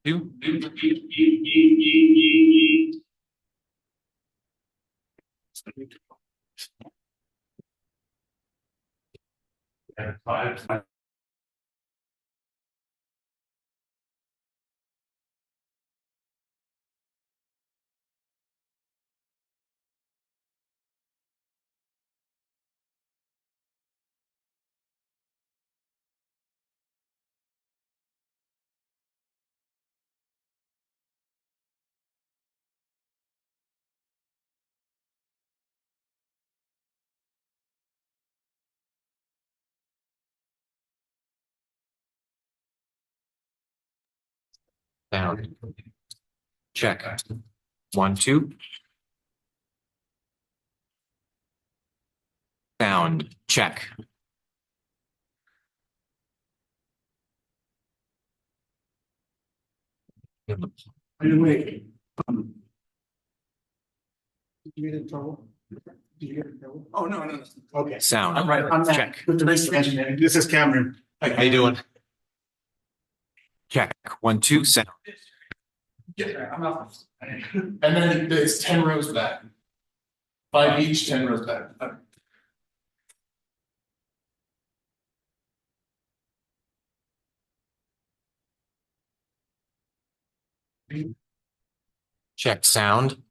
Two. Five. Down. Check. 1, 2. Sound. Check. By the way, did you get in trouble? Did you get in trouble? Oh, no. Okay. Sound. I'm right. I'm Matt. Check. Good to meet you. This is Cameron. How you doing? Check. 1, 2. Sound. Yeah, I'm not. And then it's 10 rows back. 5 each, 10 rows back. Check. Sound.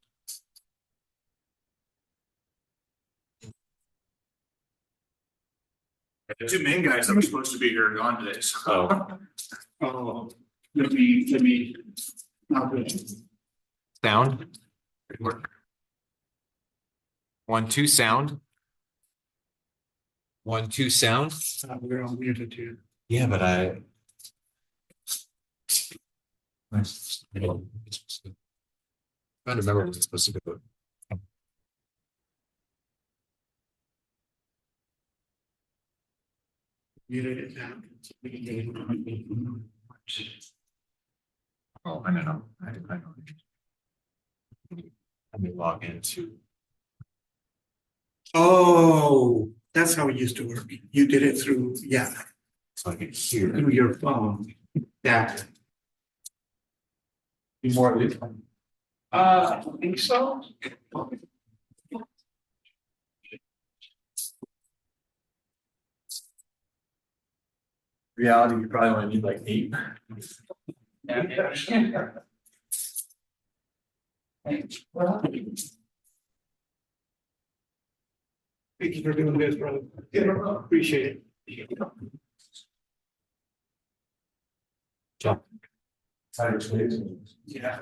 The two main guys that were supposed to be here are gone today, so. Oh, let me. Sound. 1, 2. Sound. 1, 2. Sound. We're all muted here. Yeah, but I don't remember what it's supposed to do. Muted it down. Oh, I don't know. I know. Let me log into. Oh, that's how it used to work. You did it through, yeah, So I can hear. through your phone. Yeah. Be more of it. I think so. Reality, you probably only need like 8. Thank you for doing this, brother. Appreciate it. Check. Yeah.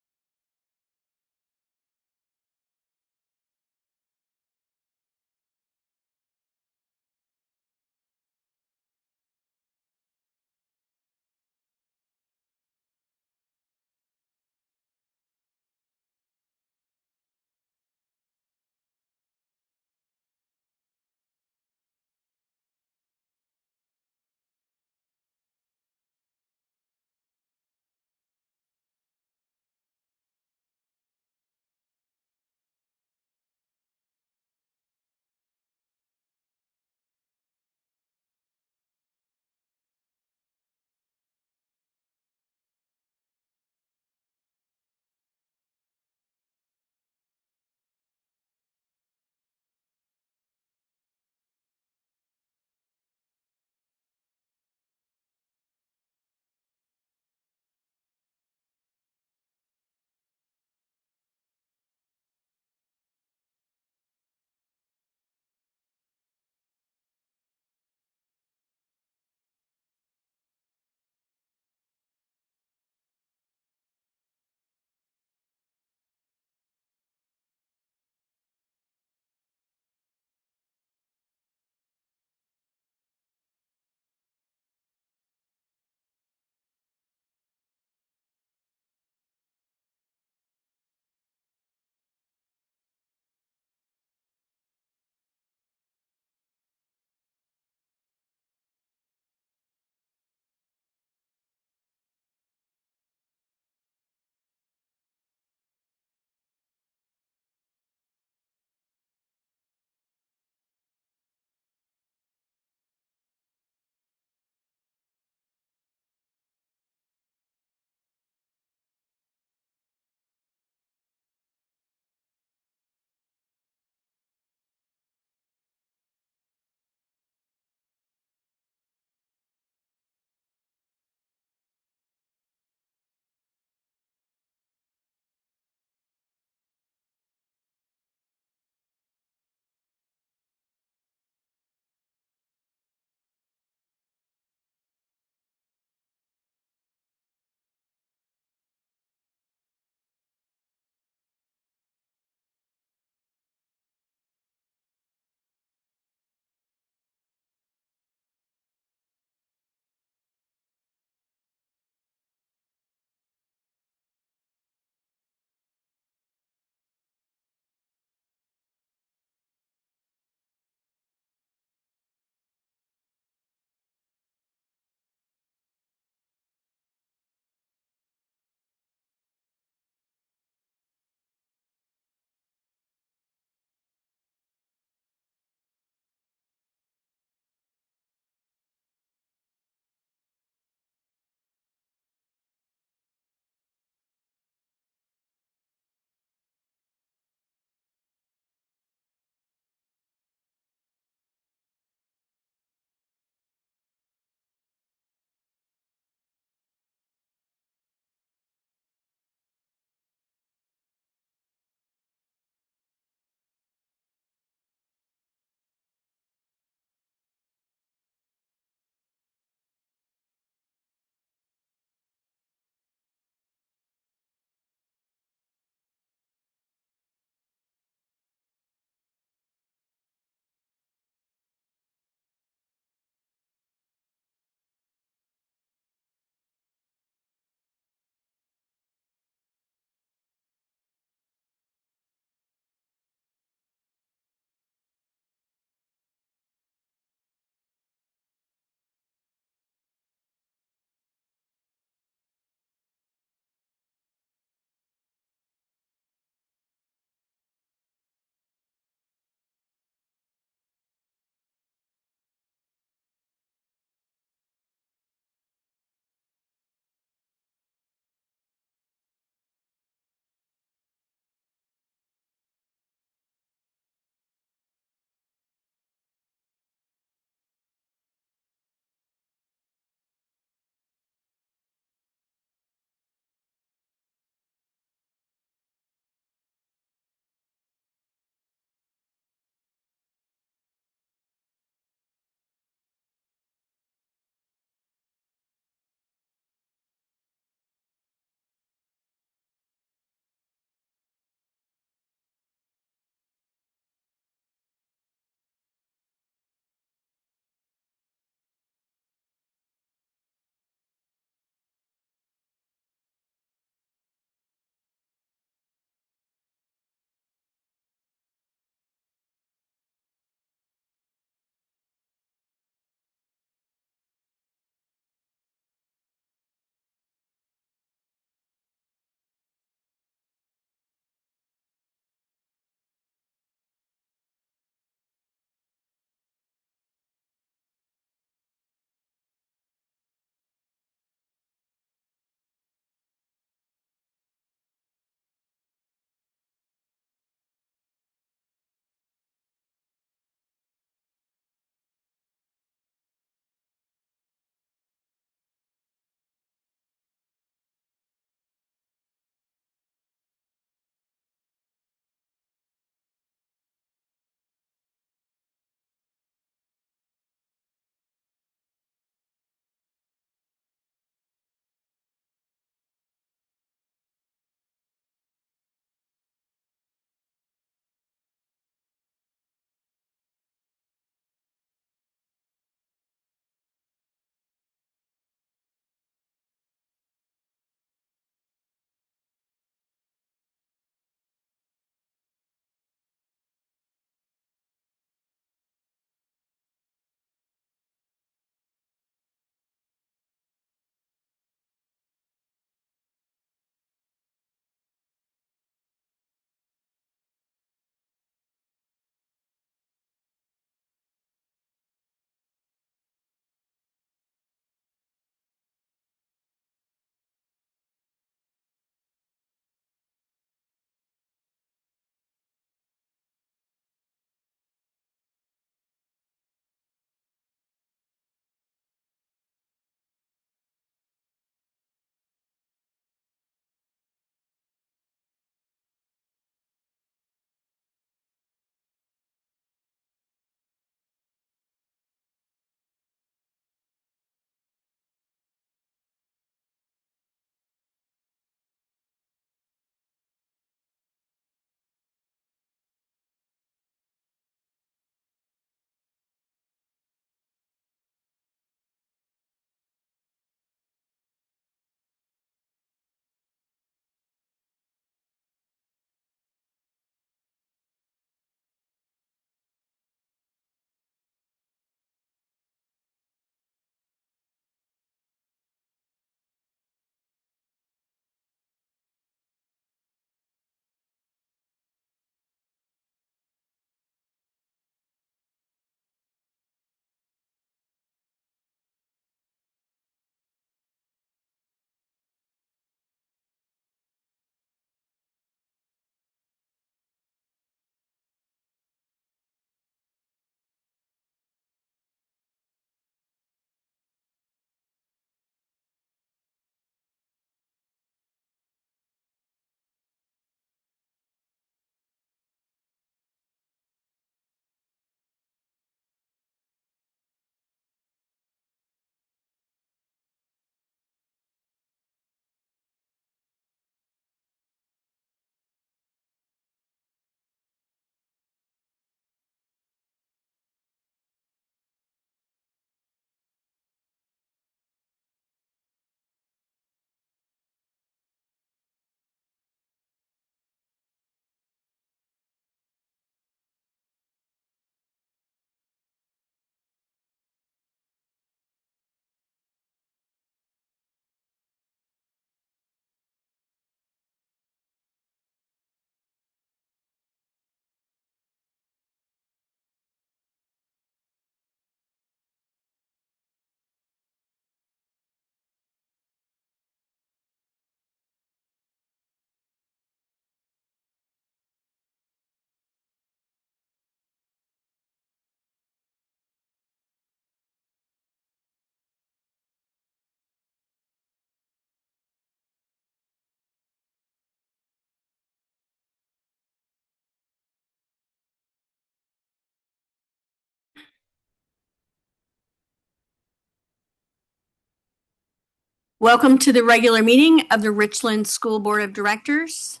Welcome to the regular meeting of the Richland School Board of Directors.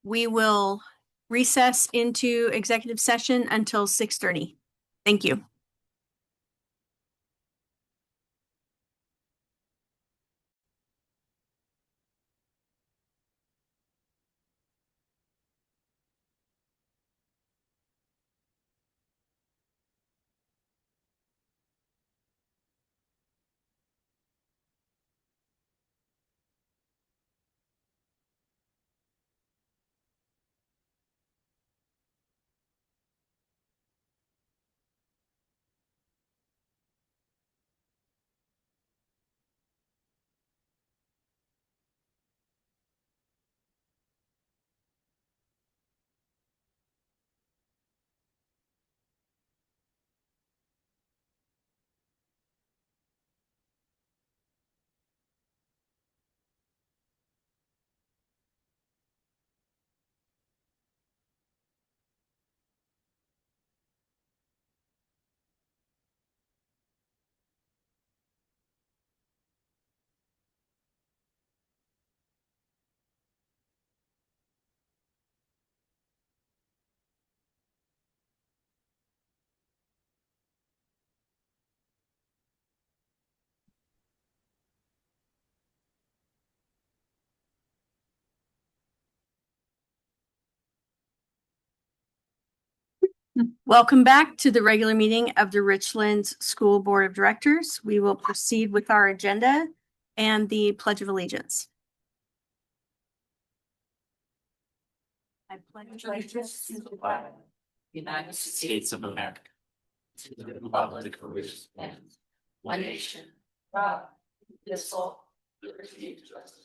We will recess into executive session until 6:30. Thank you. Welcome back to the regular meeting of the Richland School Board of Directors. We will proceed with our agenda and the Pledge of Allegiance. I pledge allegiance to the flag, United States of America. To the republic for which it stands, one nation, proud, indivisible, liberty and justice.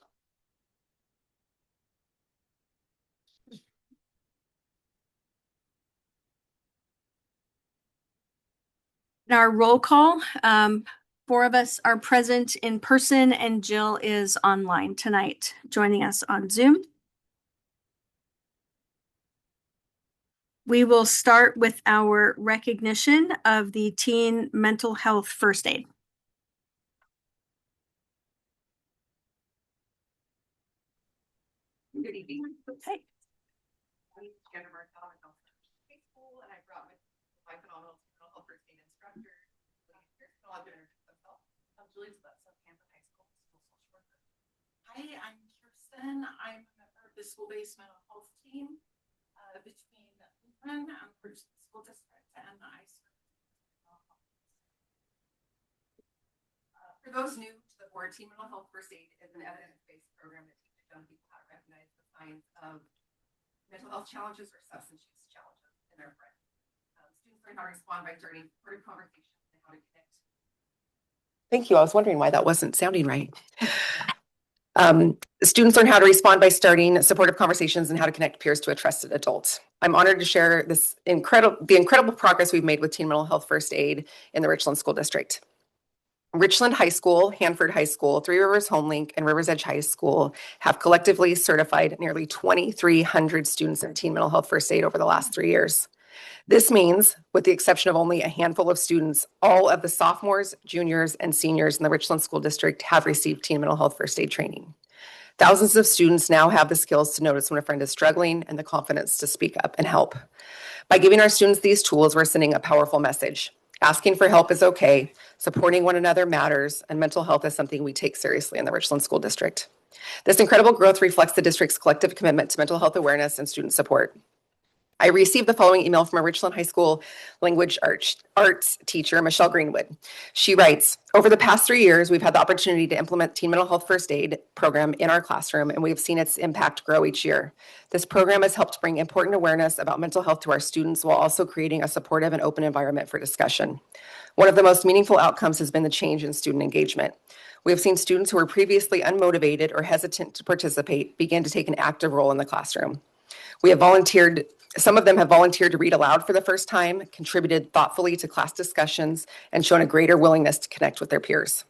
In our roll call, 4 of us are present in person and Jill is online tonight, joining us on Zoom. We will start with our recognition of the Teen Mental Health First Aid. Good evening. Hey. I'm Jennifer Calvin, high school, and I brought my phenomenal health first aid instructor. I'll introduce myself. I'm Julie Zlutz of Hampton High School social worker. Hi, I'm Kirsten. I'm a member of the school-based mental health team between Lutheran and Richland School District, and I serve. For those new to the board, Teen Mental Health First Aid is an evidence-based program that teaches young people how to recognize the signs of mental health challenges or substance use challenges in their friends. Students learn how to respond by starting supportive conversations and how to connect. Thank you. I was wondering why that wasn't sounding right. Students learn how to respond by starting supportive conversations and how to connect peers to a trusted adult. I'm honored to share the incredible progress we've made with Teen Mental Health First Aid in the Richland School District. Richland High School, Hanford High School, Three Rivers Homelink, and Rivers Edge High School have collectively certified nearly 2,300 students in Teen Mental Health First Aid over the last 3 years. This means, with the exception of only a handful of students, all of the sophomores, juniors, and seniors in the Richland School District have received Teen Mental Health First Aid training. Thousands of students now have the skills to notice when a friend is struggling and the confidence to speak up and help. By giving our students these tools, we're sending a powerful message. Asking for help is okay, supporting one another matters, and mental health is something we take seriously in the Richland School District. This incredible growth reflects the district's collective commitment to mental health awareness and student support. I received the following email from a Richland High School language arts teacher, Michelle Greenwood. She writes, over the past 3 years, we've had the opportunity to implement Teen Mental Health First Aid program in our classroom, and we've seen its impact grow each year. This program has helped bring important awareness about mental health to our students while also creating a supportive and open environment for discussion. One of the most meaningful outcomes has been the change in student engagement. We have seen students who were previously unmotivated or hesitant to participate begin to take an active role in the classroom. Some of them have volunteered to read aloud for the first time, contributed thoughtfully to class discussions, and shown a greater willingness to connect with their peers.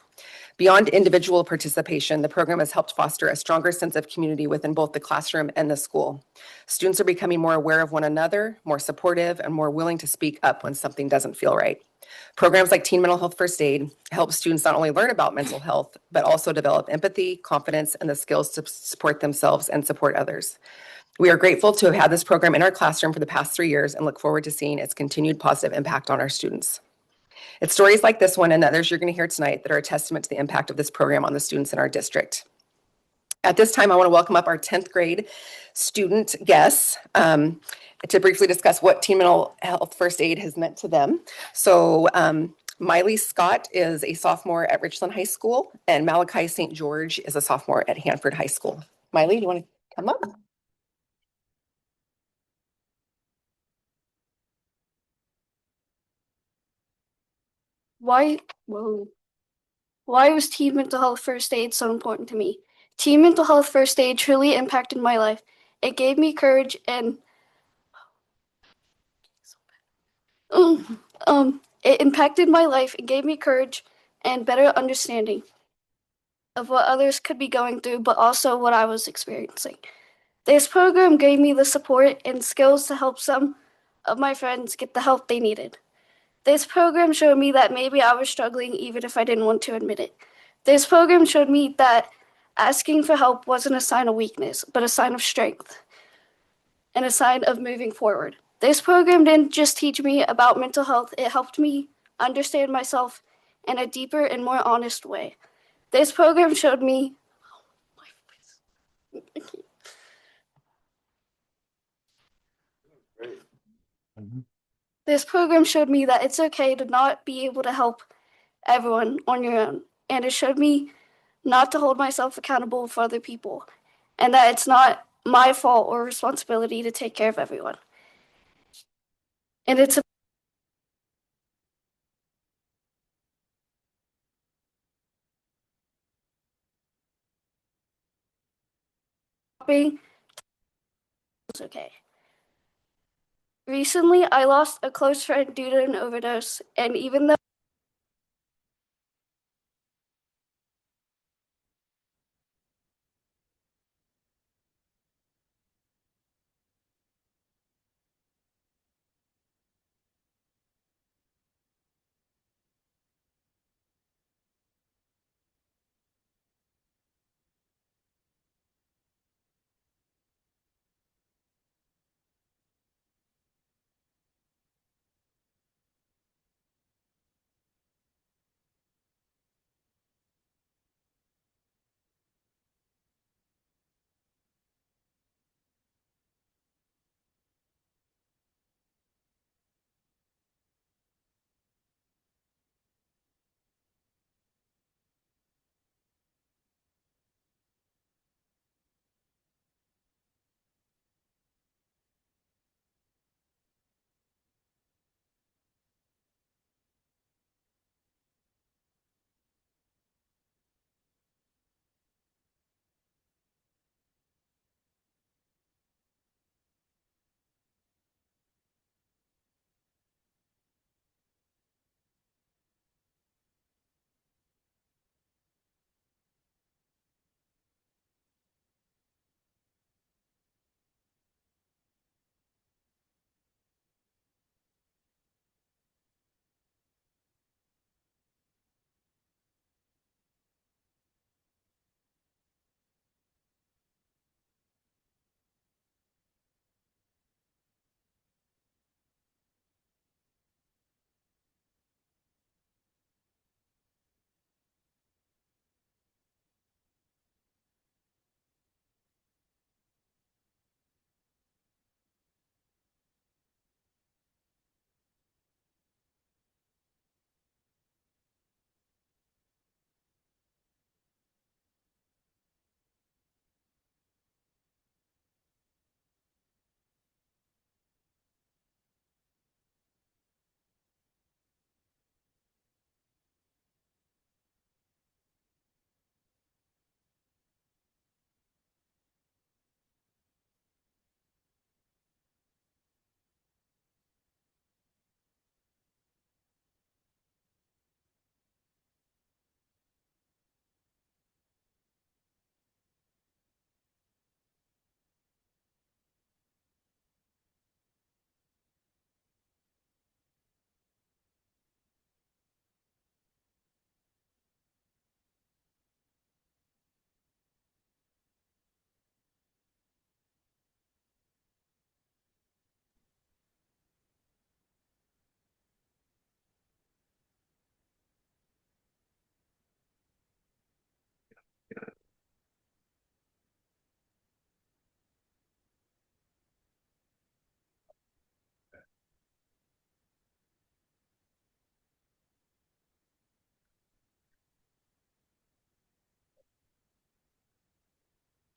Beyond individual participation, the program has helped foster a stronger sense of community within both the classroom and the school. Students are becoming more aware of one another, more supportive, and more willing to speak up when something doesn't feel right. Programs like Teen Mental Health First Aid help students not only learn about mental health, but also develop empathy, confidence, and the skills to support themselves and support others. We are grateful to have had this program in our classroom for the past 3 years and look forward to seeing its continued positive impact on our students. It's stories like this one and others you're going to hear tonight that are a testament to the impact of this program on the students in our district. At this time, I want to welcome up our 10th grade student guests to briefly discuss what Teen Mental Health First Aid has meant to them. So Miley Scott is a sophomore at Richland High School, and Malachi St. George is a sophomore at Hanford High School. Miley, do you want to come up? Why, whoa. Why was Teen Mental Health First Aid so important to me? Teen Mental Health First Aid truly impacted my life. It gave me courage and it impacted my life and gave me courage and better understanding of what others could be going through, but also what I was experiencing. This program gave me the support and skills to help some of my friends get the help they needed. This program showed me that maybe I was struggling even if I didn't want to admit it. This program showed me that asking for help wasn't a sign of weakness, but a sign of strength and a sign of moving forward. This program didn't just teach me about mental health, it helped me understand myself in a deeper and more honest way. This program showed me This program showed me that it's okay to not be able to help everyone on your own. And it showed me not to hold myself accountable for other people, and that it's not my fault or responsibility to take care of everyone. And it's being okay. Recently, I lost a close friend due to an overdose, and even though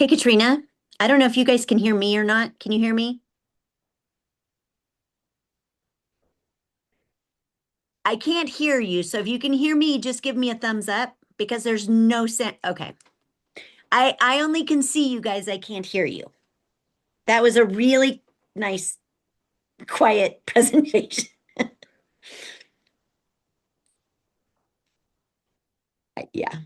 Hey, Katrina. I don't know if you guys can hear me or not. Can you hear me? I can't hear you. So if you can hear me, just give me a thumbs up because there's no sense. Okay. I only can see you guys. I can't hear you. That was a really nice, quiet presentation. Yeah.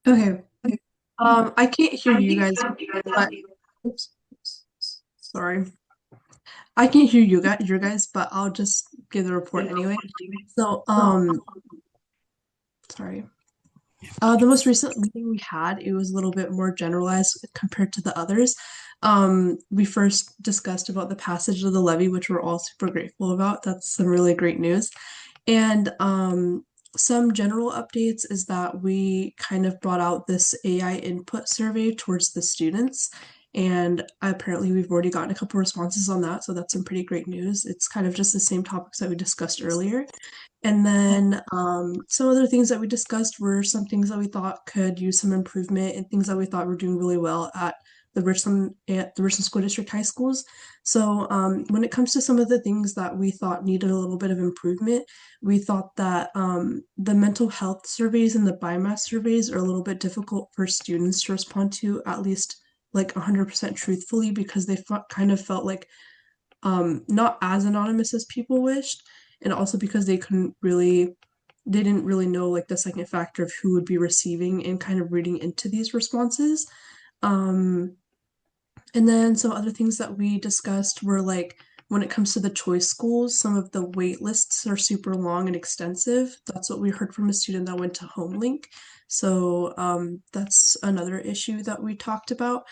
Okay. I can't hear you guys, but oops, sorry. I can't hear you guys, but I'll just give the report anyway. So, sorry. The most recent meeting we had, it was a little bit more generalized compared to the others. We first discussed about the passage of the levy, which we're all super grateful about. That's some really great news. And some general updates is that we kind of brought out this AI input survey towards the students. And apparently we've already gotten a couple responses on that. So that's some pretty great news. It's kind of just the same topics that we discussed earlier. And then some other things that we discussed were some things that we thought could use some improvement and things that we thought were doing really well at the Richland School District high schools. So when it comes to some of the things that we thought needed a little bit of improvement, we thought that the mental health surveys and the biomass surveys are a little bit difficult for students to respond to, at least like 100% truthfully, because they kind of felt like not as anonymous as people wished, and also because they didn't really know like the second factor of who would be receiving and kind of reading into these responses. Um, and then some other things that we discussed were like when it comes to the choice schools, some of the wait lists are super long and extensive. That's what we heard from a student that went to HomeLink. So that's another issue that we talked about.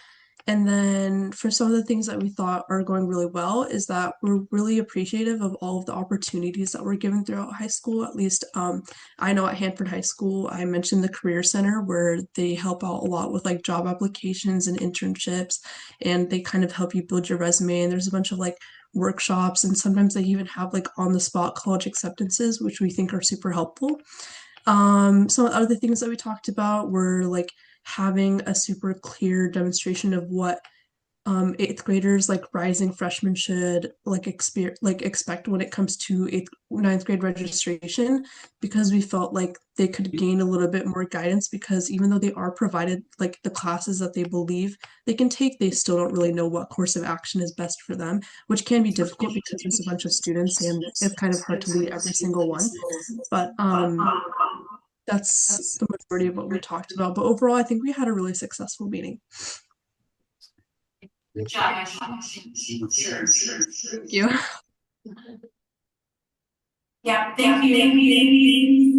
And then for some of the things that we thought are going really well is that we're really appreciative of all of the opportunities that we're given throughout high school. At least I know at Hanford High School, I mentioned the Career Center where they help out a lot with like job applications and internships, and they kind of help you build your resume. And there's a bunch of like workshops, and sometimes they even have like on the spot college acceptances, which we think are super helpful. Some other things that we talked about were like having a super clear demonstration of what eighth graders, like rising freshmen, should expect when it comes to ninth grade registration, because we felt like they could gain a little bit more guidance, because even though they are provided like the classes that they believe they can take, they still don't really know what course of action is best for them, which can be difficult because there's a bunch of students and it's kind of hard to lead every single one. But that's the majority of what we talked about. But overall, I think we had a really successful meeting. Good job. Thank you. Yeah, thank you.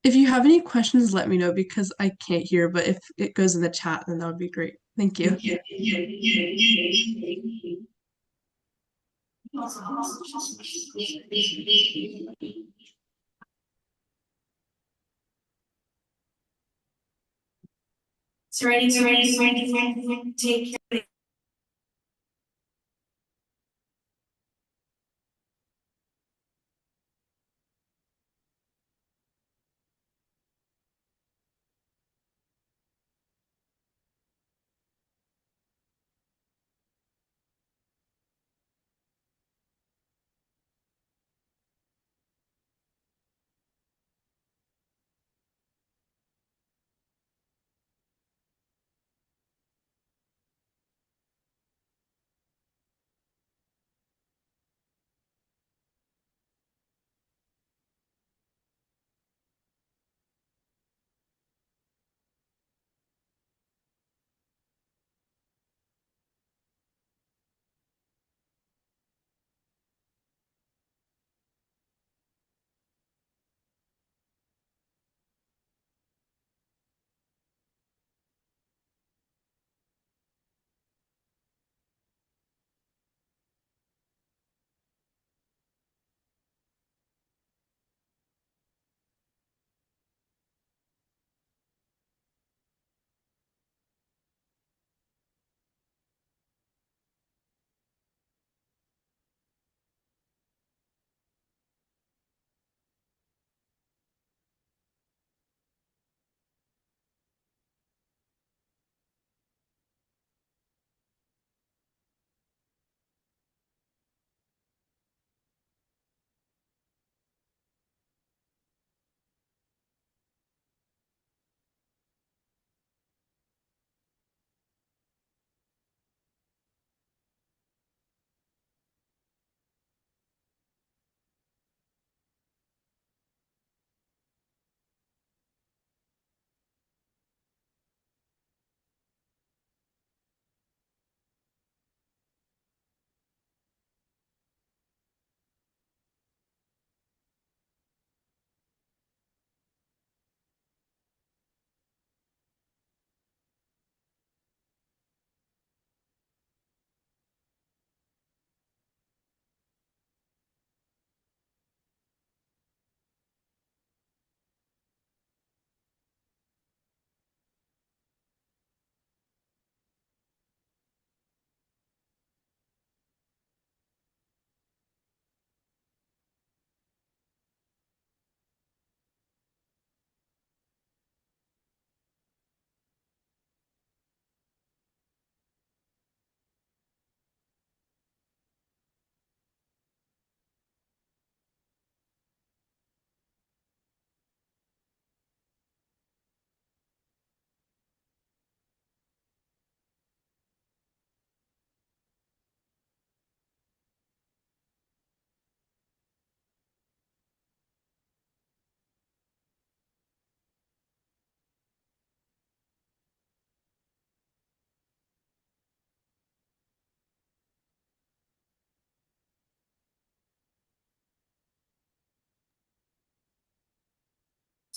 If you have any questions, let me know because I can't hear, but if it goes in the chat, then that would be great. Thank you. Serenity, take care.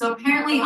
So apparently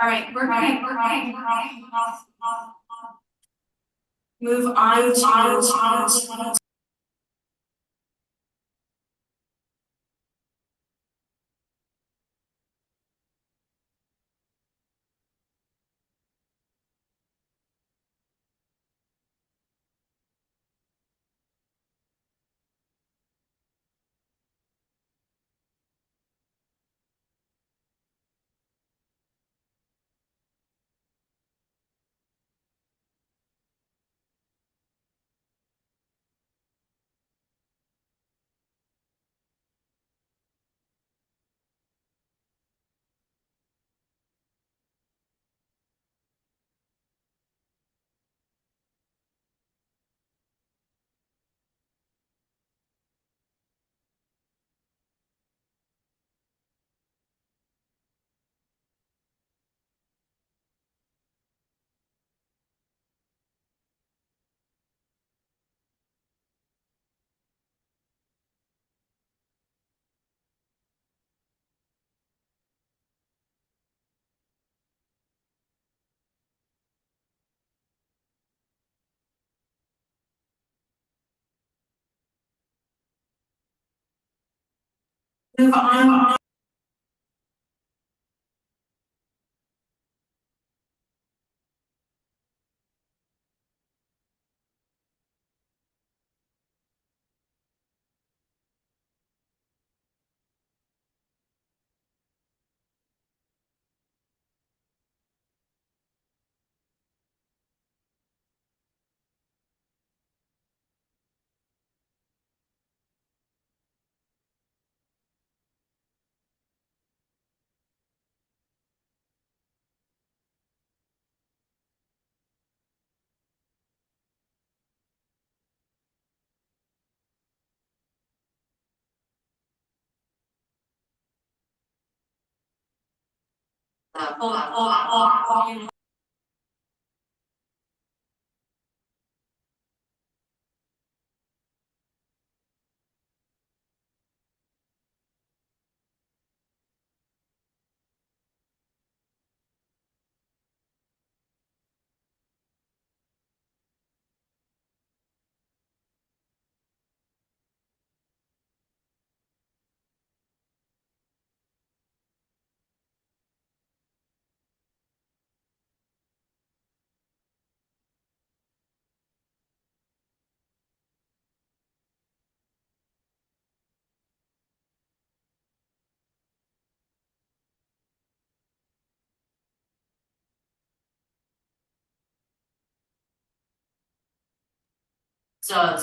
All right, we're gonna move on to move on. So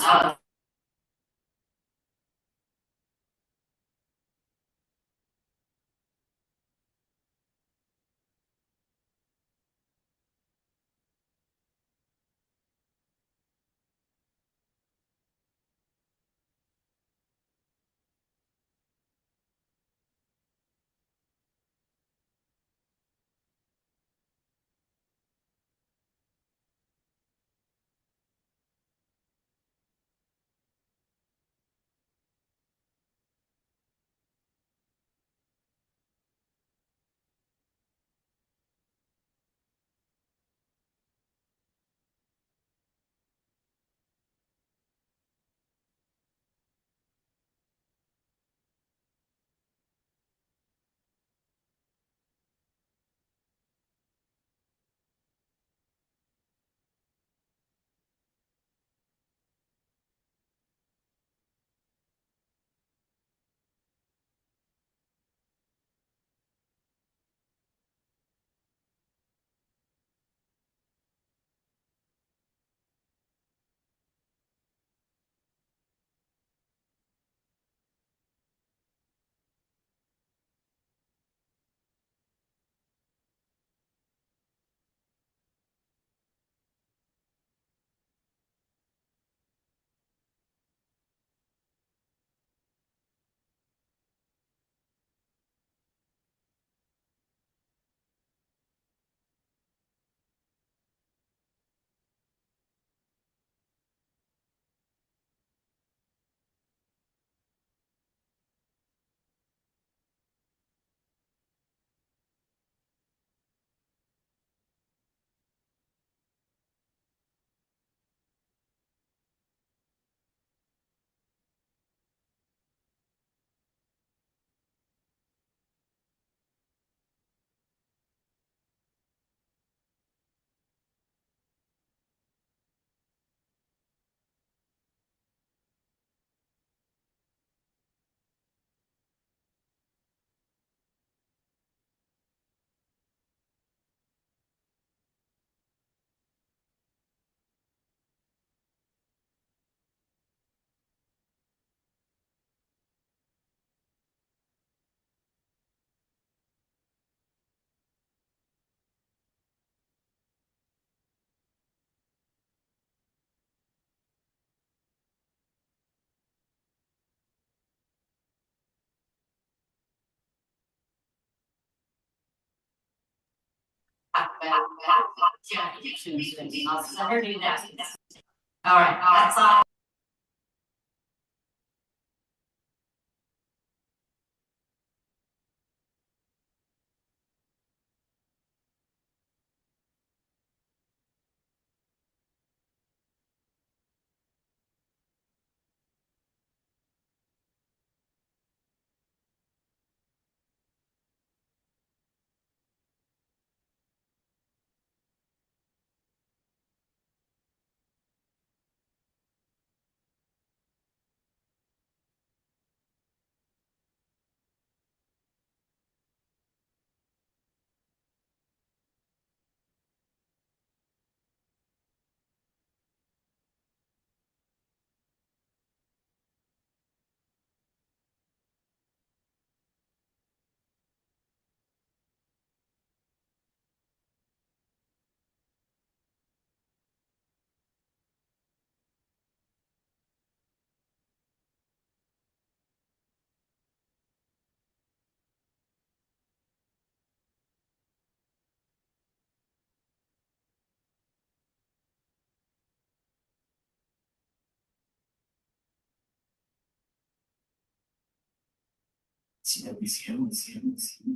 All right, that's all.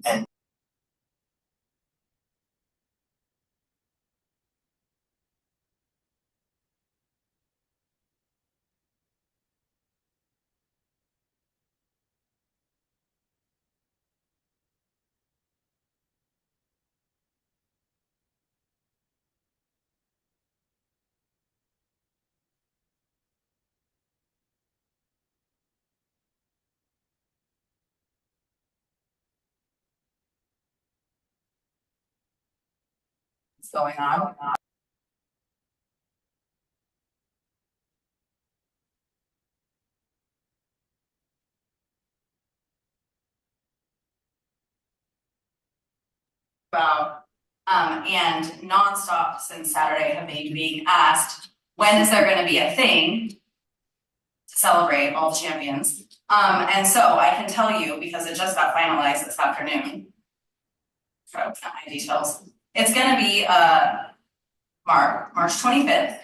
And what's going on? About, and nonstop since Saturday have been being asked, when is there gonna be a thing to celebrate all the champions? And so I can tell you, because it just got finalized this afternoon. Try to look at my details. It's gonna be, March 25th.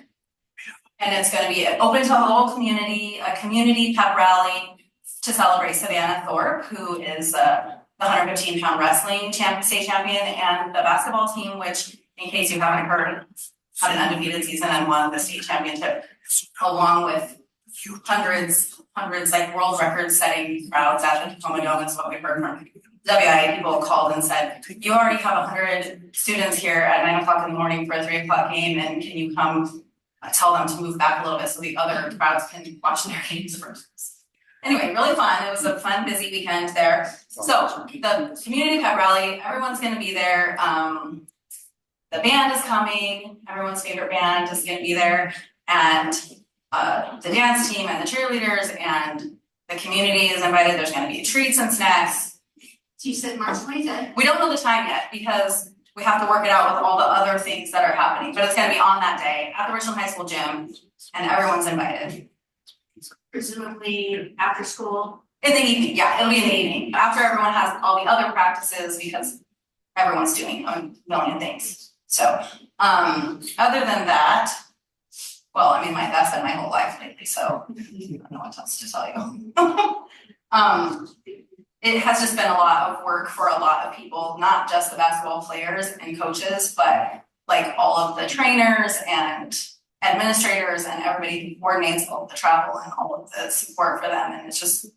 And it's gonna be open to the whole community, a community pep rally to celebrate Savannah Thorpe, who is, the 115-pound wrestling state champion, and the basketball team, which, in case you haven't heard, had an undefeated season and won the state championship, along with hundreds, like world record setting crowds at the Tacoma Dome, is what we heard from WIA. People called and said, you already have 100 students here at 9 o'clock in the morning for a 3 o'clock game, and can you come tell them to move back a little bit so the other crowds can watch their games first? Anyway, really fun. It was a fun, busy weekend there. So the community pep rally, everyone's gonna be there. The band is coming, everyone's favorite band is gonna be there, and the dance team and the cheerleaders and the community is invited. There's gonna be treats and snacks. So you said March 25th? We don't know the time yet because we have to work it out with all the other things that are happening, but it's gonna be on that day at the Richland High School gym, and everyone's invited. Presumably after school? In the evening, yeah, it'll be in the evening, after everyone has all the other practices, because everyone's doing a million things. So, other than that, well, I mean, that's been my whole life lately, so I don't know what else to tell you. It has just been a lot of work for a lot of people, not just the basketball players and coaches, but like all of the trainers and administrators and everybody who coordinates all of the travel and all of the support for them. And it's just,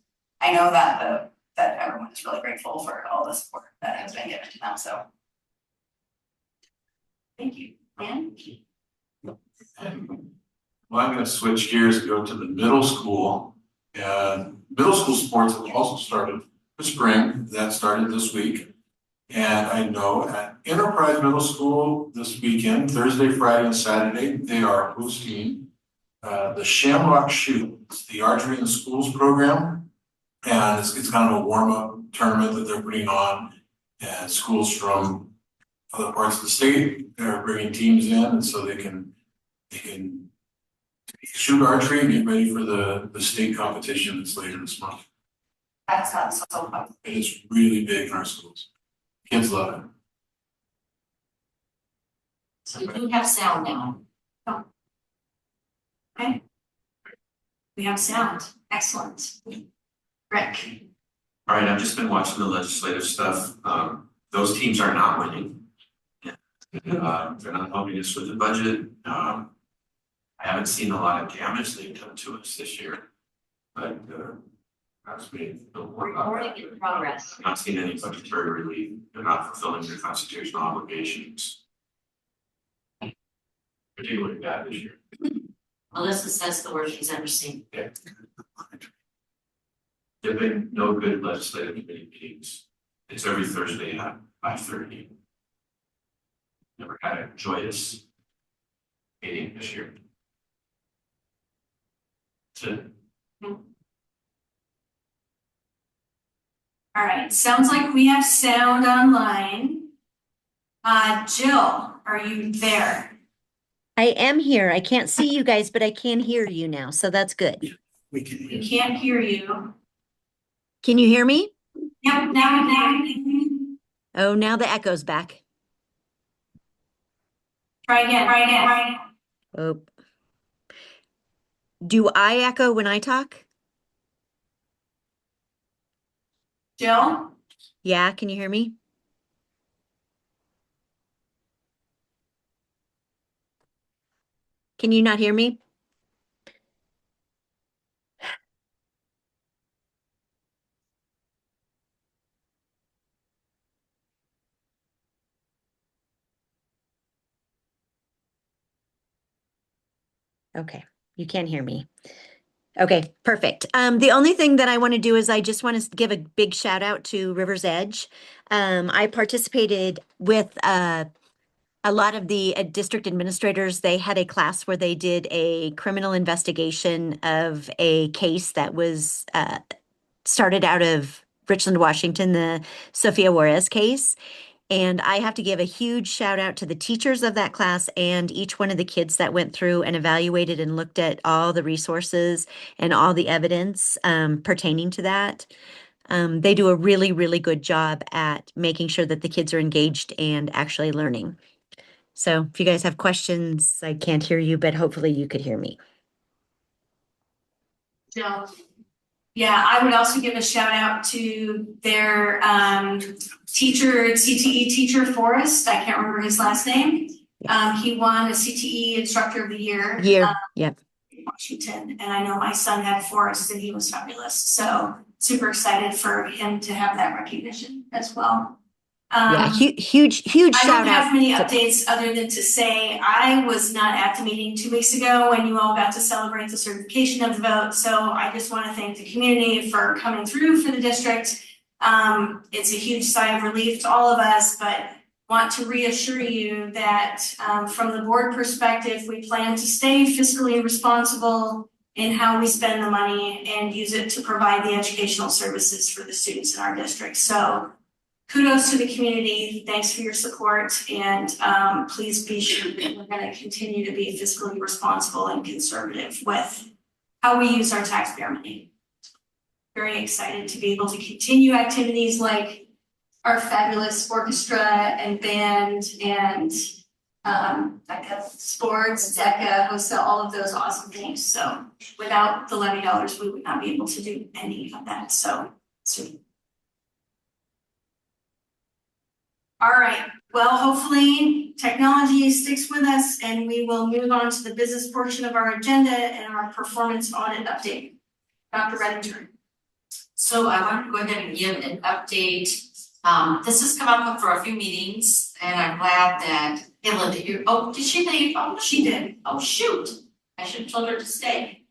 I know that that everyone is really grateful for all the support that has been given to them, so. Thank you. Dan? Well, I'm gonna switch gears and go to the middle school. And middle school sports have also started for spring. That started this week. And I know at Enterprise Middle School this weekend, Thursday, Friday, and Saturday, they are hosting the Shamrock Shoot, it's the Archery in the Schools program. And it's kind of a warm-up tournament that they're putting on. And schools from other parts of the state are bringing teams in, and so they can shoot archery and get ready for the state competition that's later this month. That sounds so fun. It's really big in our schools. Kids love it. So we do have sound now. Oh. Okay. We have sound. Excellent. Rick. All right, I've just been watching the legislative stuff. Those teams are not winning. They're not helping us with the budget. I haven't seen a lot of damage they've done to us this year. But that's me. Recording in progress. Not seen any budgetary relief. They're not fulfilling their constitutional obligations. Particularly bad this year. Melissa says the worst she's ever seen. Yeah. There've been no good legislative committee meetings. It's every Thursday at 5:30. Never had a joyous meeting this year. That's it. All right, sounds like we have sound online. Jill, are you there? I am here. I can't see you guys, but I can hear you now, so that's good. We can hear. We can't hear you. Can you hear me? Yep, now. Oh, now the echo's back. Try again. Oh. Do I echo when I talk? Jill? Yeah, can you hear me? Can you not hear me? Okay, you can't hear me. Okay, perfect. The only thing that I want to do is I just want to give a big shout out to River's Edge. I participated with a lot of the district administrators. They had a class where they did a criminal investigation of a case that was started out of Richland, Washington, the Sofia Juarez case. And I have to give a huge shout out to the teachers of that class and each one of the kids that went through and evaluated and looked at all the resources and all the evidence pertaining to that. They do a really, really good job at making sure that the kids are engaged and actually learning. So if you guys have questions, I can't hear you, but hopefully you could hear me. Jill? Yeah, I would also give a shout out to their teacher, CTE teacher, Forrest. I can't remember his last name. He won a CTE Instructor of the Year. Yep. In Washington, and I know my son had Forrest and he was fabulous. So super excited for him to have that recognition as well. Yeah, huge I shout don't have out. many updates other than to say I was not at the meeting 2 weeks ago when you all got to celebrate the certification of the vote. So I just want to thank the community for coming through for the district. It's a huge sigh of relief to all of us, but want to reassure you that from the board perspective, we plan to stay fiscally responsible in how we spend the money and use it to provide the educational services for the students in our district. So kudos to the community. Thanks for your support. And please be sure that we're going to continue to be fiscally responsible and conservative with how we use our taxpayer money. Very excited to be able to continue activities like our fabulous orchestra and band and sports, DECA, HOSA, all of those awesome things. So without the levy dollars, we would not be able to do any of that. So sweet. All right, well, hopefully technology sticks with us and we will move on to the business portion of our agenda and our performance audit update. Dr. Reddinger. So I want to go ahead and give an update. This has come up for a few meetings and I'm glad that Linda here. Oh, did she leave? Oh, She did. oh, shoot. I should have told her to stay.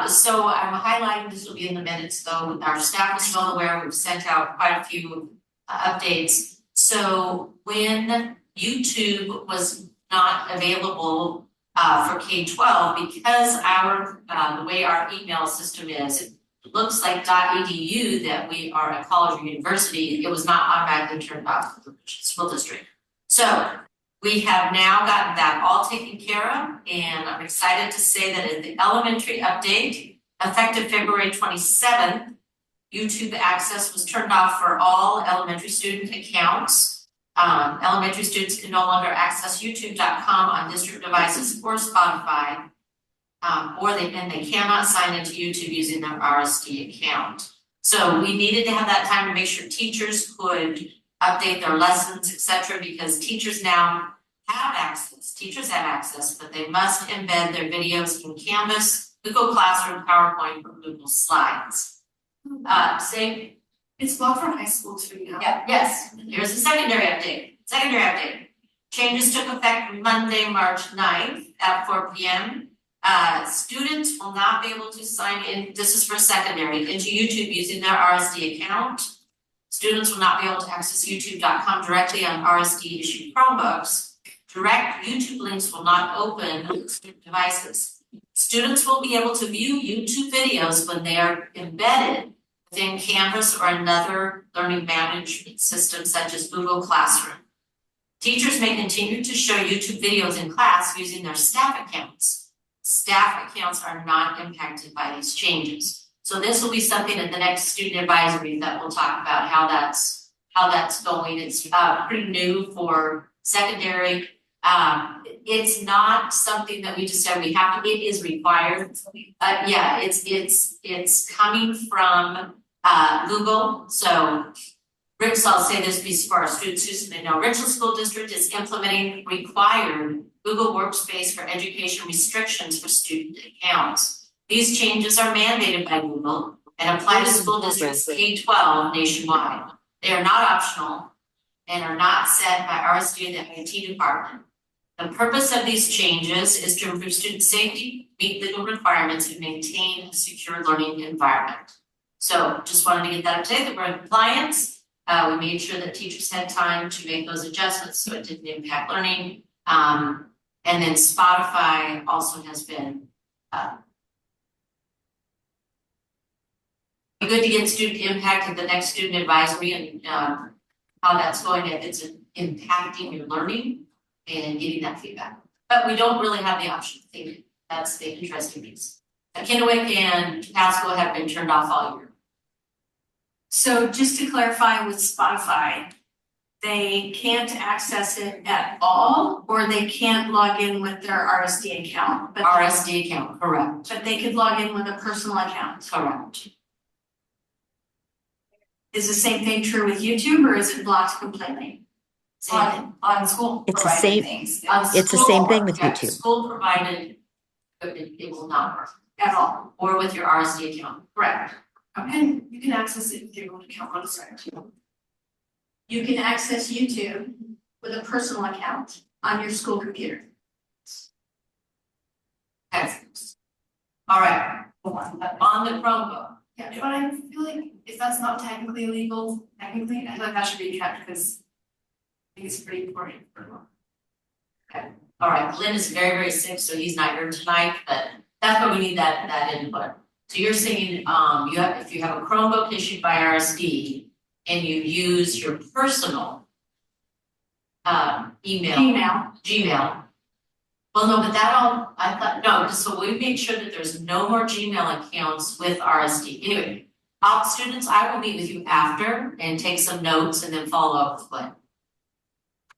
So I'm highlighting, this will be in the minutes though. Our staff is well aware. We've sent out quite a few updates. So when YouTube was not available for K-12, because the way our email system is, it looks like .edu that we are a college or university, it was not automatically turned off for the school district. So we have now gotten that all taken care of, and I'm excited to say that in the elementary update, effective February 27th, YouTube access was turned off for all elementary student accounts. Elementary students can no longer access youtube.com on district devices or Spotify. And they cannot sign into YouTube using their RSD account. So we needed to have that time to make sure teachers could update their lessons, etc., because teachers now have access. Teachers have access, but they must embed their videos in Canvas, Google Classroom, PowerPoint, or Google Slides. Say, It's blocked from high school too now. yeah, yes, here's the secondary update. Changes took effect Monday, March 9th at 4 p.m. Students will not be able to sign in, this is for secondary, into YouTube using their RSD account. Students will not be able to access youtube.com directly on RSD issued Chromebooks. Direct YouTube links will not open on student devices. Students will be able to view YouTube videos when they are embedded within Canvas or another learning management system such as Google Classroom. Teachers may continue to show YouTube videos in class using their staff accounts. Staff accounts are not impacted by these changes. So this will be something at the next student advisory that we'll talk about how that's going. It's pretty new for secondary. It's not something that we just said we have to, it is required. Yeah, it's coming from Google. So I'll say this piece for our students who may know, Richland School District is implementing required Google Workspace for education restrictions for student accounts. These changes are mandated by Google and apply to school districts K-12 nationwide. They are not optional and are not set by RSD and the IT department. The purpose of these changes is to improve student safety, meet legal requirements, and maintain a secure learning environment. So just wanted to get that update that we're in compliance. We made sure that teachers had time to make those adjustments so it didn't impact learning. And then Spotify also has been good to get student impact at the next student advisory and how that's going, if it's impacting your learning and getting that feedback. But we don't really have the option. I think that's the interesting piece. Kennewick and Pasco have been turned off all year. So just to clarify with Spotify, they can't access it at all, or they can't log in with their RSD account. But RSD account, correct. But they could log in with a personal account. Correct. Is the same thing true with YouTube, or is it blocked completely? On school It's the provided same- things. It's the same thing with Yeah, YouTube. School provided, it will not work at all, or with your RSD account. Correct. Okay, you can access it with your own account on the site. You can access YouTube with a personal account on your school computer. Excellent. All right, on the Chromebook. Yeah, but I feel like if that's not technically illegal, I feel like that should be kept because I think it's pretty important for. Okay, all right, Lynn is very, very sick, so he's not here tonight, but that's why we need that input. So you're saying, if you have a Chromebook issued by RSD and you use your personal Gmail. Well, no, but I thought, no, so we made sure that there's no more Gmail accounts with RSD. Anyway, students, I will meet with you after and take some notes and then follow up with Glenn.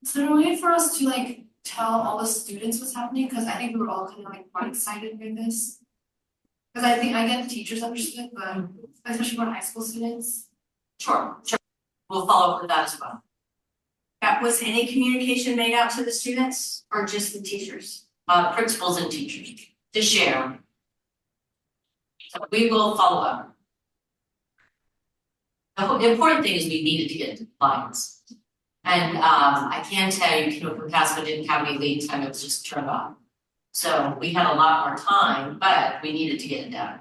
Is there a way for us to like tell all the students what's happening? Cause I think we were all kind of like quite excited with this. Cause I think I get the teachers understood, but especially for high school students. Sure. We'll follow up with that as well. Was any communication made out to the students or just the teachers? Principals and teachers to share. So we will follow up. The important thing is we needed to get into compliance. And I can tell you, Pasco didn't have any lead time, it was just turned on. So we had a lot more time, but we needed to get it done.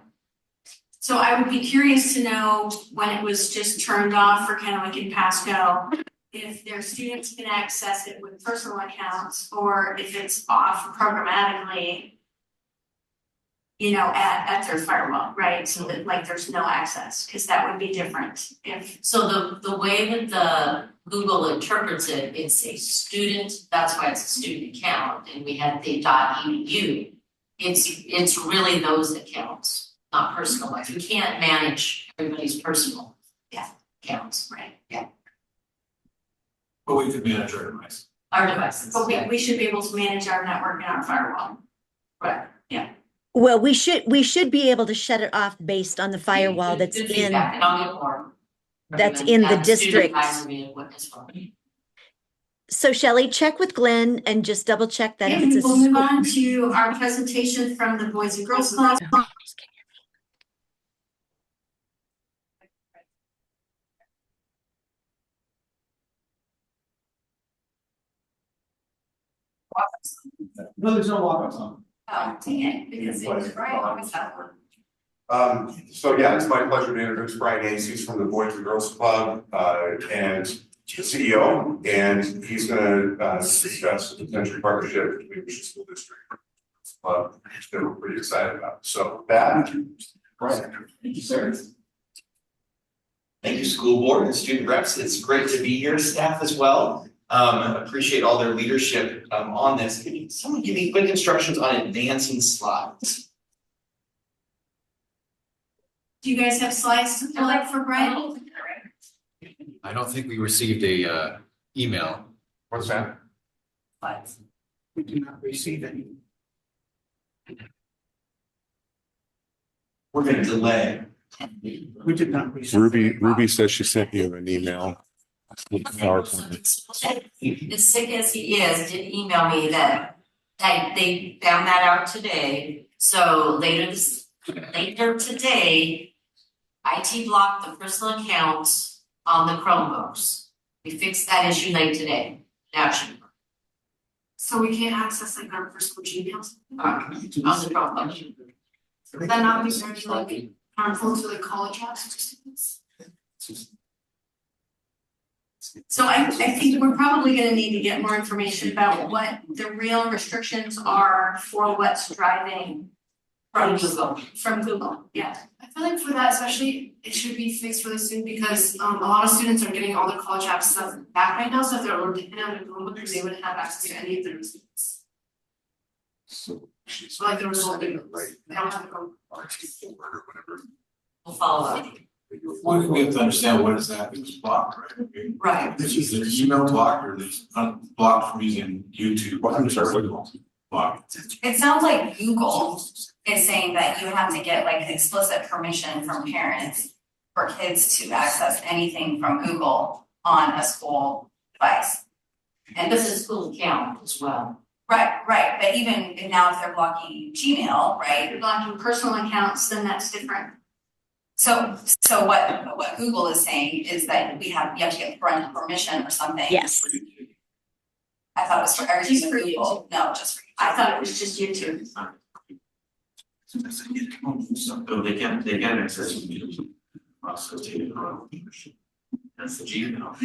So I would be curious to know when it was just turned off for Kennewick and Pasco, if their students can access it with personal accounts or if it's off programmatically, at their firewall, right? So that like there's no access, because that would be different if. So the way that the Google interprets it, it's a student, that's why it's a student account, and we had the .edu. It's really those accounts, not personal life. We can't manage everybody's personal accounts. Right. Yeah. But we could manage our device. Our devices. But we should be able to manage our network and our firewall. Right. Well, we should be able to shut it off based on the firewall that's Good in, feedback, and I'll get more. that's in the Student district. advisory as well. So Shelley, check with Glenn and just double check that if And it's a we'll move school. on to our presentation from the Boys and Girls Club. No, there's no walk-ups on. Oh, dang it, because it was right, August that one. So yeah, it's my pleasure to introduce Brian Ace. He's from the Boys and Girls Club, and CEO, and he's gonna, discuss the potential partnership between the school district. That we're pretty excited about. So that, Brian. Thank you, sir. Thank you, school board and student reps. It's great to be here, staff as well. Appreciate all their leadership on this. Can someone give me quick instructions on advancing slides? Do you guys have slides to fill out for Brian? I don't think we received a email. What's that? Slides. We do not receive any. We're gonna delay. We did not receive. Ruby says she sent you an email. As sick as he is, did email me that they found that out today. So later today, IT blocked the personal accounts on the Chromebooks. We fixed that issue late today. Action. So we can't access like our personal Gmails? On the Chromebook. Would that not be very like harmful to the college apps or students? So I think we're probably gonna need to get more information about what the real restrictions are for what's driving From Google. from Google, yeah. I feel like for that especially, it should be fixed really soon because a lot of students are getting all their college apps stuff back right now, so if they're dependent on a Chromebook, they wouldn't have access to any of their receipts. So she's. So like the result is, Right. they don't have to go. We'll follow up. We have to understand what is that that's blocked, right? Right. This is their email blocked or this blocked from using YouTube. Well, I'm sorry, what? Blocked. It sounds like Google is saying that you have to get like explicit permission from parents for kids to access anything from Google on a school device. And this is school account as well. Right, but even now if they're blocking Gmail, If right? you're blocking personal accounts, then that's different. So what Google is saying is that you have to get parental permission or something. Yes. I thought it was for everything with Google, no, just for you. I thought it was just YouTube. So they can access YouTube. Also take it on. That's the Gmail.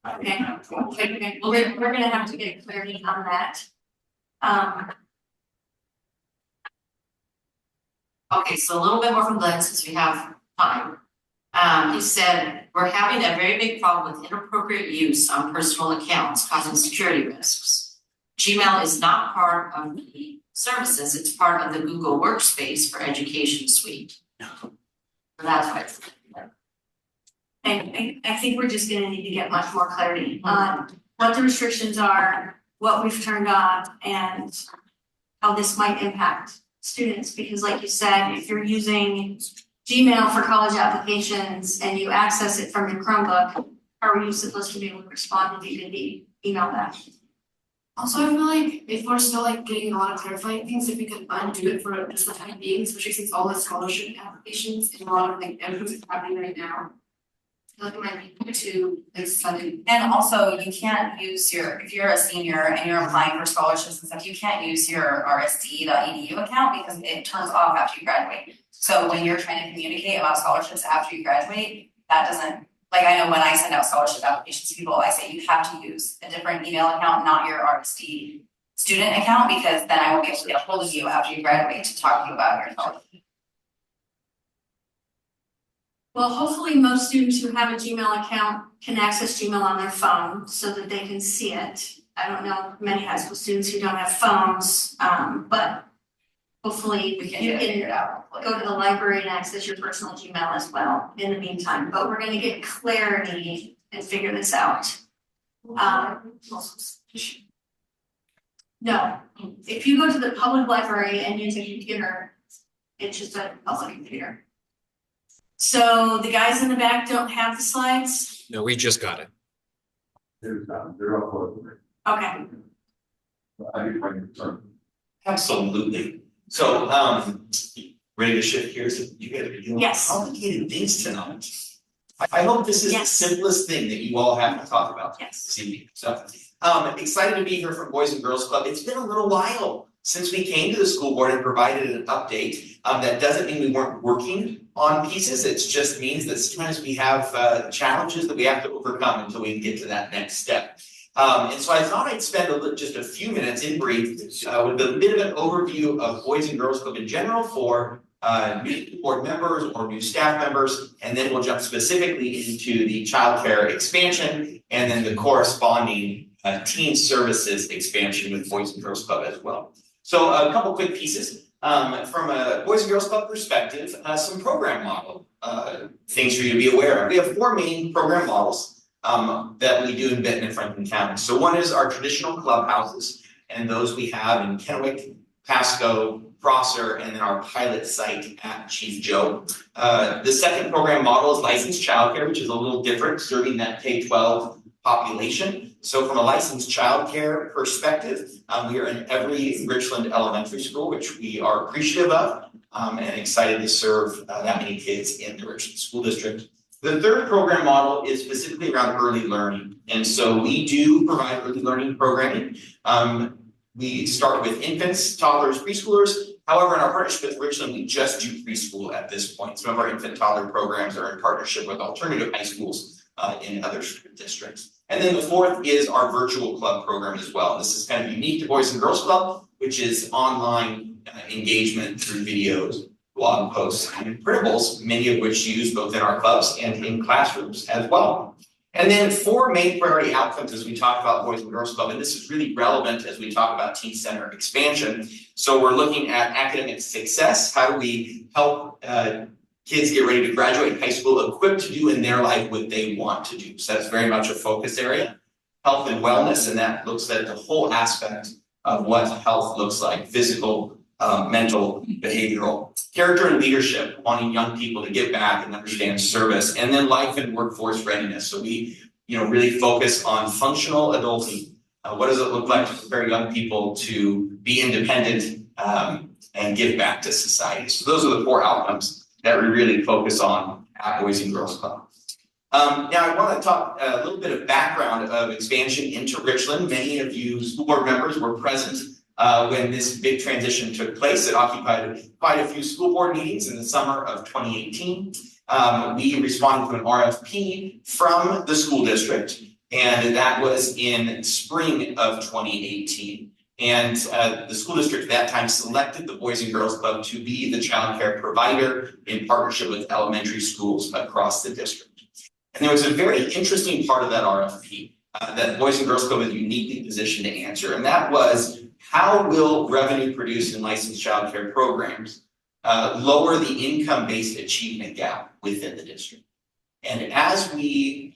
Okay, we're gonna have to get clarity on that. Okay, so a little bit more from Glenn since we have time. He said, we're having a very big problem with inappropriate use on personal accounts causing security risks. Gmail is not part of the services, it's part of the Google Workspace for Education Suite. So that's why it's. And I think we're just gonna need to get much more clarity on what the restrictions are, what we've turned on, and how this might impact students, because like you said, if you're using Gmail for college applications and you access it from your Chromebook, how are you supposed to be able to respond if you didn't email that? Also, I feel like if we're still like getting a lot of clarifying things, if we could undo it for just the time being, especially since all the scholarship applications and a lot of like everything's happening right now. I feel like it might be too like sudden. And also you can't use if you're a senior and you're applying for scholarships and stuff, you can't use your rsd.edu account because it turns off after you graduate. So when you're trying to communicate about scholarships after you graduate, that doesn't, like I know when I send out scholarship applications to people, I say you have to use a different email account, not your RSD student account, because then I won't be able to get a hold of you after you graduate to talk to you about your scholarship. Well, hopefully most students who have a Gmail account can access Gmail on their phone so that they can see it. I don't know many high school students who don't have phones, but hopefully We you can get it figured out. go to the library and access your personal Gmail as well in the meantime, but we're gonna get clarity and figure this out. No, if you go to the public library and use a computer, it's just a public computer. So the guys in the back don't have the slides? No, we just got it. They're uploaded. Okay. Absolutely. So, ready to shift gears? You guys are doing Yes. complicated things tonight. I hope this is the Yes. simplest thing that you all have to talk about Yes. this evening. So, excited to be here from Boys and Girls Club. It's been a little while since we came to the school board and provided an update. That doesn't mean we weren't working on pieces. It just means that sometimes we have challenges that we have to overcome until we can get to that next step. And so I thought I'd spend just a few minutes in brief with a bit of an overview of Boys and Girls Club in general for new board members or new staff members, and then we'll jump specifically into the childcare expansion and then the corresponding teen services expansion with Boys and Girls Club as well. So a couple quick pieces. From a Boys and Girls Club perspective, some program model things for you to be aware of. We have 4 main program models that we do in Benton and Franklin County. So one is our traditional clubhouses, and those we have in Kennewick, Pasco, Prosser, and then our pilot site at Chief Joe. The second program model is licensed childcare, which is a little different, serving that K-12 population. So from a licensed childcare perspective, we are in every Richland elementary school, which we are appreciative of, and excited to serve that many kids in the Richland School District. The third program model is specifically around early learning. And so we do provide early learning programming. We start with infants, toddlers, preschoolers. However, in our partnership with Richland, we just do preschool at this point. Some of our infant toddler programs are in partnership with alternative high schools in other districts. And then the fourth is our virtual club program as well. This is kind of unique to Boys and Girls Club, which is online engagement through videos, blog posts, and printables, many of which use both in our clubs and in classrooms as well. And then 4 main priority outcomes as we talk about Boys and Girls Club, and this is really relevant as we talk about Teen Center expansion. So we're looking at academic success. How do we help kids get ready to graduate high school equipped to do in their life what they want to do? So that's very much a focus area. Health and wellness, and that looks at the whole aspect of what health looks like, physical, mental, behavioral. Character and leadership, wanting young people to get back and understand service, and then life and workforce readiness. So we, really focus on functional adulting. What does it look like to prepare young people to be independent and give back to society? So those are the 4 outcomes that we really focus on at Boys and Girls Club. Now I want to talk a little bit of background of expansion into Richland. Many of you school board members were present when this big transition took place. It occupied quite a few school board meetings in the summer of 2018. We responded to an RFP from the school district, and that was in spring of 2018. And the school district at that time selected the Boys and Girls Club to be the childcare provider in partnership with elementary schools across the district. And there was a very interesting part of that RFP that Boys and Girls Club is uniquely positioned to answer, and that was, how will revenue produced in licensed childcare programs lower the income-based achievement gap within the district? And as we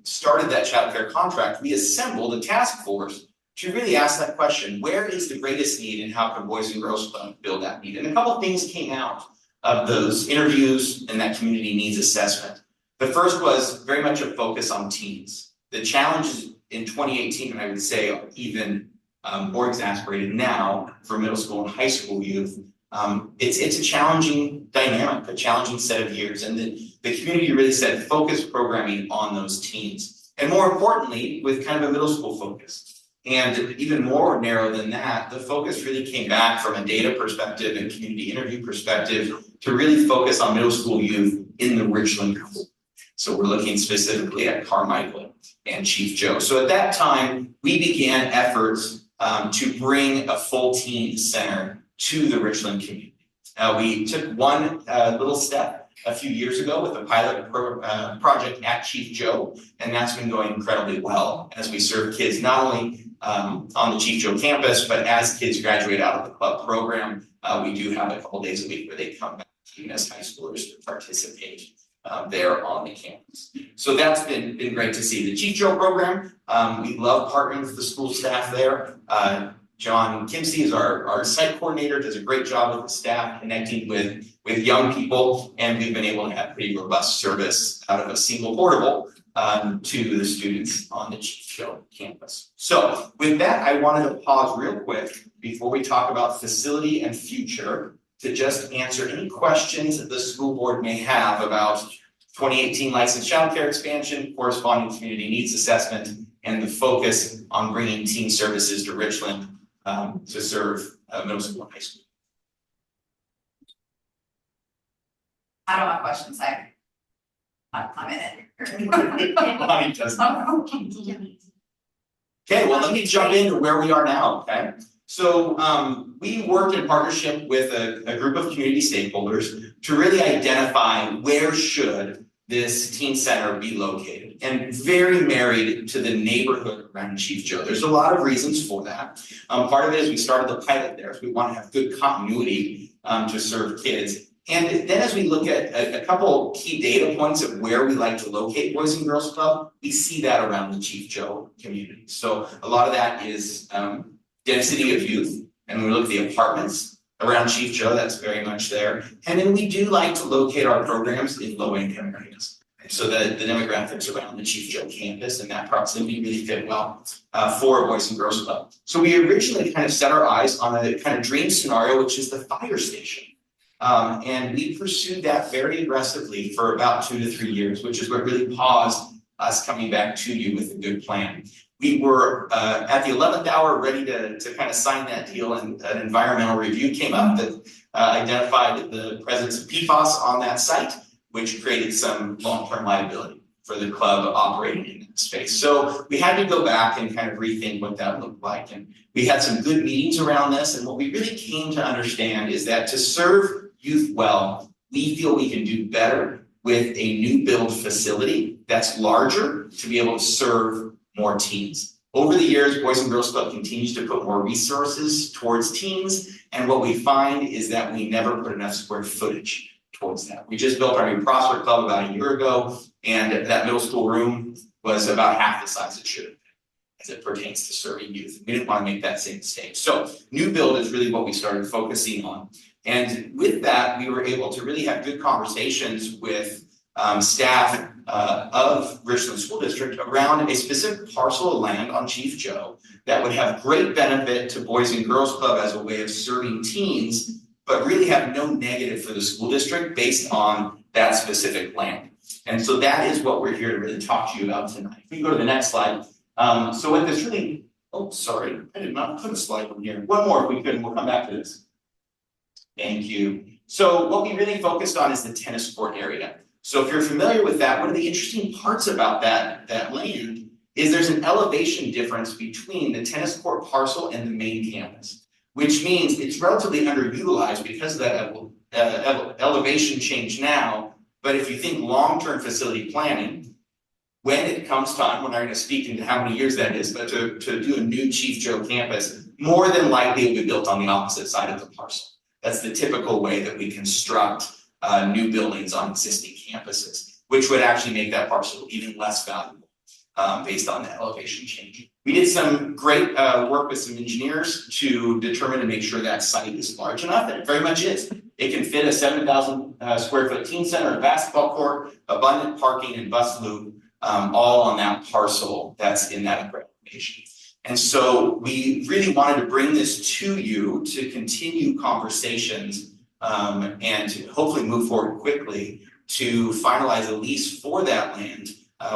started that childcare contract, we assembled a task force to really ask that question: where is the greatest need, and how can Boys and Girls Club build that need? And a couple of things came out of those interviews and that community needs assessment. The first was very much a focus on teens. The challenges in 2018, and I would say are even more exasperated now for middle school and high school youth. It's a challenging dynamic, a challenging set of years, and the community really said focus programming on those teens, and more importantly, with kind of a middle school focus. And even more narrow than that, the focus really came back from a data perspective and community interview perspective to really focus on middle school youth in the Richland area. So we're looking specifically at Carmichael and Chief Joe. So at that time, we began efforts to bring a full teen center to the Richland community. We took one little step a few years ago with a pilot project at Chief Joe, and that's been going incredibly well as we serve kids not only on the Chief Joe campus, but as kids graduate out of the club program, we do have a couple days a week where they come back even as high schoolers to participate there on the campus. So that's been great to see. The Chief Joe program, we love partnering with the school staff there. John Kimsey is our site coordinator, does a great job with the staff connecting with young people, and we've been able to have pretty robust service out of a single portable to the students on the Chief Joe campus. So with that, I wanted to pause real quick before we talk about facility and future to just answer any questions that the school board may have about 2018 licensed childcare expansion, corresponding community needs assessment, and the focus on bringing teen services to Richland to serve middle school and high school. I don't have questions, I'm in it. Bonnie does. Okay, well, let me jump into where we are now, okay? So we worked in partnership with a group of community stakeholders to really identify where should this teen center be located, and very married to the neighborhood around Chief Joe. There's a lot of reasons for that. Part of it is we started the pilot there, so we want to have good continuity to serve kids. And then as we look at a couple key data points of where we like to locate Boys and Girls Club, we see that around the Chief Joe community. So a lot of that is density of youth, and when we look at the apartments around Chief Joe, that's very much there. And then we do like to locate our programs in low income areas. So the demographics around the Chief Joe campus and that proximity really fit well for a Boys and Girls Club. So we originally kind of set our eyes on a kind of dream scenario, which is the fire station. And we pursued that very aggressively for about 2 to 3 years, which is what really paused us coming back to you with a good plan. We were at the 11th hour ready to kind of sign that deal, and an environmental review came up that identified the presence of PFAS on that site, which created some long-term liability for the club operating in that space. So we had to go back and kind of rethink what that looked like. And we had some good meetings around this. And what we really came to understand is that to serve youth well, we feel we can do better with a new build facility that's larger to be able to serve more teens. Over the years, Boys and Girls Club continues to put more resources towards teens. And what we find is that we never put enough square footage towards that. We just built our new Prosper Club about a year ago, and that middle school room was about half the size it should have been as it pertains to serving youth. We didn't want to make that same mistake. So new build is really what we started focusing on. And with that, we were able to really have good conversations with staff of Richland School District around a specific parcel of land on Chief Joe that would have great benefit to Boys and Girls Club as a way of serving teens, but really have no negative for the school district based on that specific land. And so that is what we're here to really talk to you about tonight. If you go to the next slide. So what this really, oh, sorry, I did not put a slide on here. One more if we could, and we'll come back to this. Thank you. So what we really focused on is the tennis court area. So if you're familiar with that, one of the interesting parts about that land is there's an elevation difference between the tennis court parcel and the main campus, which means it's relatively underutilized because of that elevation change now. But if you think long-term facility planning, when it comes time, we're not going to speak into how many years that is, but to do a new Chief Joe campus, more than likely it will be built on the opposite side of the parcel. That's the typical way that we construct new buildings on existing campuses, which would actually make that parcel even less valuable based on the elevation change. We did some great work with some engineers to determine to make sure that site is large enough, and it very much is. It can fit a 7,000 square foot teen center, a basketball court, abundant parking and bus loop, all on that parcel that's in that location. And so we really wanted to bring this to you to continue conversations and to hopefully move forward quickly to finalize a lease for that land.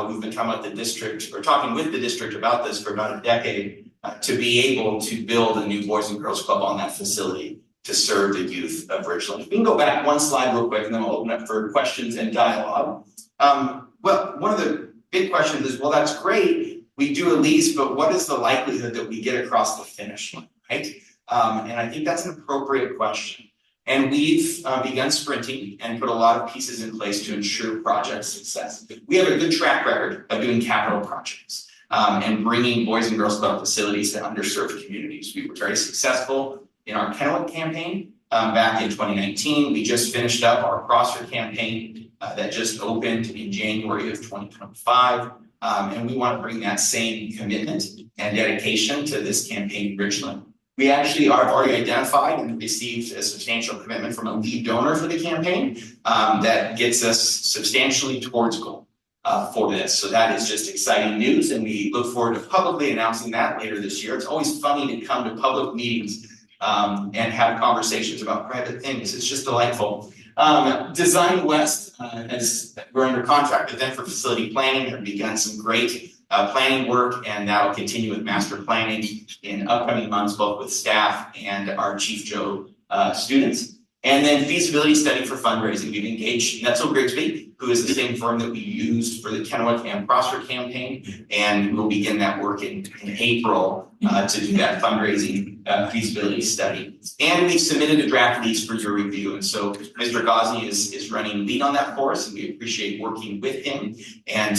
We've been talking about the district, or talking with the district about this for about a decade, to be able to build a new Boys and Girls Club on that facility to serve the youth of Richland. We can go back one slide real quick and then we'll open up for questions and dialogue. Well, one of the big questions is, well, that's great. We do a lease, but what is the likelihood that we get across the finish line, right? And I think that's an appropriate question. And we've begun sprinting and put a lot of pieces in place to ensure project success. We have a good track record of doing capital projects and bringing Boys and Girls Club facilities to underserved communities. We were very successful in our Kennewick campaign back in 2019. We just finished up our Prosser campaign that just opened in January of 2025. And we want to bring that same commitment and dedication to this campaign in Richland. We actually are already identified and received a substantial commitment from a lead donor for the campaign that gets us substantially towards goal for this. So that is just exciting news, and we look forward to publicly announcing that later this year. It's always funny to come to public meetings and have conversations about private things. It's just delightful. Design West, as we're under contract with them for facility planning, have begun some great planning work, and that will continue with master planning in upcoming months, both with staff and our Chief Joe students. And then feasibility study for fundraising. We've engaged Netzel Grigsby, who is the same firm that we used for the Kennewick and Prosser campaign, and we'll begin that work in April to do that fundraising feasibility study. And we've submitted a draft lease for your review, and so Mr. Ghazi is running lead on that for us, and we appreciate working with him. And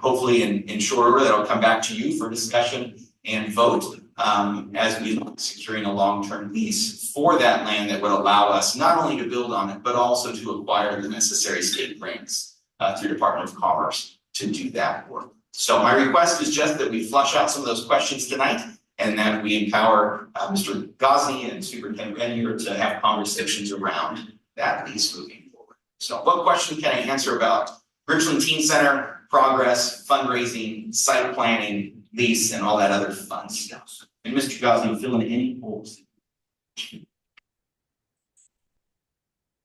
hopefully in short order, that'll come back to you for discussion and vote as we look at securing a long-term lease for that land that would allow us not only to build on it, but also to acquire the necessary state grants through Department of Commerce to do that work. So my request is just that we flush out some of those questions tonight, and that we empower Mr. Ghazi and Superintendent Renier to have conversations around that lease moving forward. So what question can I answer about Richland Teen Center, progress, fundraising, site planning, lease, and all that other fun stuff? And Mr. Ghazi, fill in any holes.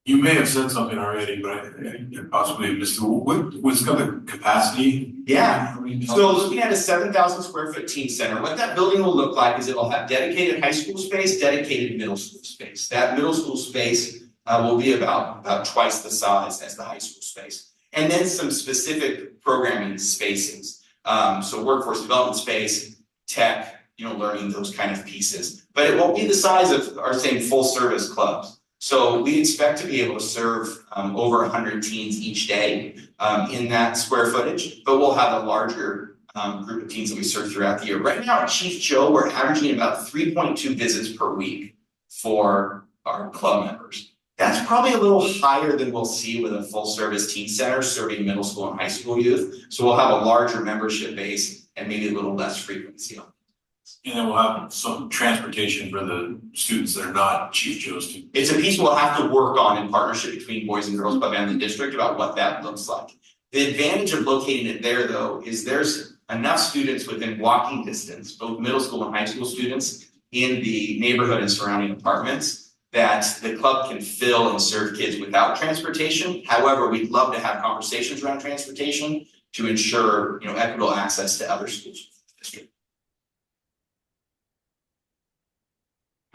You may have said something already, but I possibly missed it. What's got the capacity? Yeah, so looking at a 7,000 square foot teen center, what that building will look like is it will have dedicated high school space, dedicated middle school space. That middle school space will be about twice the size as the high school space. And then some specific programming spaces. So workforce development space, tech, learning, those kind of pieces. But it won't be the size of our same full service clubs. So we expect to be able to serve over 100 teens each day in that square footage, but we'll have a larger group of teens that we serve throughout the year. Right now at Chief Joe, we're averaging about 3.2 visits per week for our club members. That's probably a little higher than we'll see with a full service teen center serving middle school and high school youth. So we'll have a larger membership base and maybe a little less frequency on. And then we'll have some transportation for the students that are not Chief Joe students. It's a piece we'll have to work on in partnership between Boys and Girls Club and the district about what that looks like. The advantage of locating it there, though, is there's enough students within walking distance, both middle school and high school students, in the neighborhood and surrounding apartments, that the club can fill and serve kids without transportation. However, we'd love to have conversations around transportation to ensure, equitable access to other schools in the district.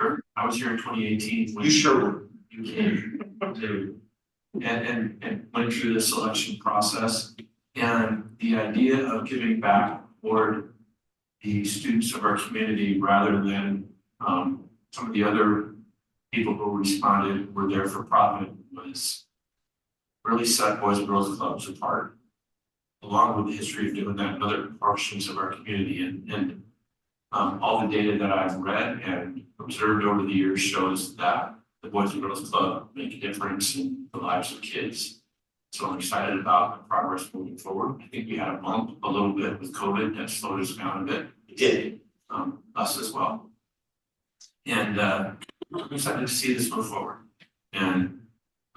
Sure. I was here in 2018. You sure were. You came to and went through the selection process, and the idea of giving back toward the students of our community rather than some of the other people who responded were there for profit was really set Boys and Girls Clubs apart, along with the history of doing that in other portions of our community. And all the data that I've read and observed over the years shows that the Boys and Girls Club make a difference in the lives of kids. So I'm excited about the progress moving forward. I think we had a bump a little bit with COVID that slowed us down a bit. It did. Us as well. And I'm excited to see this move forward. And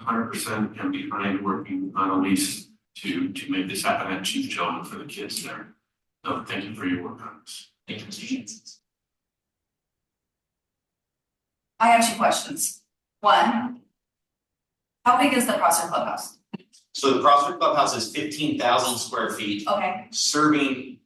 100% can be behind working on a lease to make this happen at Chief Joe and for the kids there. So thank you for your work on this. Thank you, Mr. Jensen. I have 2 questions. One, how big is the Prosser Clubhouse? So the Prosser Clubhouse is 15,000 square feet. Okay. Serving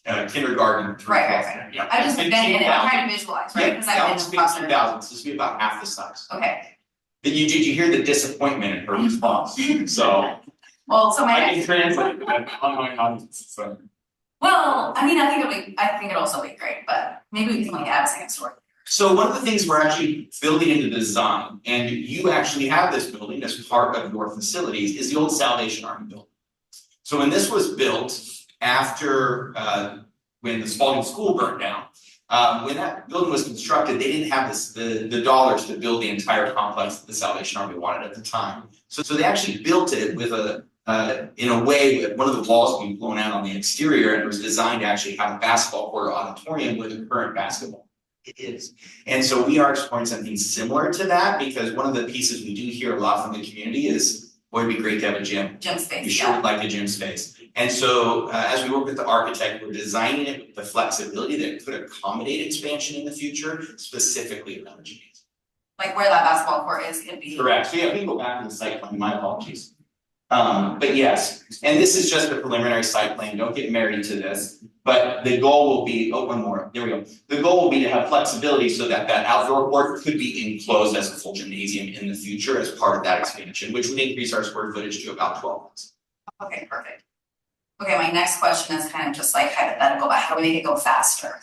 kindergarten through. Right. Yeah. I've just been in it, I'm trying to visualize, right? Because I've been to Prosser. 15,000, so this would be about half the size. Okay. Did you hear the disappointment in her response? So. Well, so I can translate that on my audience, so. Well, I mean, I think it'll also be great, but maybe we can add a second story. So one of the things we're actually building into the design, and you actually have this building as part of your facilities, is the old Salvation Army building. So when this was built after when the Spalding School burned down, When that building was constructed, they didn't have the dollars to build the entire complex that the Salvation Army wanted at the time. So they actually built it with in a way with one of the walls being blown out on the exterior, and it was designed to actually have a basketball court auditorium with a current basketball. It is. And so we are exploring something similar to that, because one of the pieces we do hear a lot from the community is, boy, it'd be great to have a gym. Gym space, We sure would like a gym space. And so as we work with the architect, we're designing it with the flexibility that could accommodate expansion in the future, specifically around gyms. Like where that basketball court is could be. Correct. So yeah, we can go back to the site plan, my apologies. But yes, and this is just a preliminary site plan, don't get married to this. But the goal will be, one more, there we go. The goal will be to have flexibility so that outdoor court could be enclosed as a full gymnasium in the future as part of that expansion, which would increase our square footage to about 12 months. Okay, perfect. Okay, my next question is kind of just like hypothetical, but how do we make it go faster?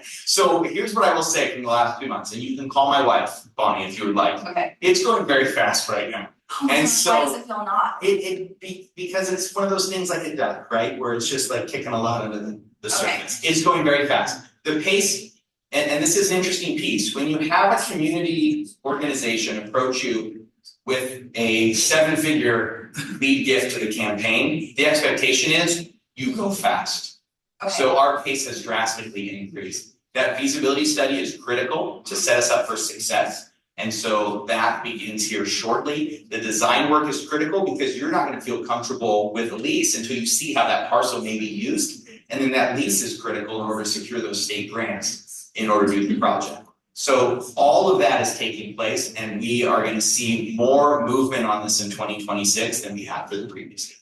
So here's what I will say from the last 2 months, and you can call my wife, Bonnie, if you would like. Okay. It's going very fast right now. And so why does it feel not? Because it's one of those things like a duck, right? Where it's just like kicking a lot under the surface. It's going very fast. The pace, and this is an interesting piece, when you have a community organization approach you with a 7-figure lead gift to the campaign, the expectation is you go fast. Okay. So our pace has drastically increased. That feasibility study is critical to set us up for success. And so that begins here shortly. The design work is critical because you're not going to feel comfortable with a lease until you see how that parcel may be used. And then that lease is critical in order to secure those state grants in order to do the project. So all of that is taking place, and we are going to see more movement on this in 2026 than we had for the previous year.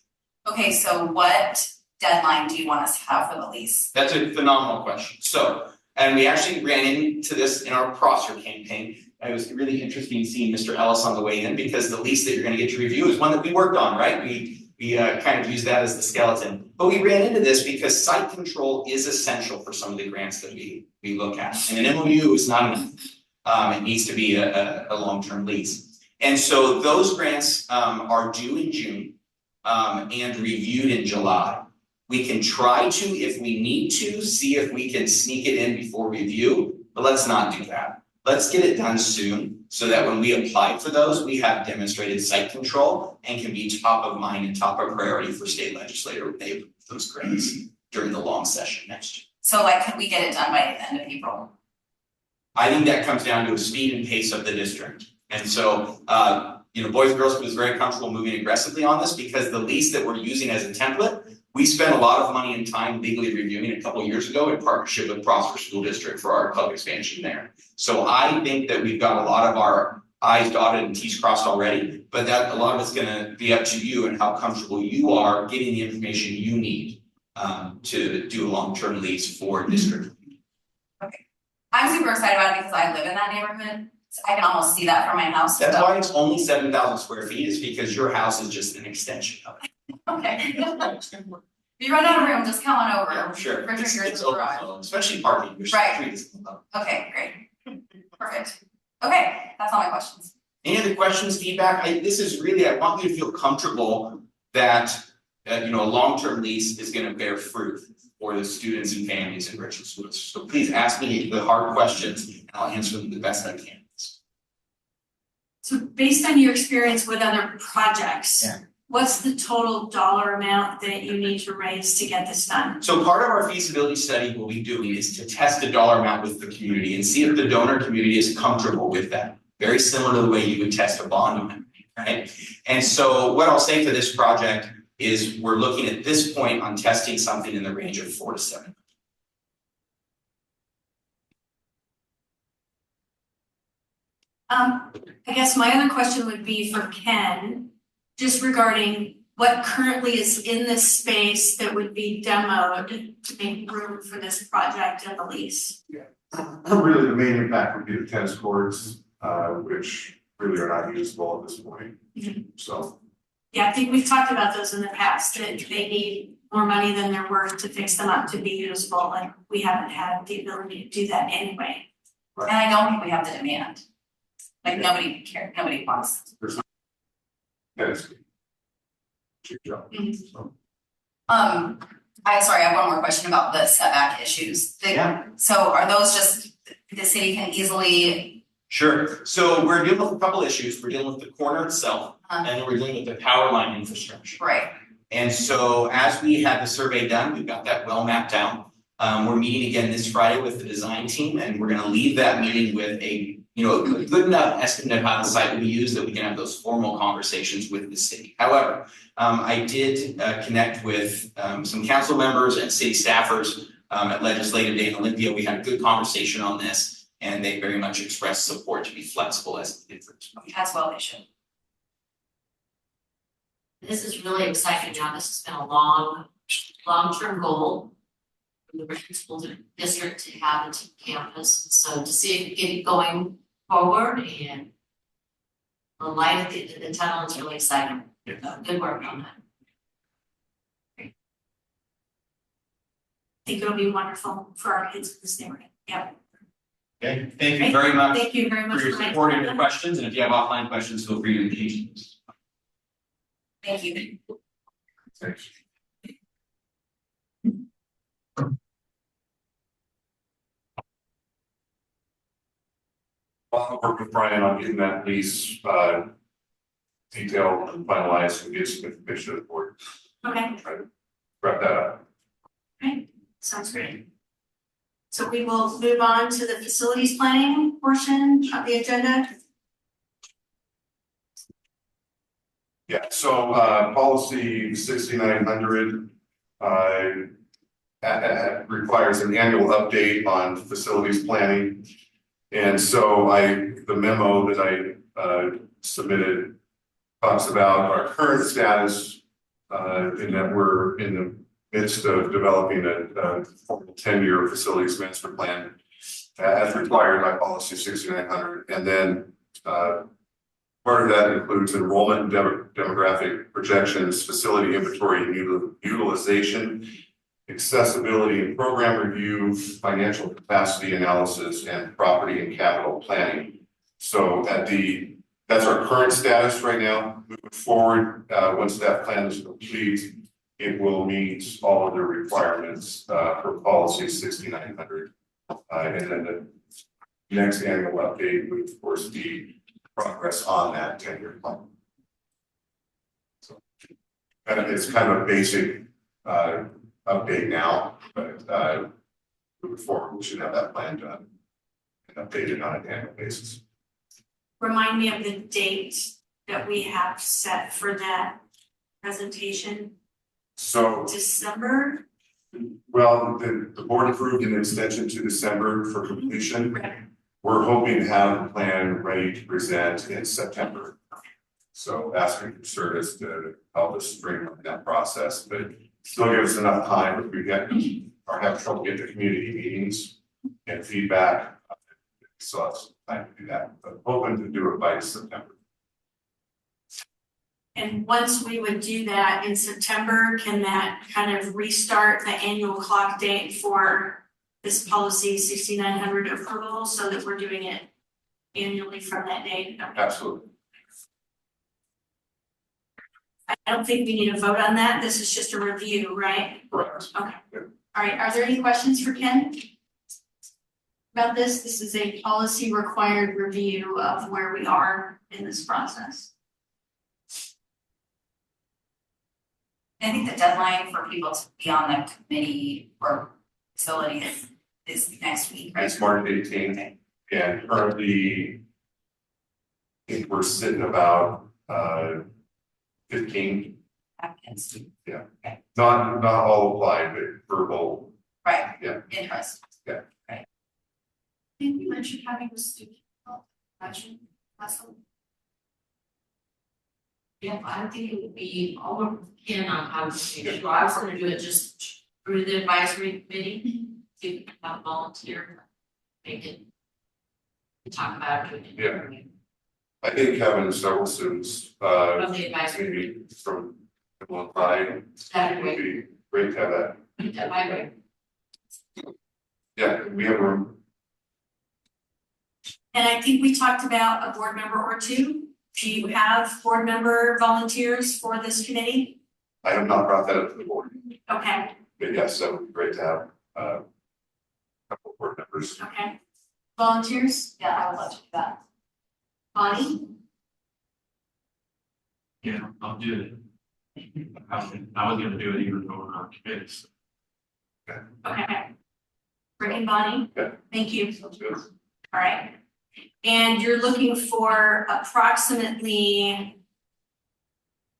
Okay, so what deadline do you want us to have for the lease? That's a phenomenal question. So, and we actually ran into this in our Prosser campaign. It was really interesting seeing Mr. Ellis on the way in, because the lease that you're going to get to review is one that we worked on, right? We kind of used that as the skeleton. But we ran into this because site control is essential for some of the grants that we look at. And an MOU is not enough. It needs to be a long-term lease. And so those grants are due in June and reviewed in July. We can try to, if we need to, see if we can sneak it in before review, but let's not do that. Let's get it done soon so that when we apply for those, we have demonstrated site control and can be top of mind and top of priority for state legislator when they approve those grants during the long session next year. So like, could we get it done by the end of April? I think that comes down to a speed and pace of the district. And so, Boys and Girls Club is very comfortable moving aggressively on this because the lease that we're using as a template, we spent a lot of money and time legally reviewing a couple of years ago in partnership with Prosper School District for our club expansion there. So I think that we've got a lot of our I's dotted and T's crossed already, but that a lot of it's gonna be up to you and how comfortable you are getting the information you need to do a long-term lease for district. Okay. I'm super excited about it because I live in that neighborhood. So I can almost see that from my house. That's why it's only 7,000 square feet, is because your house is just an extension of it. Okay. If you run out of room, just come on over. Yeah, sure. Refrigerator's It's in the garage. overflow, especially parking, which Right. street is low. Okay, great. Perfect. Okay, that's all my questions. Any other questions, feedback? I want you to feel comfortable that, a long-term lease is gonna bear fruit for the students and families in Richland schools. So please ask me the hard questions and I'll answer them the best I can. So based on your experience with other projects. Yeah. What's the total dollar amount that you need to raise to get this done? So part of our feasibility study, what we doing is to test the dollar amount with the community and see if the donor community is comfortable with that. Very similar to the way you would test a bond amendment, right? And so what I'll say for this project is we're looking at this point on testing something in the range of 4 to 7. I guess my other question would be for Ken, just regarding what currently is in this space that would be demoed to make room for this project and the lease. Really, the main impact would be the tennis courts, which really are not usable at this point. So. Yeah, I think we've talked about those in the past, that they need more money than they're worth to fix them up to be usable, and we haven't had the ability to do that anyway. And I don't think we have the demand. Like nobody cares, nobody wants. Yes. So, I have one more question about the setback issues. Yeah. So are those just, the city can easily, Sure, so we're dealing with a couple issues, we're dealing with the corner itself, and then we're dealing with the power line infrastructure. right, And so as we had the survey done, we've got that well mapped out. We're meeting again this Friday with the design team, and we're gonna leave that meeting with a good enough estimate of how the site will be used that we can have those formal conversations with the city. However, I did connect with some council members and city staffers at Legislative Day in Olympia. We had a good conversation on this, and they very much expressed support to be flexible as needed. as well they should. This is really exciting, John. This has been a long-term goal for the Richmond School District to have a team campus. So to see it get going forward and the light at the end of the tunnel is really exciting. Good work on that. I think it'll be wonderful for our kids in this neighborhood. Yep. Okay, thank you very much. Thank you very much For your for support and your questions, and if you have offline questions, feel free to engage. Thank you. Thanks. I'll work with Brian on getting that lease, detailed and finalized and get some information to the board. Okay, Try to wrap that up. sounds great. So we will move on to the facilities planning portion of the agenda. Yeah, so policy 6900 requires an annual update on facilities planning. And so the memo that I submitted talks about our current status in that we're in the midst of developing a 10-year facilities master plan as required by policy 6900. And then part of that includes enrollment, demographic projections, facility inventory and utilization, accessibility and program review, financial capacity analysis, and property and capital planning. So that's our current status right now. Moving forward, once that plan is complete, it will meet all of the requirements for policy 6900. And then the next annual update would of course be progress on that 10-year plan. So it's kind of a basic update now, but moving forward, we should have that plan done and updated on an annual basis. Remind me of the date that we have set for that presentation. So, December? well, the board approved an extension to December for completion. We're hoping to have the plan ready to present in September. So asking for service to help us streamline that process, but still give us enough time if we have trouble getting the community meetings and feedback. So it's time to do that, but hoping to do it by September. And once we would do that in September, can that kind of restart the annual clock date for this policy 6900 approval so that we're doing it annually from that date? Absolutely. I don't think we need a vote on that. This is just a review, right? Correct. Okay. All right. Are there any questions for Ken about this? This is a policy required review of where we are in this process. I think the deadline for people to be on the committee or facilities is next week, right? It's March 18th, and currently I think we're sitting about 15. Applicants. Yeah, not all applied, but verbal. Right. Yeah. Interest. Yeah. Right. Didn't you mention having a student mention last one? Yeah, I think it would be all over Ken on how to make sure. I was gonna do it just through the advisory committee, see if we can have a volunteer, make it. Talk about it. Yeah. I think having several students, From the advisory. maybe from one side, That'd would be be great to have that. great. That might be. Yeah, we have room. And I think we talked about a board member or two. Do you have board member volunteers for this committee? I have not brought that up to the board. Okay, but yes, that would be great to have, a couple of board members. Okay. Volunteers? Yeah, I would love to do that. Bonnie? Yeah, I'll do it. I was gonna do it even though we're not committed. Okay. Rick and Bonnie? Yeah. Thank you. Sounds good. All right. And you're looking for approximately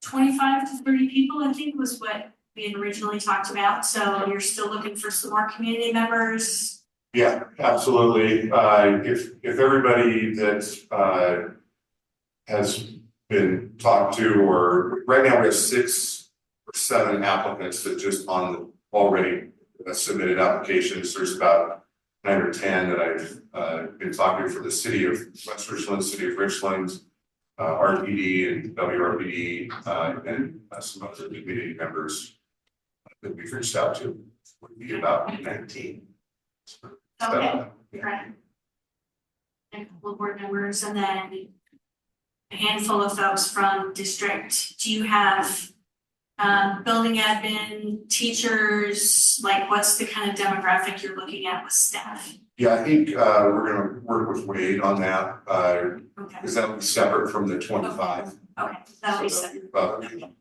25 to 30 people, I think was what we had originally talked about. So you're still looking for some more community members? Yeah, absolutely. If everybody that, has been talked to, or right now we have 6 or 7 applicants that just on the already submitted applications. There's about 9 or 10 that I've been talking to for the city of West Richland, city of Richland, RPD and WRPD, and some other community members that we've reached out to. Would be about 19. Okay, right. And a couple of board members and then a handful of folks from district. Do you have building admin, teachers, like what's the kind of demographic you're looking at with staff? Yeah, I think we're gonna work with Wade on that, Okay, because that will be separate from the 25. okay, that'll be So separate. that'll be-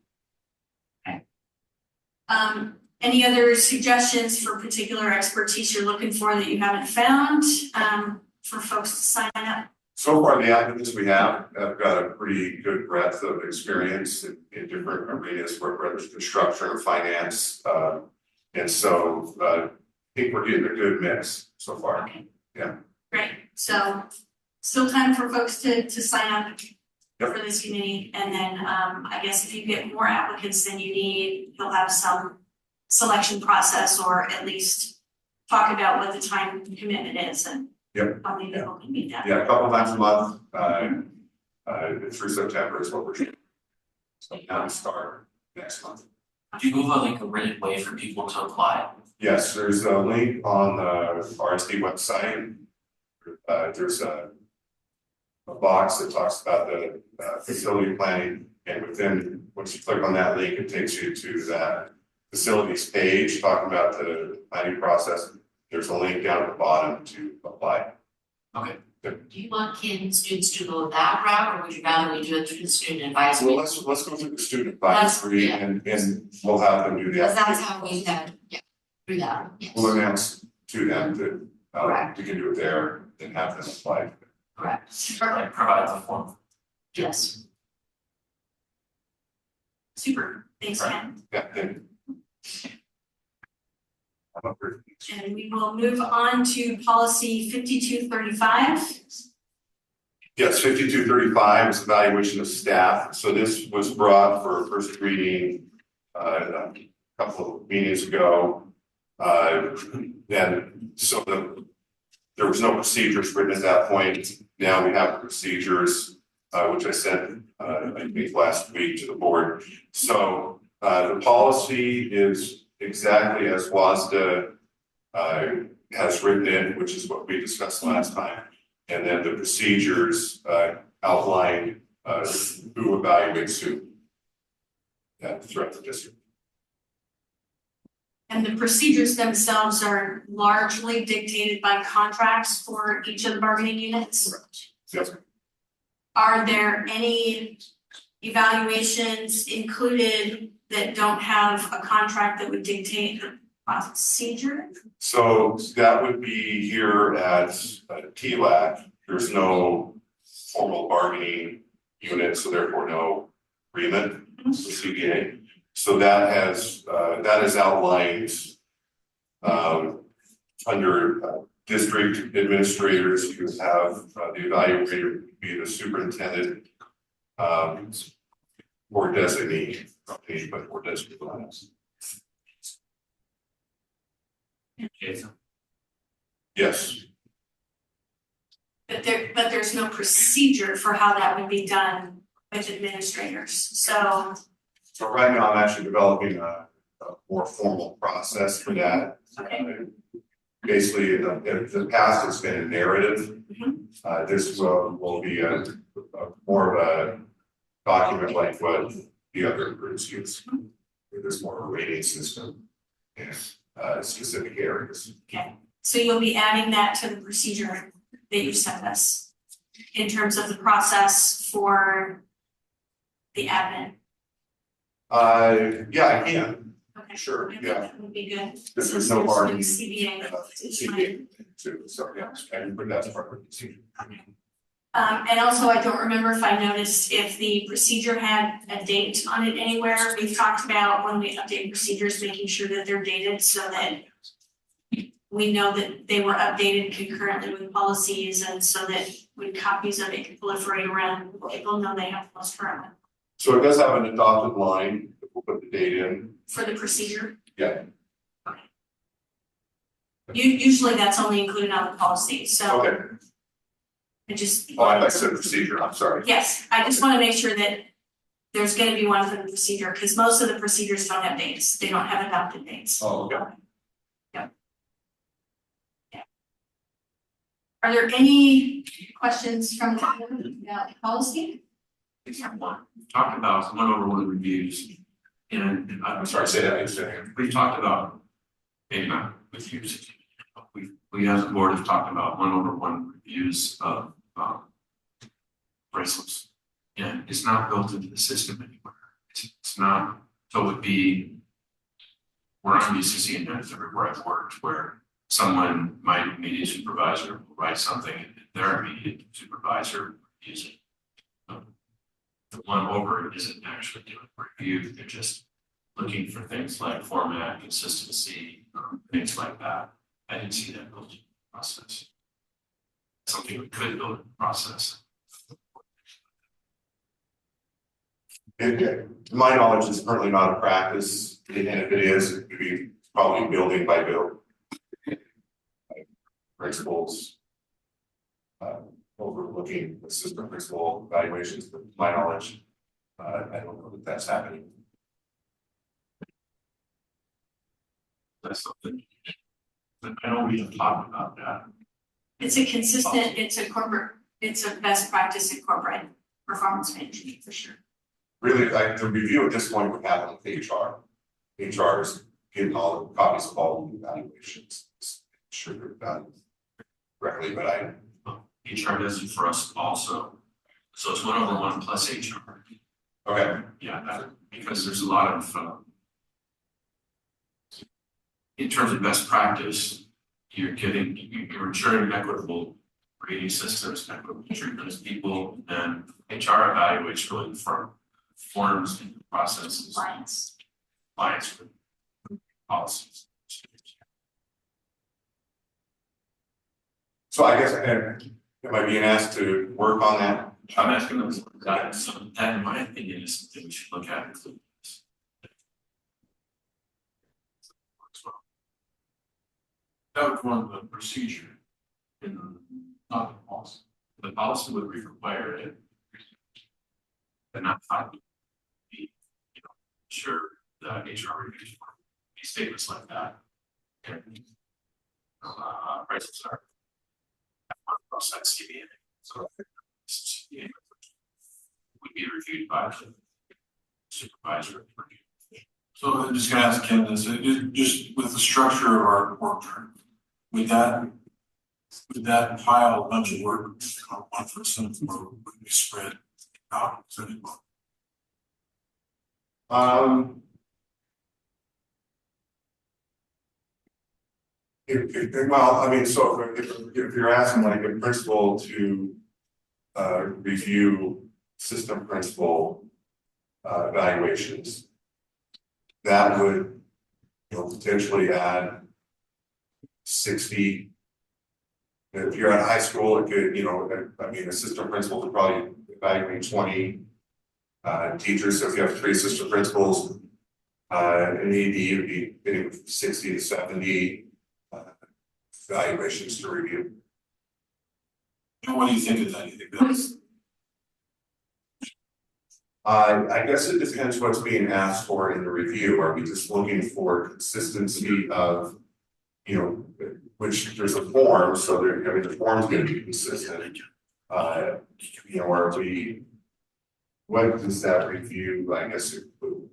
Any other suggestions for particular expertise you're looking for that you haven't found, for folks to sign up? So far, the applicants we have got a pretty good breadth of experience in different areas, whether it's construction or finance. And so I think we're getting a good mix so far. Okay. Yeah. Great, so still time for folks to sign up Yep. for this committee, and then I guess if you get more applicants than you need, you'll have some selection process, or at least talk about what the time commitment is and Yep. how many people can meet that. Yeah, a couple times a month, through September is what we're shooting. So now we start next month. Do you move like a written way for people to apply? Yes, there's a link on the RSD website. There's a box that talks about the facility planning, and within, once you click on that link, it takes you to that facilities page talking about the planning process. There's a link down at the bottom to apply. Okay. Do you want students to go that route, or would you rather we do it through the student advisory? Well, let's go through the student advisory yeah. and we'll have them do the Because that's application. how we had, yeah, do that, yes, We'll announce to them that Correct. we can do it there and have them apply. correct, Like provide the form. yes. Super, thanks, Ken. Yeah, then. And we will move on to policy 5235. Yes, 5235 is evaluation of staff. So this was brought for first reading a couple of meetings ago. And so there was no procedures written at that point. Now we have procedures, which I sent I think last week to the board. So the policy is exactly as WASDA has written in, which is what we discussed last time. And then the procedures outline who evaluates who throughout the district. And the procedures themselves are largely dictated by contracts for each of the bargaining units. Yes. Are there any evaluations included that don't have a contract that would dictate the procedure? So that would be here at TLAC. There's no formal bargaining unit, so therefore no agreement with CBA. So that has that is outlined under district administrators. You have the evaluator be the superintendent or designee, or district lines. Jason? Yes. But there's no procedure for how that would be done with administrators, so. So right now, I'm actually developing a more formal process for that. Okay. Basically, in the past, it's been a narrative. This will be a more of a document like what the other groups use. There's more of a rating system. specific areas. Okay, so you'll be adding that to the procedure that you sent us in terms of the process for the admin. Yeah, I can, Okay. sure, I think yeah. that would be good. There's Since no there's bargaining. CBA. CBA too, so yes, I can put that as part of the procedure. And also, I don't remember if I noticed if the procedure had a date on it anywhere. We've talked about when we update procedures, making sure that they're dated so that we know that they were updated concurrently with policies and so that when copies of it can proliferate around, people know they have the most current one So it does have an adopted line, we'll put the date in, for the procedure. yeah, Usually that's only included on the policy, so okay. I just. Oh, I said procedure, I'm sorry. Yes, I just wanna make sure that there's gonna be one for the procedure, cause most of the procedures don't have dates, they don't have adopted dates. Oh, okay. Are there any questions from the board about policy? We talked about one-over-one reviews. And I'm sorry, say that again. we've talked about, maybe not with you, we as a board have talked about one-over-one reviews of bracelets. And it's not built into the system anywhere. It's not, so it would be, where I'm used to seeing that everywhere I've worked, where someone, my immediate supervisor will write something and their immediate supervisor reviews it. The one over it isn't actually doing a review, they're just looking for things like format, consistency, things like that. I didn't see that built in the process. Something we could build in the process. To my knowledge, it's currently not a practice, and if it is, it would be probably building by building. Principals. Overlooking assistant principal evaluations, but to my knowledge, I don't know that that's happening. That's something. But I know we have talked about that. It's a consistent, it's a best practice in corporate performance management for sure. Really, the review at this point would happen with HR. HR is getting all the copies of all the evaluations. Sure they're done correctly, but HR does it for us also. So it's 1/1 plus HR. Okay. Yeah, because there's a lot of, in terms of best practice, you're ensuring equitable grading systems, equitable treatment of people, and HR evaluates really from forms and processes. Compliance with policies. So I guess, am I being asked to work on that? I'm asking them to look at it, so that in my opinion is something we should look at including this. That would go on the procedure. Not the policy. The policy would require it. But not five. Sure, the HR reviews for statements like that. And prices are. Outside CBA, so CBA would be reviewed by the supervisor. So I'm just gonna ask Ken this, just with the structure of our work, would that pile a bunch of work on one person or would it be spread out? Well, I mean, so if you're asking like a principal to review system principal evaluations, that would, potentially add 60. If you're at high school, it could, assistant principal could probably evaluate 20 teachers. So if you have 3 assistant principals, an ED would be getting 60 to 70 evaluations to review. And what do you think of that? You think that's? I guess it depends what's being asked for in the review. Are we just looking for consistency of, which there's a form, so the form's gonna be consistent. Are we, what does that review, I guess, include?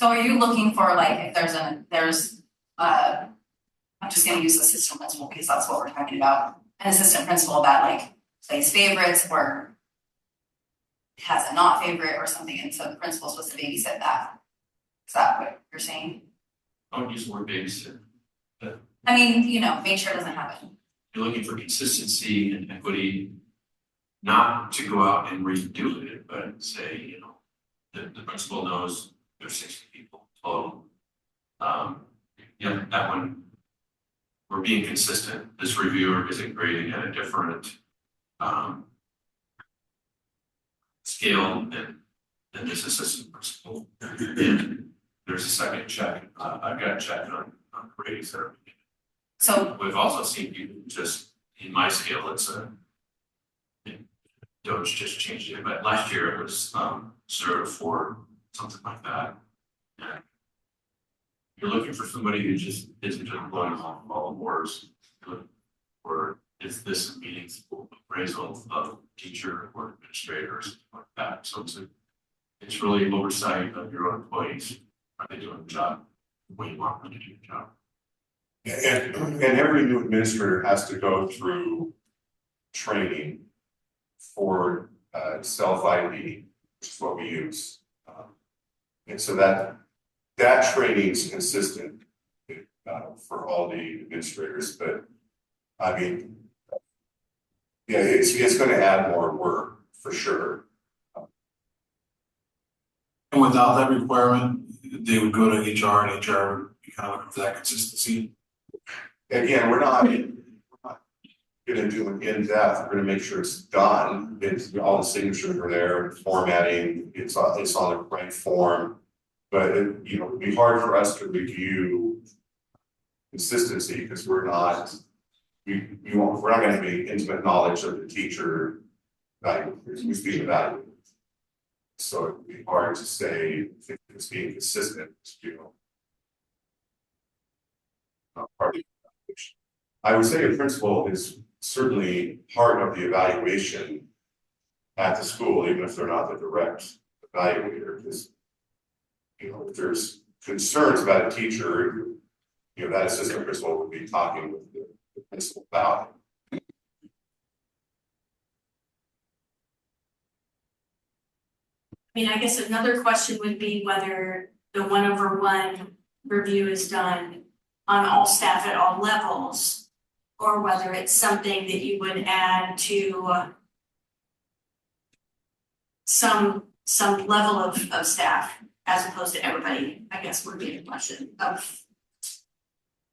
So are you looking for like, if I'm just gonna use assistant principal because that's what we're talking about, an assistant principal that like plays favorites or has a not favorite or something, and so the principal's supposed to babysit that? Is that what you're saying? I don't use the word babysit. I mean, you know, make sure it doesn't happen. You're looking for consistency and equity, not to go out and redo it, but say, you know, the principal knows there's 60 people total. Yeah, that one, we're being consistent. This reviewer isn't grading at a different scale than this assistant principal. And there's a second check. I've got a check on grading therapy. So we've also seen people just, in my scale, it's Doge just changed it, but last year it was 0 to 4, something like that. Yeah. You're looking for somebody who just isn't just blowing off all wars, or is this a meaningful appraisal of teacher or administrator or something like that? So it's really oversight of your own employees. Are they doing the job the way you want them to do the job? And every new administrator has to go through training for self-ID, which is what we use. And so that training is consistent for all the administrators, but I mean, yeah, it's going to add more work for sure. And without that requirement, they would go to HR and HR would be kind of looking for that consistency. Again, we're not gonna do an in-depth, we're gonna make sure it's done, it's all the signatures are there, formatting, it's on the right form. But it, you know, it'd be hard for us to review consistency because we're not gonna have any intimate knowledge of the teacher who's being evaluated. So it'd be hard to say if it's being consistent, you know. Part of the evaluation. I would say a principal is certainly part of the evaluation at the school, even if they're not the direct evaluator, because you know, if there's concerns about a teacher, you know, that assistant principal would be talking with the principal about it. I mean, I guess another question would be whether the 1-over-1 review is done on all staff at all levels, or whether it's something that you would add to some level of staff as opposed to everybody, I guess would be the question of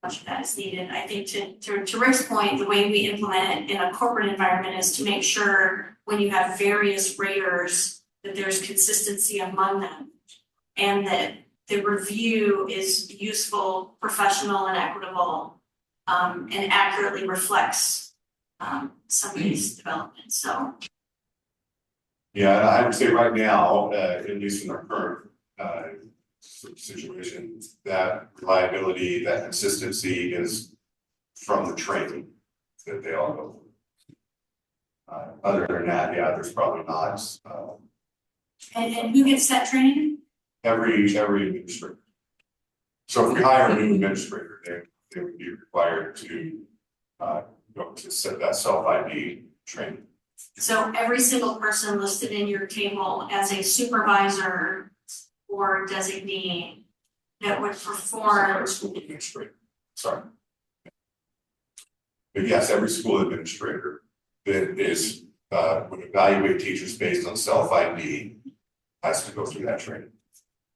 much of that is needed. I think to Rick's point, the way we implement it in a corporate environment is to make sure when you have various raters that there's consistency among them and that the review is useful, professional, and equitable, and accurately reflects somebody's development. So, yeah, I would say right now, at least in our current situation, that reliability, that consistency is from the training that they all go through. Other than that, yeah, there's probably not. and who gets that training? Every administrator. So if we hire a new administrator, they would be required to go to set that self-ID training. So every single person listed in your table as a supervisor or designee that would perform. School administrator, sorry. But yes, every school administrator that is would evaluate teachers based on self-ID has to go through that training.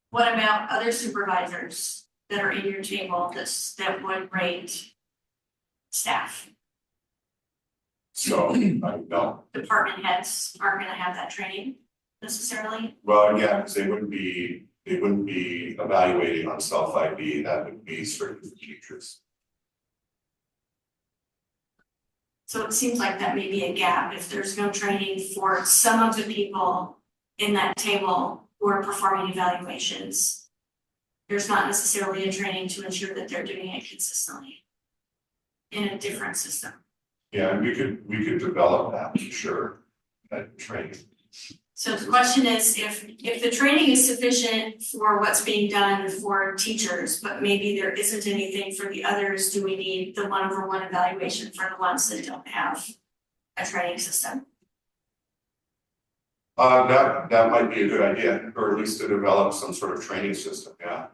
What about other supervisors that are in your table that would rate staff? So, no. Department heads aren't gonna have that training necessarily? Well, yeah, because they wouldn't be evaluating on self-ID, that would be strictly for teachers. So it seems like that may be a gap if there's no training for some of the people in that table who are performing evaluations. There's not necessarily a training to ensure that they're doing it consistently in a different system. Yeah, and we could develop that for sure, that training. So the question is, if the training is sufficient for what's being done for teachers, but maybe there isn't anything for the others, do we need the 1-over-1 evaluation for the ones that don't have a training system? That might be a good idea, or at least to develop some sort of training system, yeah.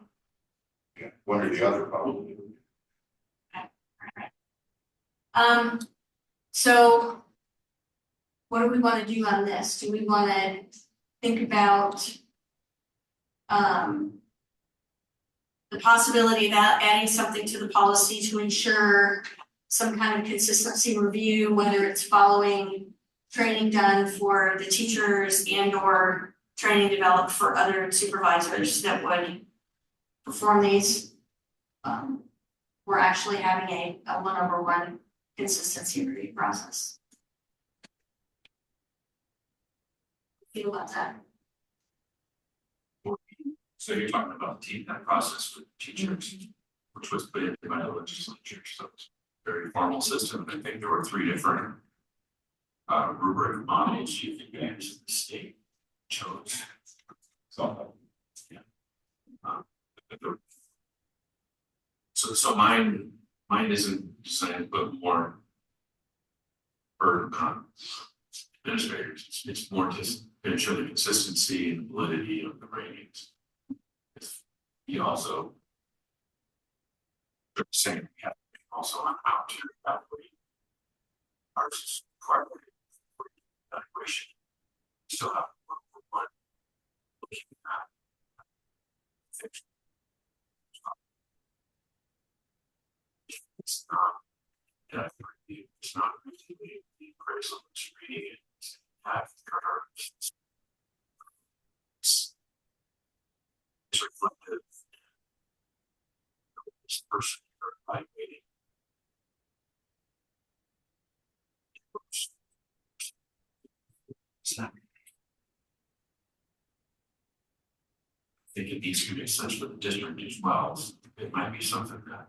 Yeah, one or the other probably. So what do we want to do on this? Do we want to think about the possibility of adding something to the policy to ensure some kind of consistency review, whether it's following training done for the teachers and or training developed for other supervisors that would perform these? We're actually having a 1-over-1 consistency review process. Feel about that? So you're talking about that process with teachers, which was put in by the legislature, so it's a very formal system. I think there were 3 different rubric models you think the state chose. So, yeah. So mine isn't designed to put more burden on administrators. It's more just to ensure the consistency and validity of the ratings. You also saying we have to be also on how to evaluate ours required for evaluation. Still have one looking at things. It's not it's not really the appraisal that's reading it. It's reflective of this person you're evaluating. I think it needs to make sense for the district as well. It might be something that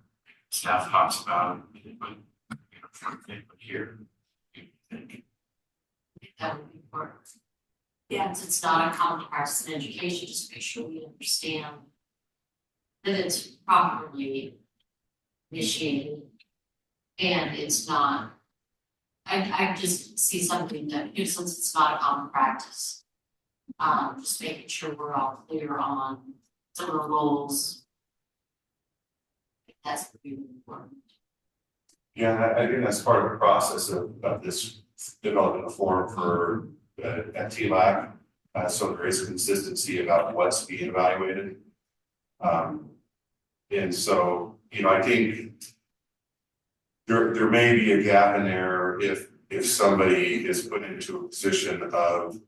staff talks about, but here, you think. That would be important. Yeah. Since it's not a common practice in education, just make sure we understand that it's properly initiated and it's not. I just see something that, since it's not a common practice, just making sure we're all clear on some of the roles. That's really important. Yeah, I think that's part of the process of this developing a form for at TLAC, so there is consistency about what's being evaluated. And so, I think there may be a gap in there if somebody is put into a position of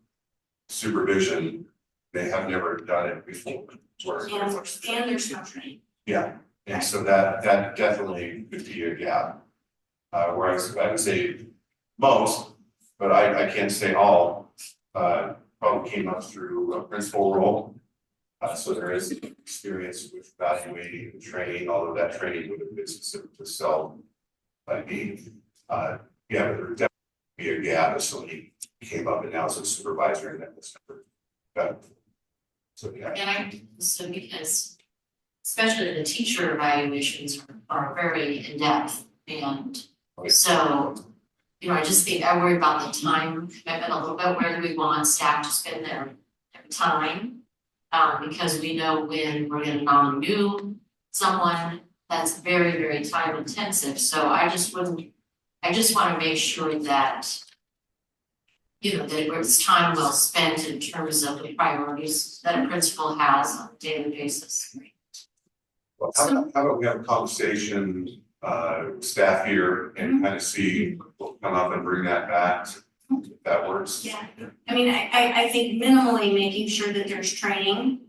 supervision, they have never done it before. And there's no training. Yeah, and so that definitely could be a gap. Whereas I would say most, but I can't say all, probably came up through a principal role. So there is experience with evaluating and training, although that training would have been specific to self by me. Yeah, but there would definitely be a gap if somebody came up and now is a supervisor and that was never. So yeah. And so because especially the teacher evaluations are very in-depth and so, I just think I worry about the time commitment a little bit. Where do we want staff to spend their time? Because we know when we're going to nominate someone that's very, very time intensive. So I just want to make sure that, that it's time well spent in terms of the priorities that a principal has on a daily basis. Well, how about we have a conversation, staff here and kind of see, we'll come up and bring that back if that works. Yeah, I mean, I think minimally making sure that there's training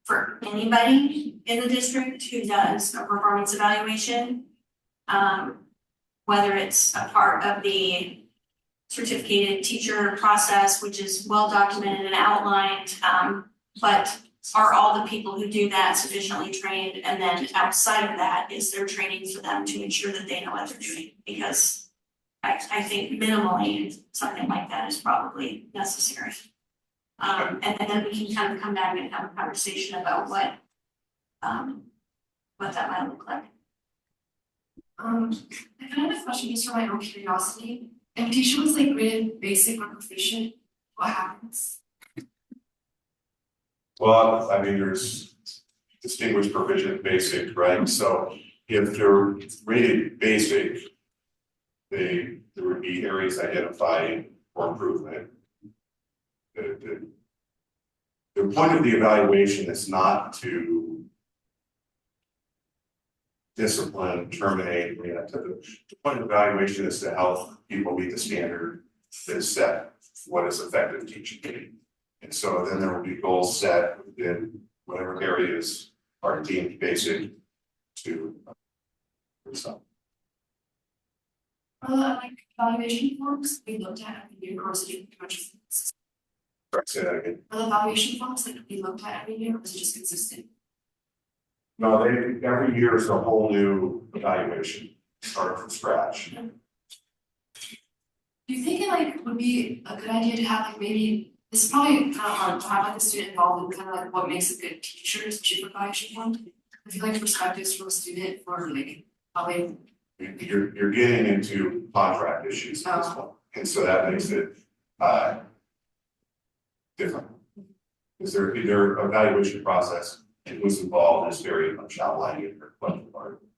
for anybody in the district who does a performance evaluation. Whether it's a part of the certificated teacher process, which is well documented and outlined, but are all the people who do that sufficiently trained? And then outside of that, is there training for them to ensure that they know what they're doing? Because I think minimally something like that is probably necessary. And then we can kind of come back and have a conversation about what that might look like. I kind of have a question just for my own curiosity. If teacher was like graded basic or proficient, what happens? Well, I mean, there's distinguished, proficient, basic, right? So if they're rated basic, there would be areas identified for improvement. The point of the evaluation is not to discipline, terminate, the point of evaluation is to help people meet the standard that is set for what is effective teaching. And so then there will be goals set within whatever areas are deemed basic to some. Like evaluation forms, we looked at every year, or was it pretty much? Sorry, say that again. The evaluation forms, like we looked at every year, or was it just consistent? No, every year is a whole new evaluation, start from scratch. Do you think it like would be a good idea to have like maybe, this is probably kind of hard to have like a student involved in kind of like what makes a good teacher, especially for evaluation form? I feel like perspectives from a student for like how they. You're getting into contract issues at this point, and so that makes it different. Is their evaluation process and who's involved is very much outlined in your collective bargaining.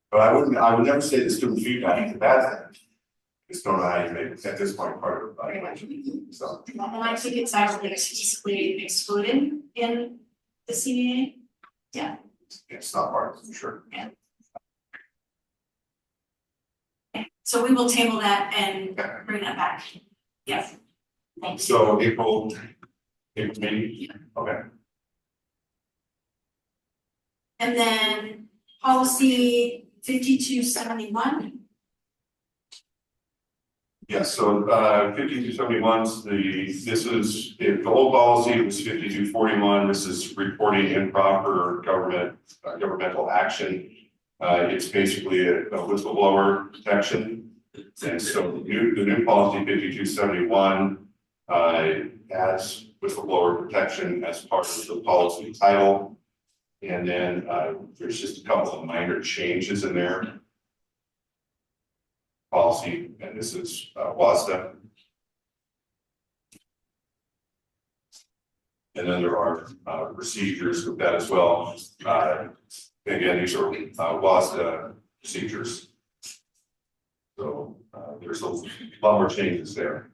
But I would never say that student feedback is a bad thing. Just don't know how you make it at this point part of evaluation. So. And I think it's actually explicitly excluded in the CBA. Yeah. It's not part of it, for sure. Yeah. So we will table that and bring that back. Yes. Thanks. So April meeting? Okay. And then policy 5271. Yes, so 5271, the old policy was 5241, this is reporting improper governmental action. It's basically a whistleblower protection. And so the new policy 5271 adds whistleblower protection as part of the policy title. And then there's just a couple of minor changes in there. Policy, and this is WASDA. And then there are procedures with that as well. Again, these are WASDA procedures. So there's a lot more changes there.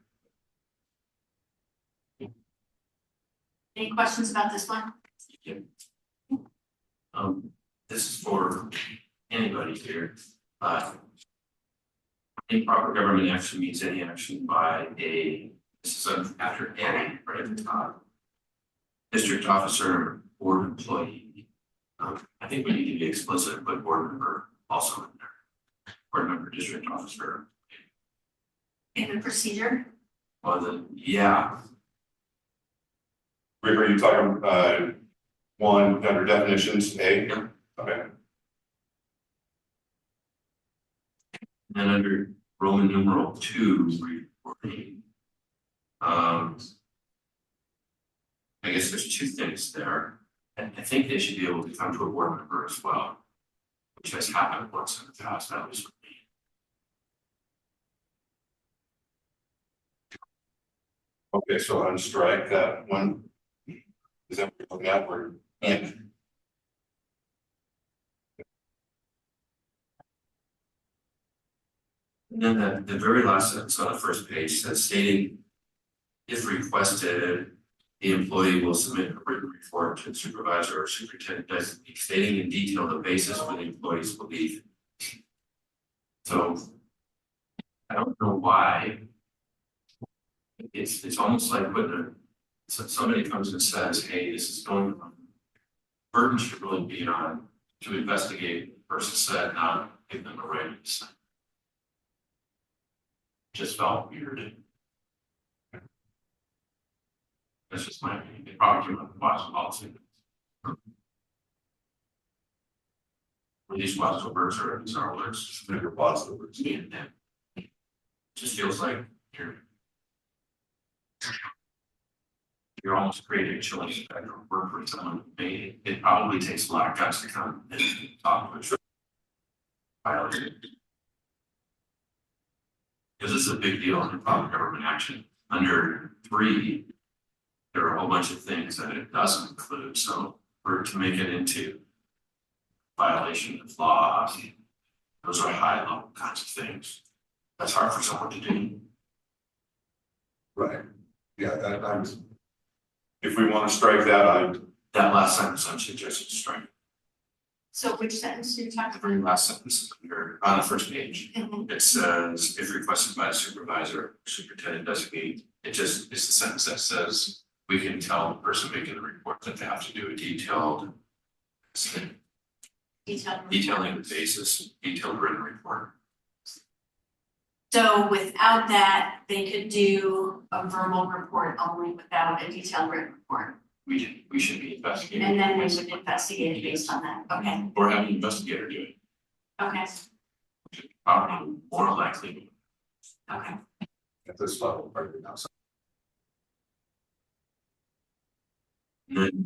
Any questions about this one? This is for anybody here. Improper government action means any action by this is after A, right at the top. District officer, board employee. I think we need to be explicit, but board member also in there. Board member, district officer. In the procedure? Well, then, yeah. Rick, are you talking one under definitions A? Yeah. Okay. And then under Roman numeral 2, reporting. I guess there's two things there. And I think they should be able to come to a board member as well, which has happened once in the past, at least with me. Okay, so unstrike that one. Is that what you're looking at? Or Yeah. And then the very last sentence on the first page says stating, if requested, the employee will submit a written report to the supervisor or superintendent designee stating in detail the basis for the employee's belief. So I don't know why. It's almost like when somebody comes and says, hey, this is going on. Burden should really be on to investigate, the person said, not give them a right to say. Just felt weird. That's just my opinion. They probably came up with WASDA policy. Or these WASDA words or these are words. your WASDA words. It just feels like you're You're almost creating a chilling effect or work for someone. It probably takes a lot of guts to come and talk to a violation. Because it's a big deal under public government action. Under 3, there are a whole bunch of things that it doesn't include. So for to make it into violation of law, those are high level kinds of things. That's hard for someone to do. Right. Yeah, I'm, if we want to strike that, That last sentence I'm suggesting strike. So which sentence are you talking The very last sentence is under, on the first page. It says, if requested by a supervisor, superintendent designate, it's the sentence that says, we can tell the person making the report that they have to do a detailed detailing the basis, detailed written report. So without that, they could do a verbal report only without a detailed written report. We should be investigating. And then we would investigate based on that. Okay, Or have an investigator do it, okay, probably more likely. okay. at this level, right now. And then,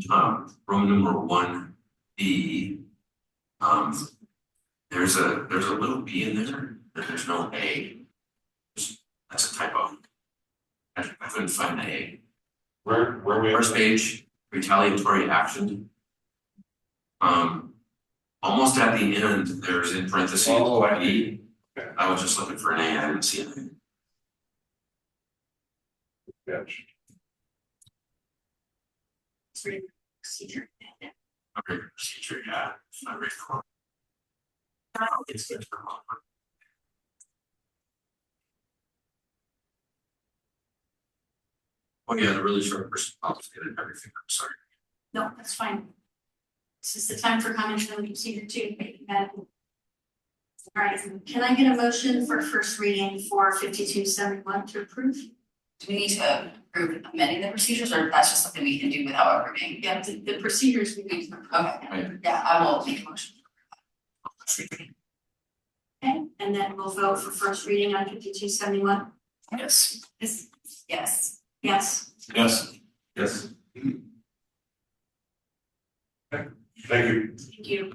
Roman numeral 1B, there's a little B in there, and there's no A. That's a typo. I couldn't find the A. Where we? First page, retaliatory action. Almost at the end, there's in parentheses, Oh, I B. I was just looking for an A, I didn't see anything. Yes. Procedure. Okay, procedure, yeah, it's not very cool. It's good for a moment. Oh yeah, the really short person, I'll just get it everything, I'm sorry. No, that's fine. This is the time for comments on the procedure too. All right, can I get a motion for first reading for 5271 to approve? Do we need to approve amending the procedures, or that's just something we can do without approving? Yeah, the procedures we need to approve. Okay, yeah, I will make a motion. Okay, and then we'll vote for first reading on 5271. Yes. Yes. Yes. Yes. Yes. Yes. Thank you. Thank you.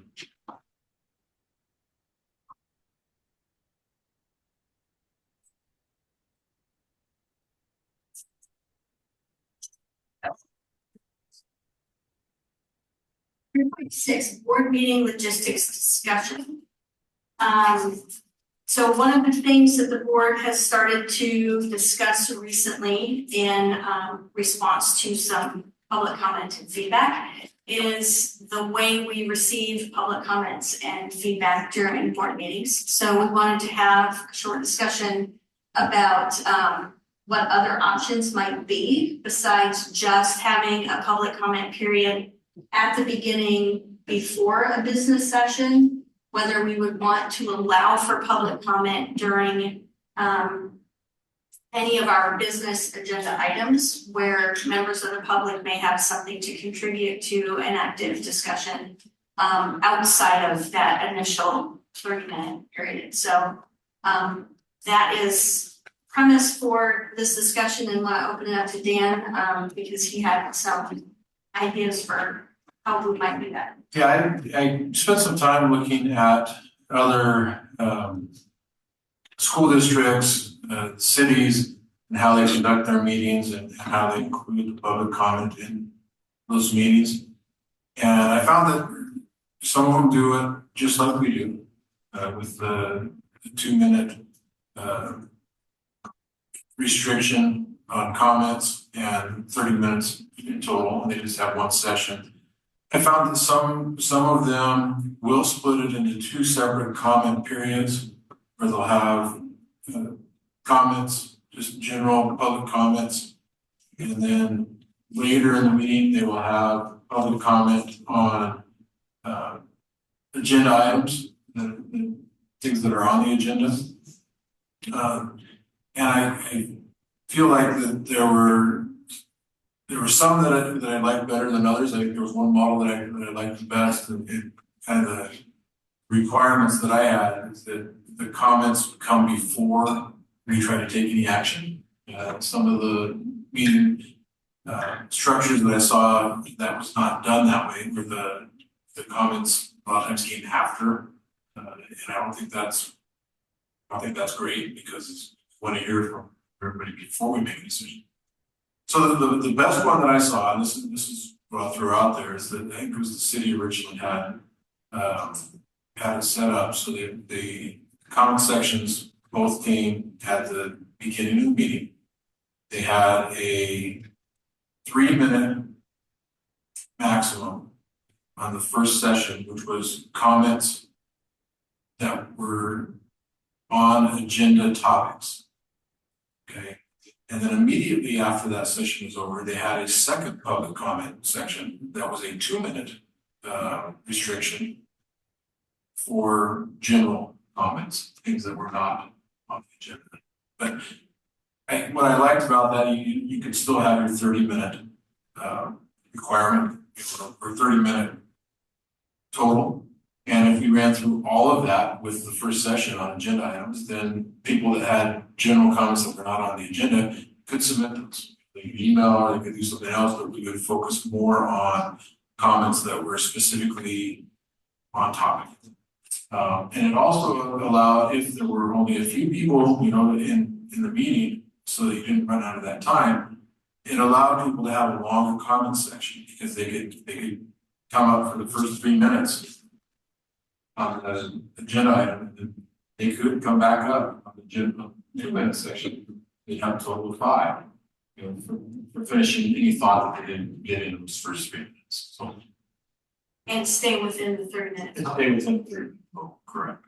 Six, board meeting logistics discussion. So one of the things that the board has started to discuss recently in response to some public comment and feedback is the way we receive public comments and feedback during board meetings. So we wanted to have a short discussion about what other options might be besides just having a public comment period at the beginning before a business session, whether we would want to allow for public comment during any of our business agenda items where members of the public may have something to contribute to an active discussion outside of that initial 30-minute period. So that is premise for this discussion, and want to open it up to Dan because he had some ideas for how we might do that. Yeah, I spent some time looking at other school districts, cities, and how they conduct their meetings and how they include public comment in those meetings. And I found that some of them do it just like we do, with the 2-minute restriction on comments and 30 minutes in total, and they just have one session. I found that some of them will split it into 2 separate comment periods, where they'll have comments, just general public comments, and then later in the meeting they will have public comment on agenda items, the things that are on the agenda. And I feel like that there were some that I liked better than others. I think there was one model that I liked the best, and kind of the requirements that I had is that the comments would come before we try to take any action. Some of the meeting structures that I saw that was not done that way, where the comments a lot of times came after. And I don't think that's great, because we want to hear from everybody before we make a decision. So the best one that I saw, and this is what I'll throw out there, is that I think it was the city of Richland had it set up so that the comment sections both came at the beginning of the meeting. They had a 3-minute maximum on the first session, which was comments that were on agenda topics. Okay. And then immediately after that session was over, they had a second public comment section that was a 2-minute restriction for general comments, things that were not on the agenda. But what I liked about that, you could still have your 30-minute requirement, or 30-minute total. And if you ran through all of that with the first session on agenda items, then people that had general comments that were not on the agenda could submit those. They could email, or they could do something else, but we would focus more on comments that were specifically on topic. And it also allowed, if there were only a few people, in the meeting, so that you didn't run out of that time, it allowed people to have a longer comment section, because they could come up for the first 3 minutes on the agenda item, and they could come back up on the 2-minute section. They'd have a total of 5, for finishing any thought that they didn't get in those first 3 minutes. So. And stay within the 30 minutes. Stay within 30. Oh, correct.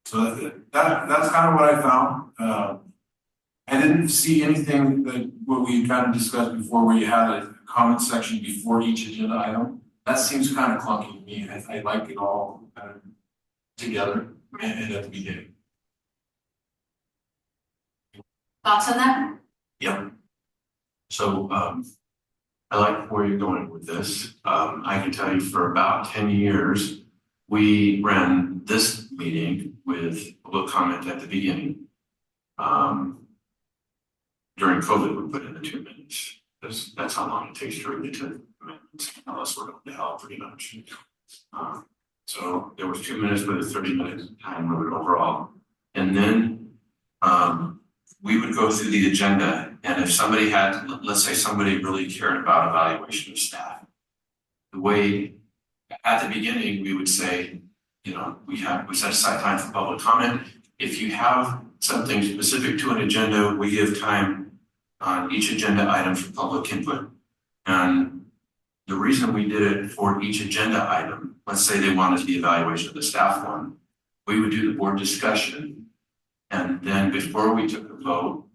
So that's kind of what I found. I didn't see anything that what we kind of discussed before, where you had a comment section before each agenda item. That seems kind of clunky to me. I like it all kind of together and at the beginning. Thoughts on that? Yep. So, I like where you're going with this. I can tell you for about 10 years, we ran this meeting with public comment at the beginning. During COVID, we put in the 2 minutes. That's how long it takes to read the 10 minutes, unless we're going to hell pretty much. So there was 2 minutes with a 30-minute time limit overall. And then we would go through the agenda, and if somebody had, let's say somebody really cared about evaluation of staff, the way at the beginning we would say, we set aside time for public comment. If you have something specific to an agenda, we give time on each agenda item for public input. And the reason we did it for each agenda item, let's say they wanted the evaluation of the staff one, we would do the board discussion. And then before we took a vote,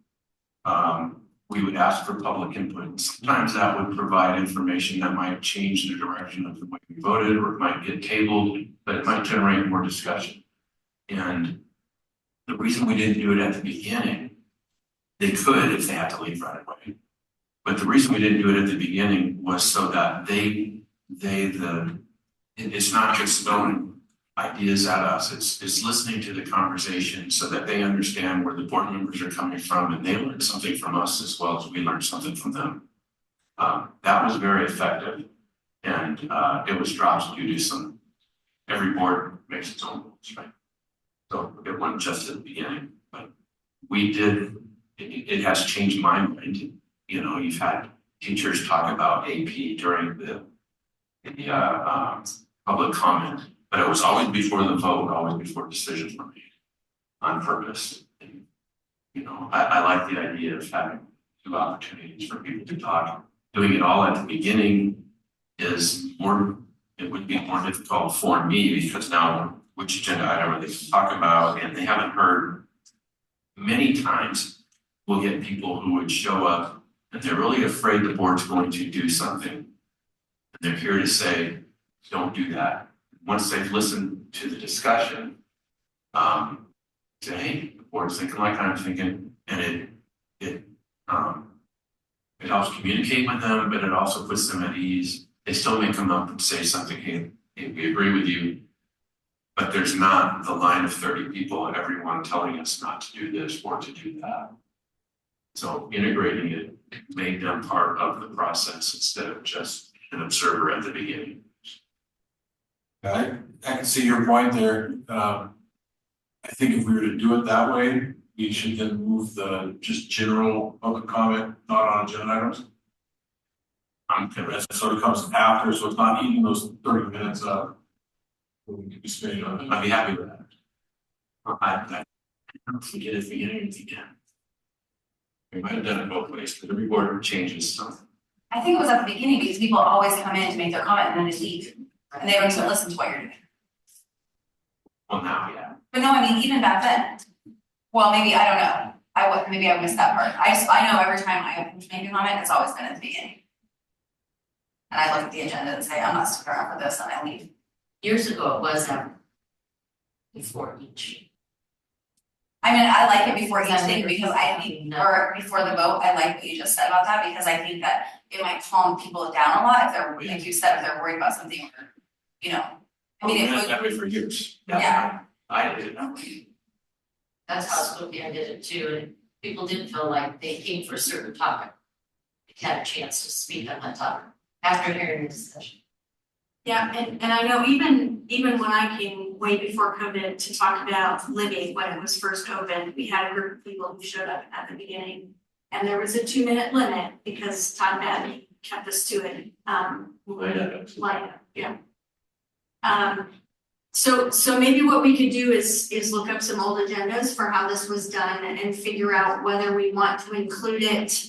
we would ask for public input. Sometimes that would provide information that might change the direction of the way we voted, or it might get tabled, but it might generate more discussion. And the reason we didn't do it at the beginning, they could if they had to leave right away. But the reason we didn't do it at the beginning was so that it's not just throwing ideas at us, it's listening to the conversation so that they understand where the board members are coming from, and they learn something from us as well as we learn something from them. That was very effective, and it was dropped due to every board makes its own rules, right? So it wasn't just at the beginning, but it has changed my mind. You've had teachers talk about AP during the public comment, but it was always before the vote, always before decisions were made on purpose. And, I like the idea of having 2 opportunities for people to talk. Doing it all at the beginning it would be more difficult for me, because now which agenda item are they talking about, and they haven't heard. Many times we'll get people who would show up and they're really afraid the board's going to do something. And they're here to say, don't do that. Once they've listened to the discussion, say, hey, the board's thinking like I'm thinking, and it helps communicate with them, but it also puts them at ease. They still may come up and say something, hey, we agree with you, but there's not the line of 30 people, everyone telling us not to do this or to do that. So integrating it, make them part of the process instead of just an observer at the beginning. I can see your point there. I think if we were to do it that way, we should then move the just general public comment, not on agenda items. It sort of comes after, so it's not eating those 30 minutes up. We could be spending on it. I'd be happy with that. I don't forget if we get it again. We might have done it both ways, but every board changes something. I think it was at the beginning because people always come in to make their comment and then they leave. And they don't even listen to what you're doing. Well, now, yeah. But no, I mean, even back then, well, maybe, I don't know, maybe I missed that part. I know every time I make a comment, it's always been at the beginning. And I look at the agenda and say, I'm not sticking around for this, and I leave. Years ago, it was before each. I mean, I like it before each thing because I think, or before the vote, I like what you just said about that because I think that it might calm people down a lot if they're, like you said, if they're worried about something or, you know. I mean, it would. That way for years. Yeah. I did it. That's how Spokane did it too, and people didn't feel like they came for a certain topic. They had a chance to speak on that topic after hearing the discussion. Yeah, and I know even when I came way before COVID to talk about Libby, when it was first COVID, we had a group of people who showed up at the beginning. And there was a 2-minute limit because Todd Madden kept us to it. So maybe what we could do is look up some old agendas for how this was done and figure out whether we want to include it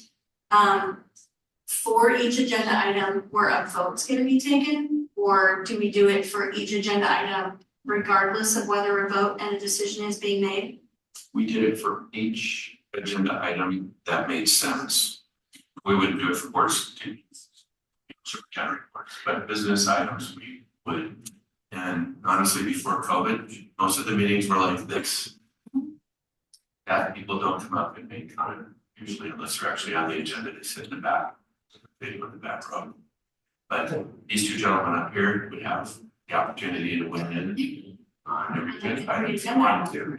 for each agenda item where a vote's gonna be taken, or do we do it for each agenda item regardless of whether a vote and a decision is being made? We did it for each agenda item that made sense. We wouldn't do it for boards to superintendent reports, but business items we would. And honestly, before COVID, most of the meetings were like this. That people don't come up and make comment, usually unless they're actually on the agenda, they sit in the back, video in the back row. But these two gentlemen up here would have the opportunity to weigh in on every item if they wanted to.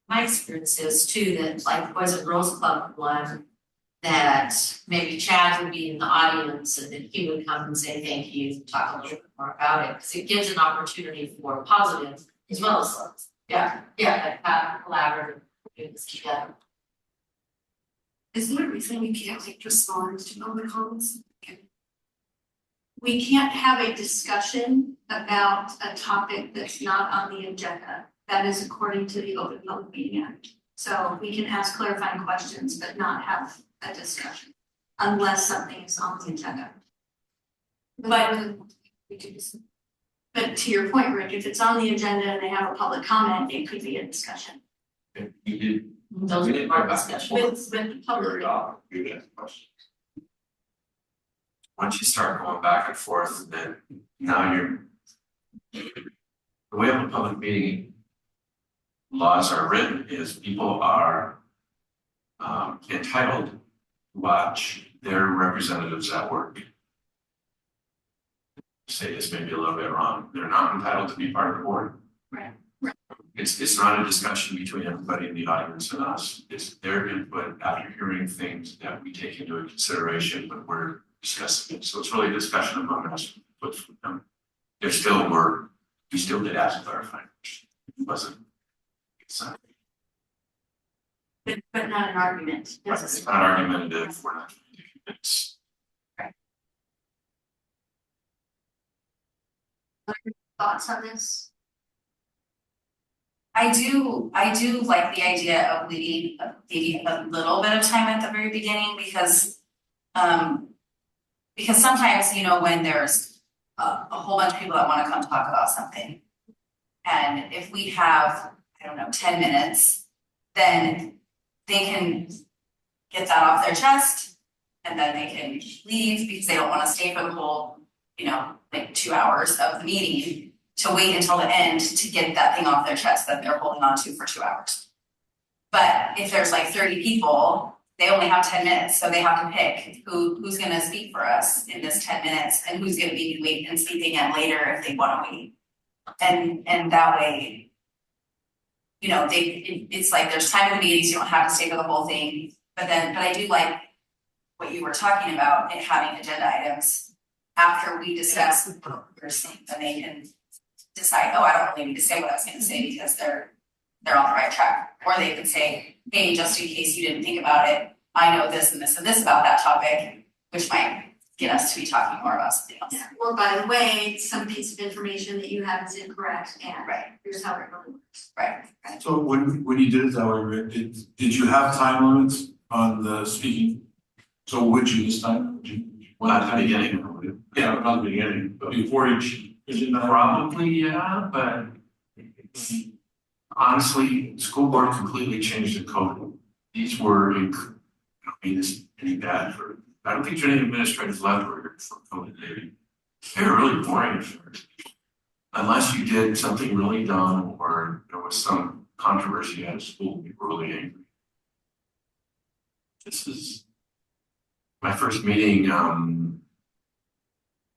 My experience is too that like the Boys and Girls Club one, that maybe Chad would be in the audience and then he would come and say thank you, talk a little bit more about it, because it gives an opportunity for positive as well as like collaborative doing this together. Is there a reason we can't like respond to all the comments? We can't have a discussion about a topic that's not on the agenda. That is according to the Open Public Meeting Act. So we can ask clarifying questions, but not have a discussion unless something is on the agenda. But to your point, Rick, if it's on the agenda and they have a public comment, it could be a discussion. Those are our discussions. With the public. Once you start going back and forth, then now the way of a public meeting laws are written is people are entitled to watch their representatives at work. Say this may be a little bit wrong. They're not entitled to be part of the board. Right. It's not a discussion between everybody in the audience and us. It's their input after hearing things that we take into consideration when we're discussing it. So it's really a discussion among us. But there still were, we still did ask clarifying. It wasn't. But not an argument. It's not argumentative. We're not. It's. Thoughts on this? I do like the idea of leaving a little bit of time at the very beginning because sometimes, you know, when there's a whole bunch of people that want to come talk about something, and if we have, I don't know, 10 minutes, then they can get that off their chest and then they can leave because they don't want to stay for the whole, you know, like 2 hours of the meeting to wait until the end to get that thing off their chest that they're holding on to for 2 hours. But if there's like 30 people, they only have 10 minutes, so they have to pick who's gonna speak for us in this 10 minutes and who's gonna be waiting and speak again later if they wanna wait. And that way, you know, it's like there's time in the meetings, you don't have to stay for the whole thing. But I do like what you were talking about, and having agenda items after we discuss the first thing, then they can decide, oh, I don't really need to say what I was gonna say because they're on the right track. Or they could say, hey, just in case you didn't think about it, I know this and this and this about that topic, which might get us to be talking more about something else. Yeah, or by the way, some piece of information that you have is incorrect and Right. here's how it really works. Right. So when you did it that way, Rick, did you have time limits on the speaking? So would you this time? Would you? Well, at the beginning, Yeah, not the beginning, but before each. probably, yeah, but honestly, school board completely changed the code. These were, I don't mean this any bad for, I don't think there's any administrators left for code. They were really boring at first. Unless you did something really dumb or there was some controversy at a school, we were really angry. This is my first meeting,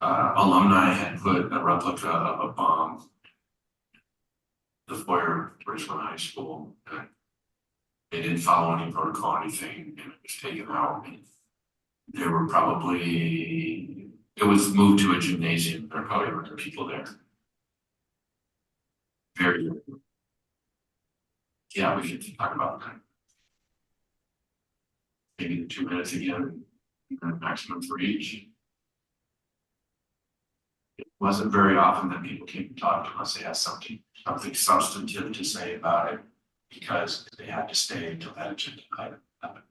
alumni had put a replica of a bomb in the foyer of Richland High School. They didn't follow any protocol or anything, and it was taken out. And there were probably, it was moved to a gymnasium. There probably were people there. Very, yeah, we should talk about that. Maybe the 2 minutes again, maximum for each. It wasn't very often that people came to talk unless they had something substantive to say about it, because they had to stay until that agenda item happened.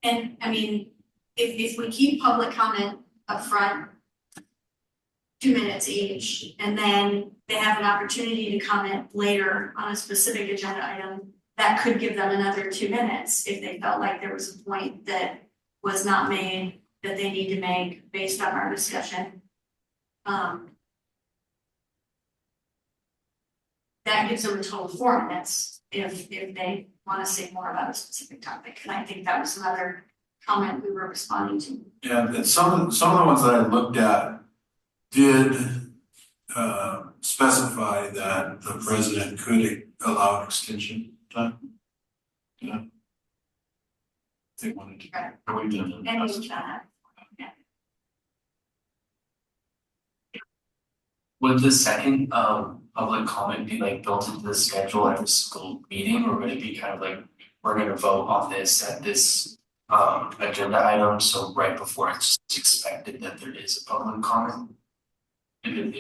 And I mean, if we keep public comment up front, 2 minutes each, and then they have an opportunity to comment later on a specific agenda item, that could give them another 2 minutes if they felt like there was a point that was not made that they need to make based on our discussion. That gives them a total of 4 minutes if they want to say more about a specific topic. And I think that was another comment we were responding to. Yeah, and some of the ones that I looked at did specify that the president could allow an extension time. Yeah. They wanted to. Right. Are we done? And we've done that. Would the second public comment be like built into the schedule every school meeting, or would it be kind of like, we're gonna vote on this at this agenda item, so right before it's expected that there is a public comment? We didn't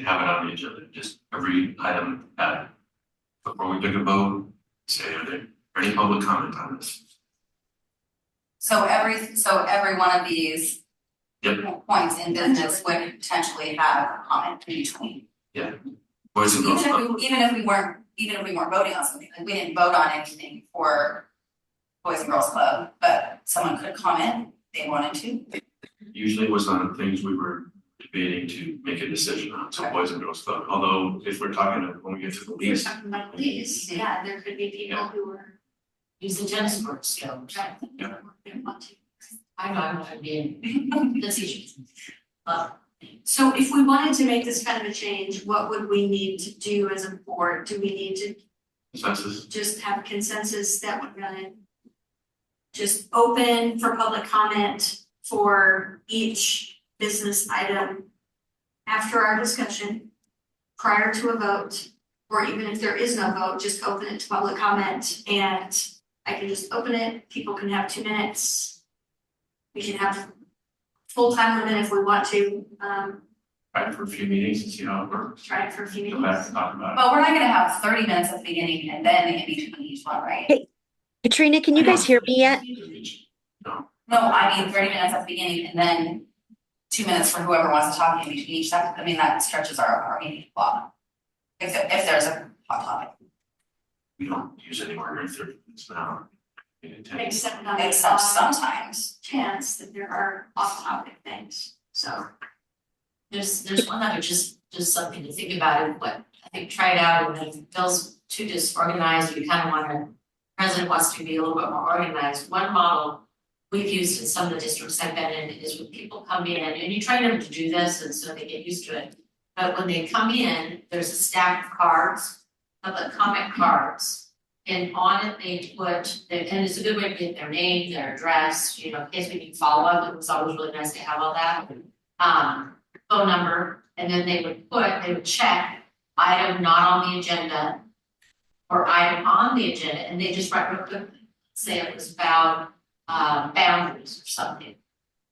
have it on the agenda, just every item had, before we took a vote, say, are there any public comment on this? So every one of these points in business would potentially have a comment in between. Yeah. Boys and Girls Club. Even if we weren't voting on something, like we didn't vote on anything for Boys and Girls Club, but someone could comment, they wanted to. Usually was on things we were debating to make a decision on, so Boys and Girls Club, although if we're talking, when we get to the We're lease. talking about these, yeah, there could be people who were. Use the tennis court skill. Right. Yeah. They want to. I'm not gonna be in this issue. So if we wanted to make this kind of a change, what would we need to do as a board? Do we need to Consensus. just have consensus that we're gonna just open for public comment for each business item after our discussion, prior to a vote, or even if there is no vote, just open it to public comment, and I can just open it, people can have 2 minutes. We can have full time limit if we want to, Try it for a few meetings and see how it works. try it for a few Go back minutes. and talk about it. But we're not gonna have 30 minutes at the beginning and then in between each one, right? Hey, Katrina, can you guys hear me yet? No, No, I mean 30 minutes at the beginning and then 2 minutes for whoever wants to talk in between each. That stretches our meeting block. If there's a hot topic. we don't use anywhere near 30 minutes now. Except on the Except off sometimes. chance that there are off topic things, so. There's one other, just something to think about, and what, I think, try it out, and if it feels too disorganized, you kind of want to, president wants to be a little bit more organized. One model we've used in some of the districts I've been in, is when people come in, and you train them to do this, and so they get used to it. But when they come in, there's a stack of cards, public comment cards. And on it, they put, and it's a good way to get their name, their address, you know, in case we need follow up, it was always really nice to have all that. Phone number, and then they would check item not on the agenda or item on the agenda, and they just write real quick, say it was about boundaries or something.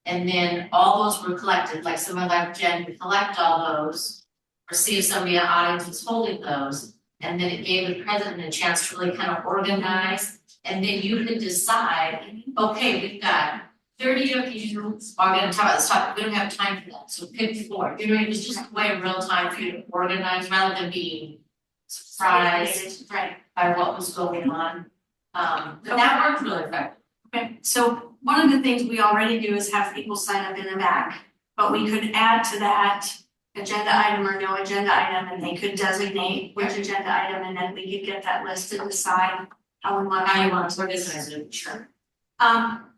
And then all those were collected, like someone like Jen would collect all those or see if somebody in the audience was holding those. And then it gave the president a chance to really kind of organize. And then you could decide, okay, we've got 30 of you are going to talk about this topic. We don't have time for that. So pick 4. You know, it was just a way of real time for you to organize rather than being surprised by what was going on. But that worked really effective. Okay, so one of the things we already do is have people sign up in the back, but we could add to that agenda item or no agenda item, and they could designate which agenda item, and then we could get that list and decide how we want to organize it. Sure.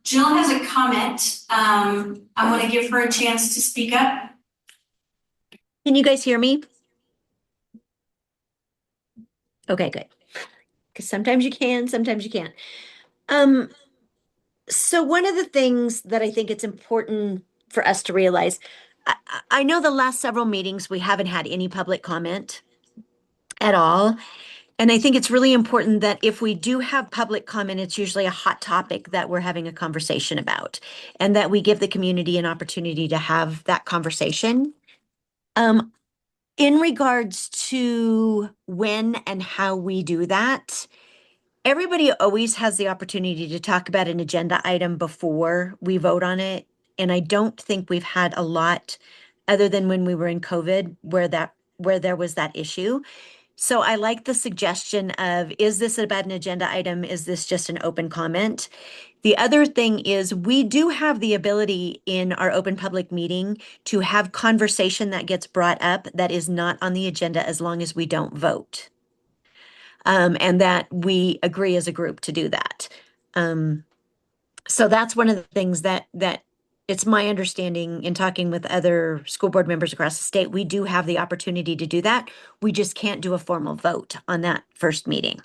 Jill has a comment. I want to give her a chance to speak up. Can you guys hear me? Okay, good. Because sometimes you can, sometimes you can't. So one of the things that I think it's important for us to realize, I know the last several meetings, we haven't had any public comment at all. And I think it's really important that if we do have public comment, it's usually a hot topic that we're having a conversation about, and that we give the community an opportunity to have that conversation. In regards to when and how we do that, everybody always has the opportunity to talk about an agenda item before we vote on it. And I don't think we've had a lot, other than when we were in COVID, where there was that issue. So I like the suggestion of, is this about an agenda item? Is this just an open comment? The other thing is, we do have the ability in our open public meeting to have conversation that gets brought up that is not on the agenda, as long as we don't vote. And that we agree as a group to do that. So that's one of the things that it's my understanding in talking with other school board members across the state, we do have the opportunity to do that. We just can't do a formal vote on that first meeting.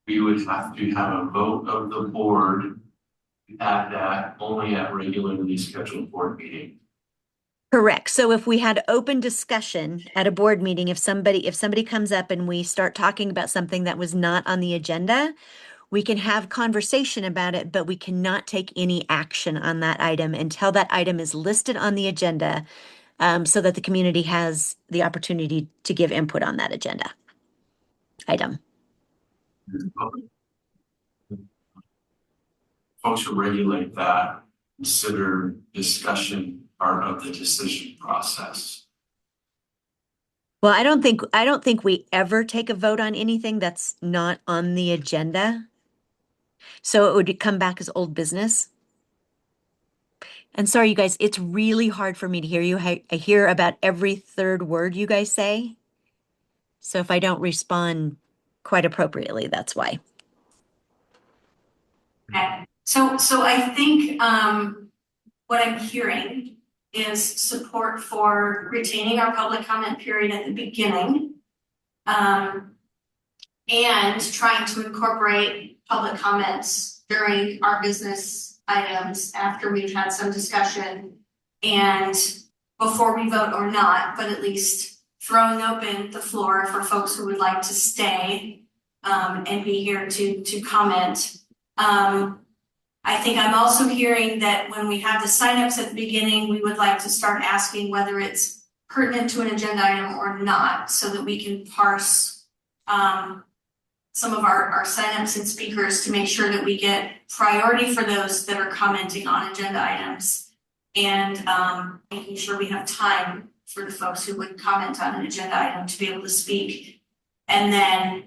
We would have to have a vote of the board at that, only at regularly scheduled board meeting. Correct. So if we had open discussion at a board meeting, if somebody comes up and we start talking about something that was not on the agenda, we can have conversation about it, but we cannot take any action on that item until that item is listed on the agenda, so that the community has the opportunity to give input on that agenda item. Folks who regulate that consider discussion part of the decision process. Well, I don't think we ever take a vote on anything that's not on the agenda. So it would come back as old business. And sorry, you guys, it's really hard for me to hear you. I hear about every third word you guys say. So if I don't respond quite appropriately, that's why. Okay, so I think what I'm hearing is support for retaining our public comment period at the beginning, and trying to incorporate public comments during our business items after we've had some discussion and before we vote or not, but at least throwing open the floor for folks who would like to stay and be here to comment. I think I'm also hearing that when we have the signups at the beginning, we would like to start asking whether it's pertinent to an agenda item or not, so that we can parse some of our signups and speakers to make sure that we get priority for those that are commenting on agenda items, and making sure we have time for the folks who would comment on an agenda item to be able to speak. And then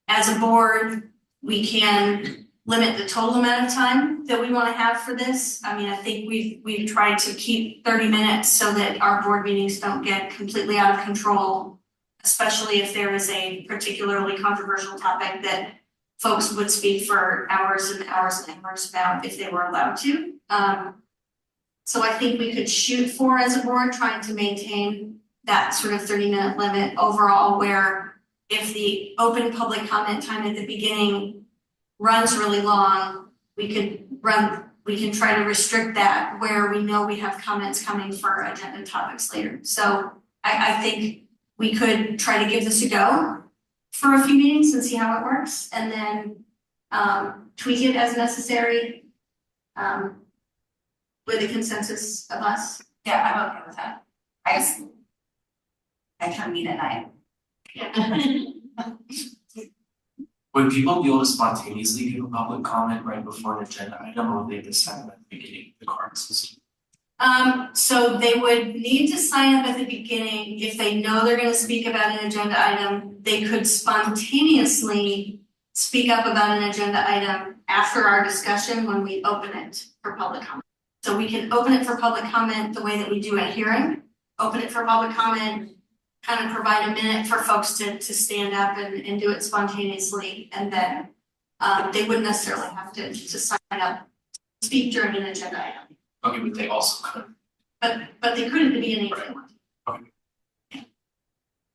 as a board, we can limit the total amount of time that we want to have for this. I mean, I think we've tried to keep 30 minutes so that our board meetings don't get completely out of control. especially if there is a particularly controversial topic that folks would speak for hours and hours and hours about if they were allowed to. So I think we could shoot for as a board, trying to maintain that sort of 30-minute limit overall, where if the open public comment time at the beginning runs really long, we can try to restrict that where we know we have comments coming for agenda topics later. So I think we could try to give this a go for a few meetings and see how it works, and then tweak it as necessary with a consensus of us. Yeah, I'm okay with that. I can meet at night. Would people be able to spontaneously give a public comment right before an agenda item, or would they decide at the beginning of the card system? So they would need to sign up at the beginning. If they know they're gonna speak about an agenda item, they could spontaneously speak up about an agenda item after our discussion when we open it for public comment. So we can open it for public comment the way that we do at hearing, open it for public comment, kind of provide a minute for folks to stand up and do it spontaneously, and then they wouldn't necessarily have to sign up, speak during an agenda item. Okay, but they also could. But they could at the beginning if they want. Okay. Yeah.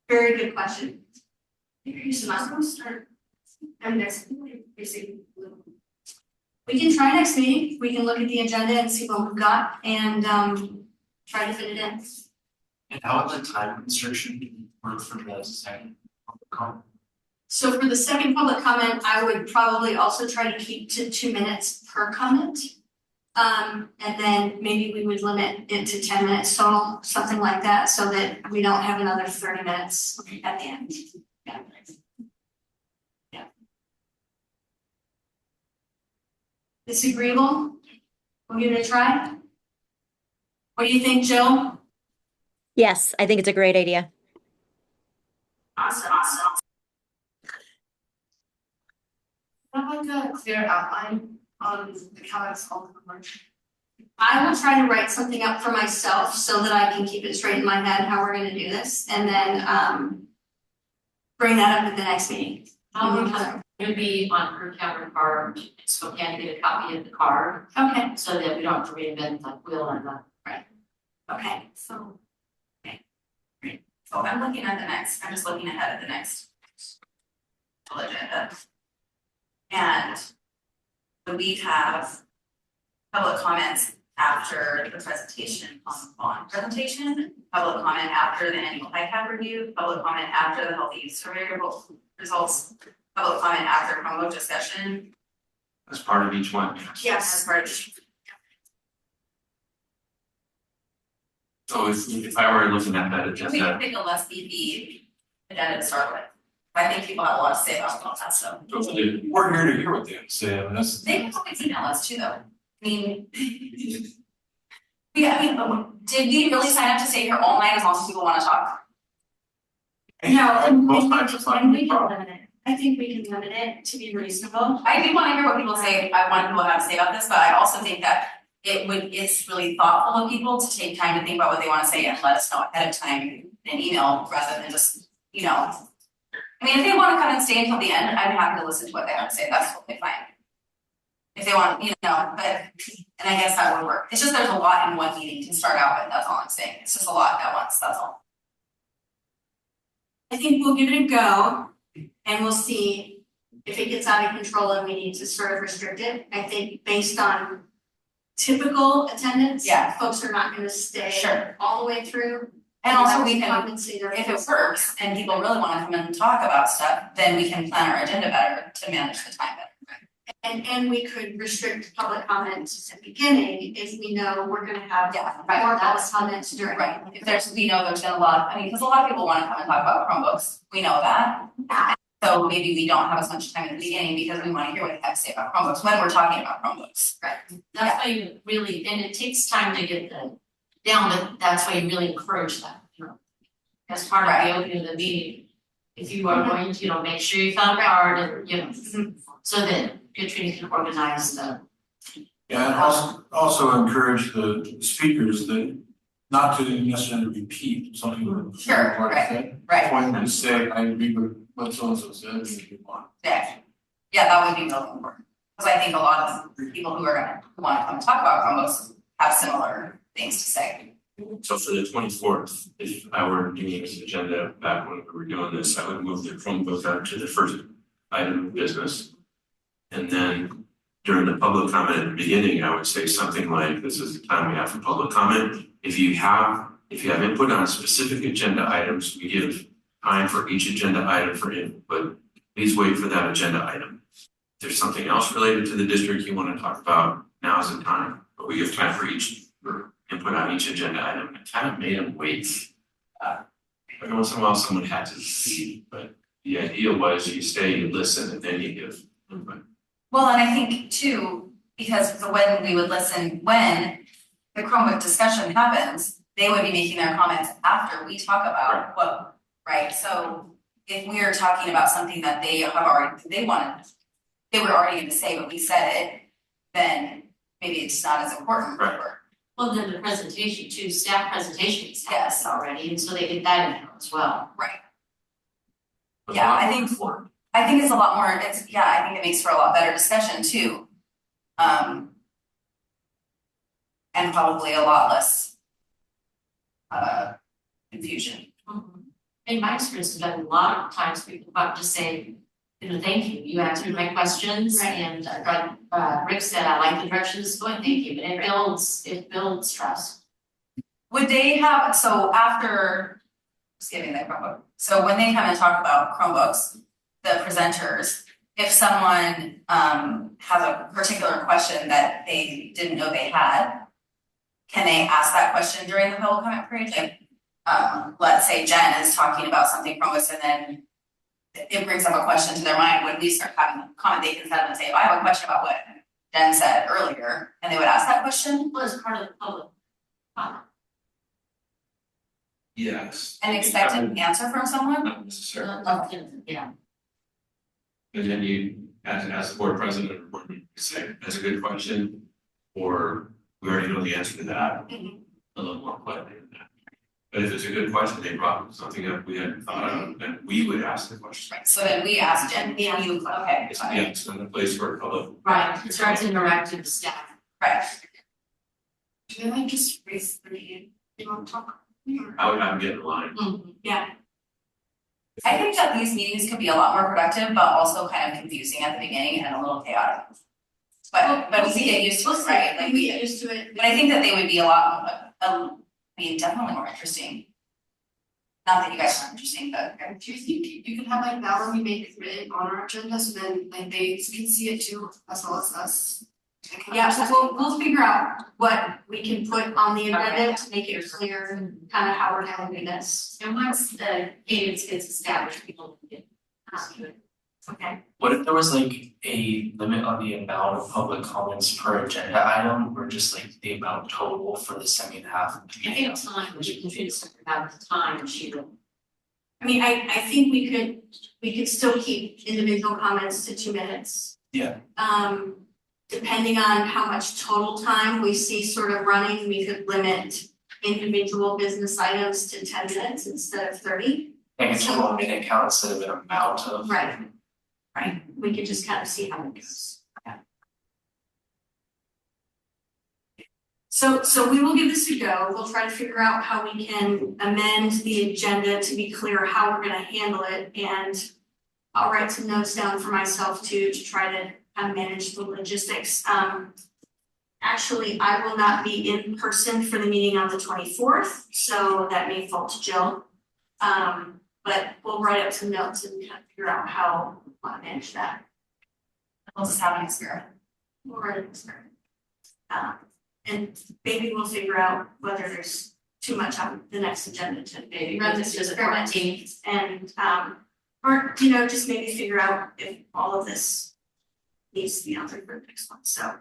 Very good question. You should also start. Next, we can try next meeting. We can look at the agenda and see what we've got and try to fit it in. And how would the time restriction work for the second public comment? So for the second public comment, I would probably also try to keep to 2 minutes per comment. And then maybe we would limit it to 10 minutes total, something like that, so that we don't have another 30 minutes at the end. Yeah. Yeah. Disagreeable? We'll give it a try. What do you think, Jill? Yes, I think it's a great idea. Awesome. Have like a clear outline on the comments on the merge. I will try to write something up for myself so that I can keep it straight in my head how we're gonna do this, and then bring that up at the next meeting. It would be on her camera card, so can get a copy of the card, Okay, so that we don't have to reinvent the wheel and the. okay, so So I'm looking at I'm just looking ahead at the next agenda. And we have public comments after the presentation on the bond presentation, public comment after the annual ICAP review, public comment after the healthy use survey results, public comment after Chromebook discussion. As part of each one. yes, As part of So if I were looking at that we can agenda, pick a less beefy agenda to start with. I think people have a lot to say about all that stuff. We're here to hear what they have to say, and that's. They can always email us too, though. I mean. Did we really sign up to stay here all night as long as people wanna talk? no, Most times it's not. and we can limit it. I think we can limit it to be reasonable. I do wanna hear what people say, I want people to have to say about this, but I also think that it's really thoughtful of people to take time to think about what they wanna say and let us know ahead of time in an email rather than just, I mean, if they wanna come and stay until the end, I'm happy to listen to what they have to say, that's totally fine. If they want, but, and I guess that would work, it's just there's a lot in one meeting to start out with, that's all I'm saying, it's just a lot at once, that's all. I think we'll give it a go and we'll see if it gets out of control and we need to sort of restrict it. I think based on typical attendance, Yeah. folks are not gonna stay Sure. all the way through. And also we can, compensate our if it works and people really wanna come and talk about stuff, then we can plan our agenda better to manage the time better. And we could restrict public comments at the beginning if we know we're gonna have Yeah, more right, public comments during. right, if there's been a lot, because a lot of people wanna come and talk about Chromebooks, we know that. So maybe we don't have as much time at the beginning because we wanna hear what they have to say about Chromebooks when we're talking about Chromebooks. Right, that's why you really, and it takes time to get the down, but that's why you really encourage that, as part of the opening of the meeting. If you are going to, make sure you found a card and, so that Katrina can organize the. Yeah, and also encourage the speakers that not to necessarily repeat something. that Sure, Mark right, said. right. Point to say, I agree with what so-and-so said, and if you want. Yeah, that would be really important, because I think a lot of people who wanna come and talk about Chromebooks have similar things to say. So for the 24th, if I were doing this agenda back when we were doing this, I would move the Chromebook up to the first item of business. And then during the public comment at the beginning, I would say something like, this is the time we have for public comment. If you have input on specific agenda items, we give time for each agenda item for input. Please wait for that agenda item. If there's something else related to the district you want to talk about, now's the time. But we give time for input on each agenda item. It kind of made them wait. Every once in a while, someone had to leave, but the idea was you stay, you listen, and then you give input. Well, and I think too, because when we would listen, when the Chromebook discussion happens, they would be making their comments after we talk about what, right? So if we're talking about something that they were already gonna say, but we said it, then maybe it's not as important. Right. Well, then the presentation too, staff presentations happened already, and so they did that in there as well. Right. Yeah, I think it's a lot more, I think it makes for a lot better discussion too. And probably a lot less confusion. In my experience, I've done a lot of times people about to say, thank you, you answered my questions, and Rick said, I like the direction this is going, thank you, but it builds trust. Would they have, so after, just giving the Chromebook, so when they come and talk about Chromebooks, the presenters, if someone has a particular question that they didn't know they had, can they ask that question during the public comment period? Like, let's say Jen is talking about something Chromebooks, and then it brings up a question to their mind. When we start having a comment, they can set and say, I have a question about what Jen said earlier, and they would ask that question. Well, as part of the public comment. Yes. And expect an answer from someone? Not necessarily. Yeah. And then you, as the board president or board member, say, that's a good question, or we already know the answer to that. A little more quickly than that. But if it's a good question, they brought something that we hadn't thought of, then we would ask the question. Right, so then we ask Jen, okay. It's not a place for public. Right, it starts interacting with staff. Right. Do I just raise the hand? You want to talk? I would have them get in line. Yeah. I think that these meetings could be a lot more productive, but also kind of confusing at the beginning and a little chaotic. But we can get used to it, right? Like we get used to it. But I think that they would be definitely more interesting. Not that you guys aren't interesting, but. Do you think you could have like that when we make it written on our agenda, so then like they can see it too, as well as us? Yeah, so we'll figure out what we can put on the agenda to make it clear, kind of how we're handling this. And once the cadence gets established, people can get asked to it. Okay. What if there was like a limit on the amount of public comments per agenda item, or just like the amount total for the second half of the I meeting? think time, we should convince her about the time, and she will. I mean, I think we could still keep individual comments to 2 minutes. Yeah. Depending on how much total time we see sort of running, we could limit individual business items to 10 minutes instead of 30. Like a total minute count instead of an amount of. Right. Right, we could just kind of see how it goes. Okay. So we will give this a go. We'll try to figure out how we can amend the agenda to be clear how we're gonna handle it, and I'll write some notes down for myself too, to try to kind of manage the logistics. Actually, I will not be in person for the meeting on the 24th, so that may fall to Jill. But we'll write up some notes and kind of figure out how we want to manage that. We'll just have an experiment. We'll write an experiment. And maybe we'll figure out whether there's too much on the next agenda to maybe run this experiment and or just maybe figure out if all of this needs to be on there for the next one. So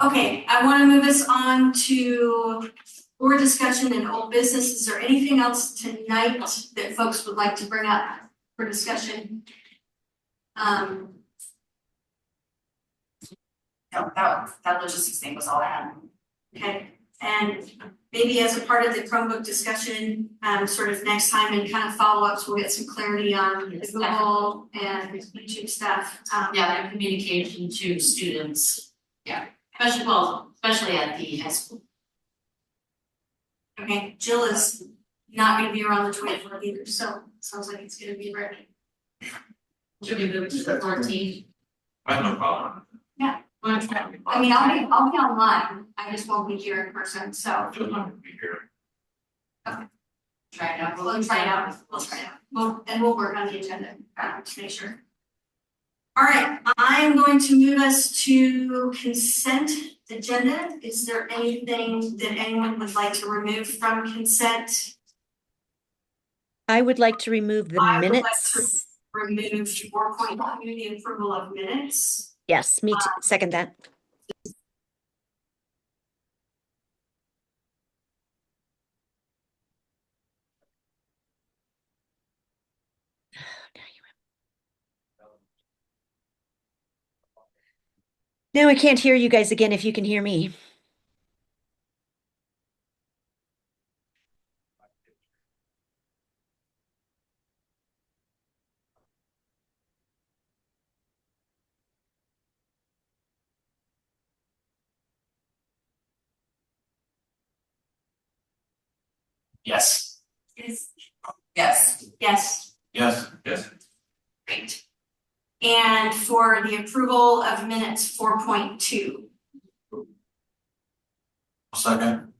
okay, I want to move us on to board discussion and old business. Is there anything else tonight that folks would like to bring up for discussion? No, that logistics thing was all I had. Okay, And maybe as a part of the Chromebook discussion, sort of next time and kind of follow-ups, we'll get some clarity on the Google and YouTube stuff. Yeah, and communication to students, yeah, especially at the high school. Okay, Jill is not gonna be around the 24th either, so sounds like it's gonna be ready. Should we move to the 14th? I have no problem. I mean, I'll be online, I just won't be here in person, so. Just not gonna be here. Try it out. We'll try it out, we'll work on the agenda, to make sure. All right, I'm going to move us to consent agenda. Is there anything that anyone would like to remove from consent? I would like to remove the I would like minutes. Remove 4.2, the approval of minutes. Yes, me too. Second that. Now I can't hear you guys again if you can hear me. Yes. Yes. Yes. Yes, Yes. great. And for the approval of minutes 4.2, Second,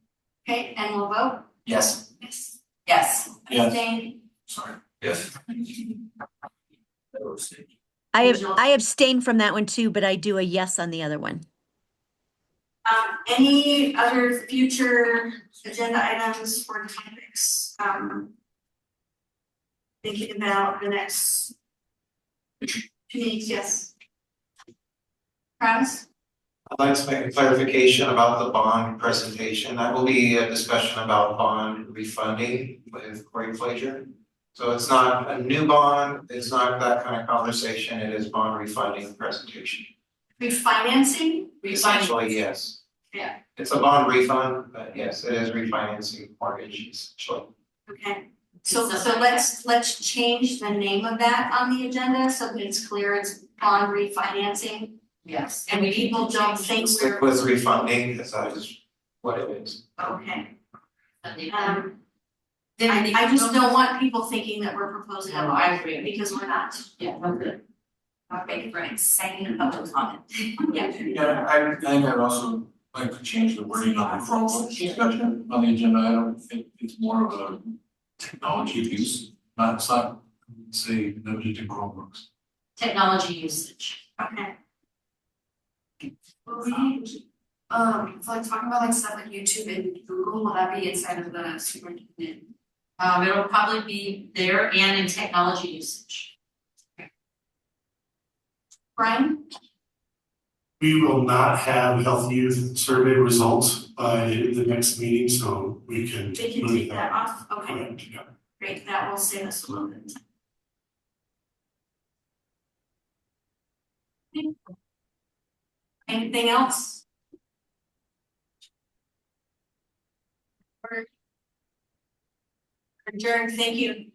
okay, and we'll vote? Yes. Yes. Yes. Yes. Abstain? sorry. Yes. I abstain from that one too, but I do a yes on the other one. Any other future agenda items or topics? Thinking about the next 2 meetings, yes. Travis? I'd like to make a clarification about the bond presentation. That will be a discussion about bond refunding with Corey Flager. So it's not a new bond, it's not that kind of conversation, it is bond refunding presentation. Refinancing? Essentially, yes. Yeah, It's a bond refund, but yes, it is refinancing mortgage essentially. okay. So let's change the name of that on the agenda so that it's clear it's bond refinancing. Yes. And people don't think Stick with refunding, because that is what it is. okay. Then I just don't want people thinking that we're proposing a No, I agree. because we're not. Yeah, I'm good. I'll make it for an exciting public comment. Yeah. Yeah, I think I'd also like to change the wording on the Chromebook discussion on the agenda. I don't think it's more of a technology use, not say limited to Chromebooks. Technology usage. Okay. So like talking about like stuff like YouTube and Google, will that be inside of the superintendent? It'll probably be there and in technology usage. Brian? We will not have health youth survey results by the next meeting, so we can. They can take that off, okay, Correct, yeah. great, that will save us a little bit. Anything else? Adjourned, thank you.